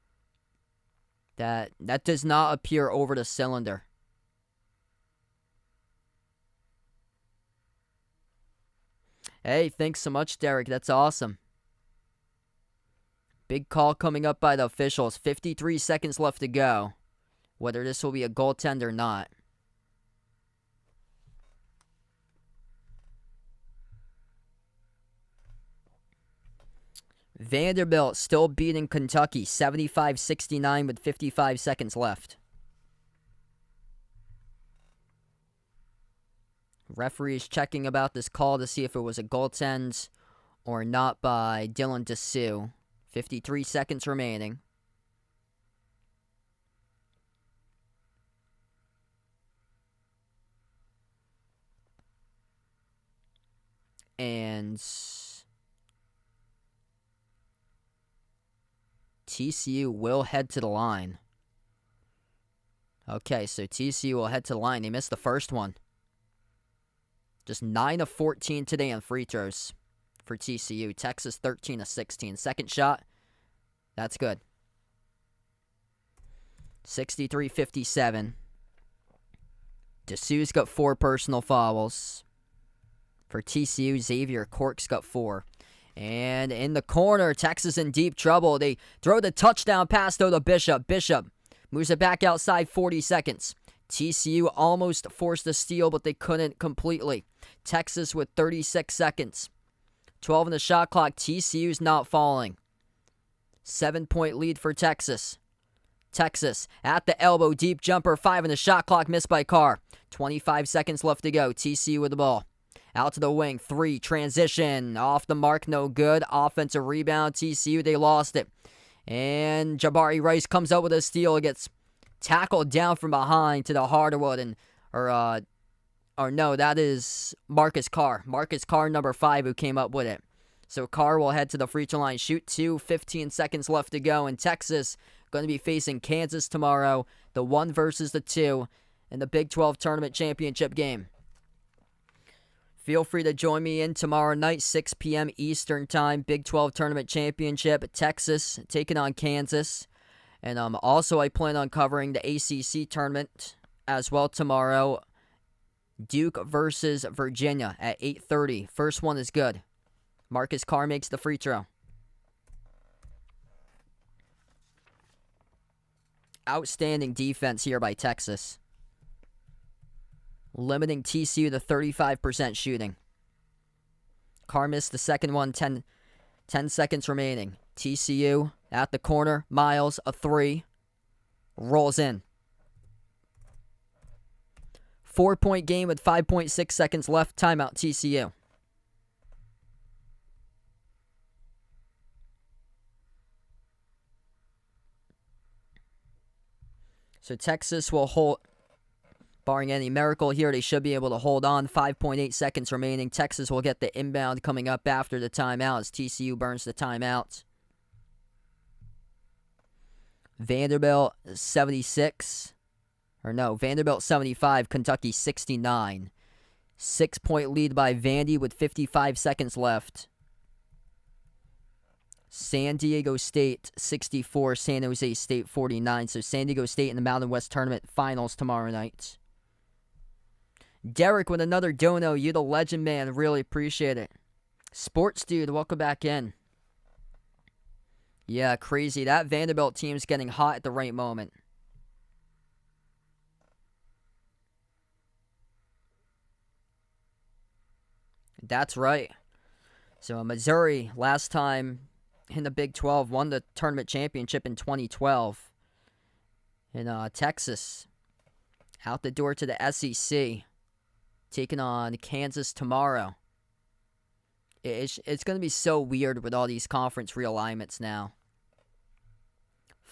That does not appear over the cylinder. Hey, thanks so much, Derek. That's awesome. Big call coming up by the officials. 53 seconds left to go. Whether this will be a goaltend or not. Vanderbilt still beating Kentucky 75-69 with 55 seconds left. Referees checking about this call to see if it was a goaltend or not by Dylan Dessou. 53 seconds remaining. And TCU will head to the line. Okay, so TCU will head to the line. They missed the first one. Just 9 of 14 today on free throws for TCU. Texas 13 of 16. Second shot, that's good. 63-57. Dessou's got 4 personal fouls. For TCU, Xavier Cork's got 4. And in the corner, Texas in deep trouble. They throw the touchdown pass though to Bishop. Bishop moves it back outside, 40 seconds. TCU almost forced a steal, but they couldn't completely. Texas with 36 seconds. 12 in the shot clock. TCU's not falling. 7-point lead for Texas. Texas at the elbow, deep jumper, 5 in the shot clock, missed by Carr. 25 seconds left to go. TCU with the ball. Out to the wing, 3, transition, off the mark, no good. Offensive rebound, TCU, they lost it. And Jabari Rice comes up with a steal, gets tackled down from behind to the hardwood, that is Marcus Carr. Marcus Carr, number 5, who came up with it. So Carr will head to the free throw line, shoot 2, 15 seconds left to go, and Texas going to be facing Kansas tomorrow, the 1 versus the 2 in the Big 12 Tournament Championship game. Feel free to join me in tomorrow night, 6 p.m. Eastern Time, Big 12 Tournament Championship, Texas taking on Kansas. And also I plan on covering the ACC tournament as well tomorrow. Duke versus Virginia at 8:30. First one is good. Marcus Carr makes the free throw. Outstanding defense here by Texas. Limiting TCU to 35% shooting. Carr missed the second one, 10 seconds remaining. TCU at the corner. Miles, a three. Rolls in. 4-point game with 5.6 seconds left. Timeout, TCU. So Texas will hold, barring any miracle here, they should be able to hold on. 5.8 seconds remaining. Texas will get the inbound coming up after the timeout as TCU burns the timeout. Vanderbilt 76. Vanderbilt 75, Kentucky 69. 6-point lead by Vandy with 55 seconds left. San Diego State 64, San Jose State 49. So San Diego State in the Mountain West Tournament Finals tomorrow night. Derek with another dono. You the legend, man. Really appreciate it. Sports Dude, welcome back in. Yeah, crazy. That Vanderbilt team's getting hot at the right moment. That's right. So Missouri, last time in the Big 12, won the tournament championship in 2012. And Texas, out the door to the SEC, taking on Kansas tomorrow. It's going to be so weird with all these conference realignments now.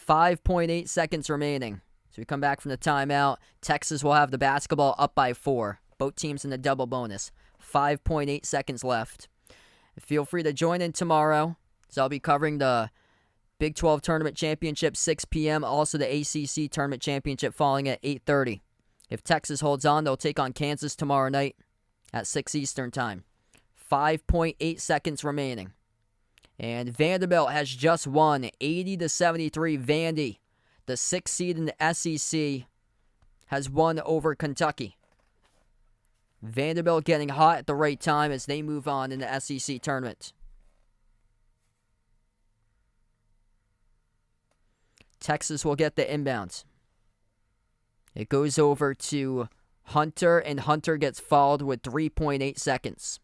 5.8 seconds remaining. So we come back from the timeout. Texas will have the basketball up by 4. Both teams in the double bonus. 5.8 seconds left. Feel free to join in tomorrow. So I'll be covering the Big 12 Tournament Championship 6 p.m. Also the ACC Tournament Championship falling at 8:30. If Texas holds on, they'll take on Kansas tomorrow night at 6 Eastern Time. 5.8 seconds remaining. And Vanderbilt has just won 80-73. Vandy, the 6th seed in the SEC, has won over Kentucky. Vanderbilt getting hot at the right time as they move on in the SEC tournament. Texas will get the inbounds. It goes over to Hunter, and Hunter gets fouled with 3.8 seconds.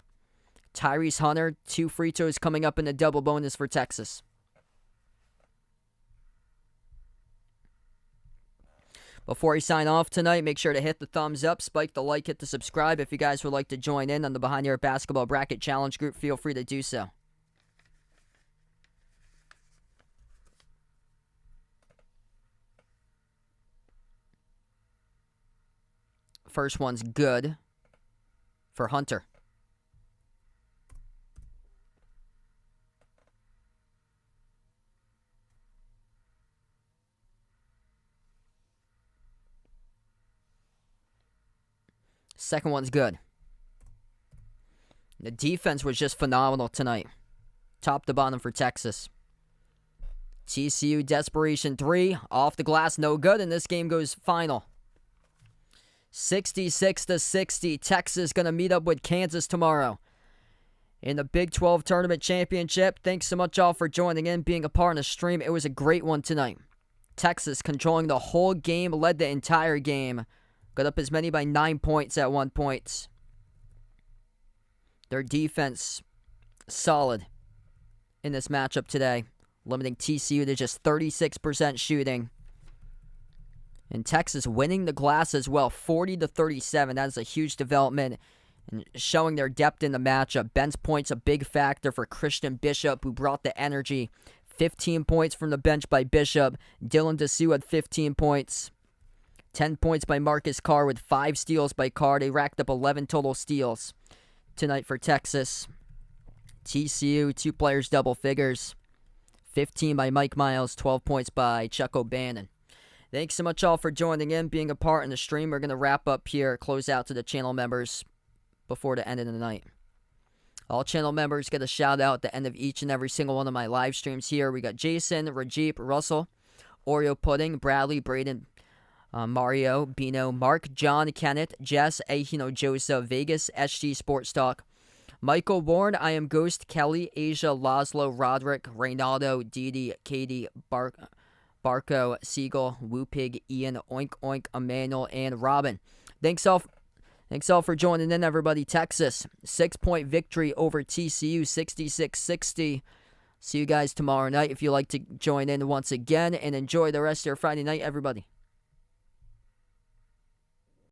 Tyrese Hunter, 2 free throws coming up in the double bonus for Texas. Before I sign off tonight, make sure to hit the thumbs up, spike the like, hit the subscribe. If you guys would like to join in on the Behind Your Basketball Bracket Challenge group, feel free to do so. First one's good for Hunter. Second one's good. The defense was just phenomenal tonight. Top to bottom for Texas. TCU desperation 3. Off the glass, no good, and this game goes final. 66-60. Texas going to meet up with Kansas tomorrow in the Big 12 Tournament Championship. Thanks so much all for joining in, being a part of the stream. It was a great one tonight. Texas controlling the whole game, led the entire game. Got up as many by 9 points at one point. Their defense solid in this matchup today, limiting TCU to just 36% shooting. And Texas winning the glass as well, 40-37. That is a huge development and showing their depth in the matchup. Ben's points a big factor for Christian Bishop, who brought the energy. 15 points from the bench by Bishop. Dylan Dessou had 15 points. 10 points by Marcus Carr with 5 steals by Carr. They racked up 11 total steals tonight for Texas. TCU, 2 players double figures. 15 by Mike Miles, 12 points by Chuck O'Bannon. Thanks so much all for joining in, being a part in the stream. We're going to wrap up here, close out to the channel members before the end of the night. All channel members get a shout out at the end of each and every single one of my live streams here. We got Jason, Rajeep, Russell, Oreo Pudding, Bradley, Braden, Mario, Bino, Mark, John, Kenneth, Jess, Ahino, Joseph, Vegas, SG Sports Talk, Michael, Warren, I Am Ghost, Kelly, Asia, Laszlo, Roderick, Reynaldo, Didi, Katie, Barco, Siegel, Woopig, Ian, Oink Oink, Emmanuel, and Robin. Thanks all for joining in, everybody. Texas, 6-point victory over TCU, 66-60. See you guys tomorrow night if you'd like to join in once again, and enjoy the rest of your Friday night, everybody.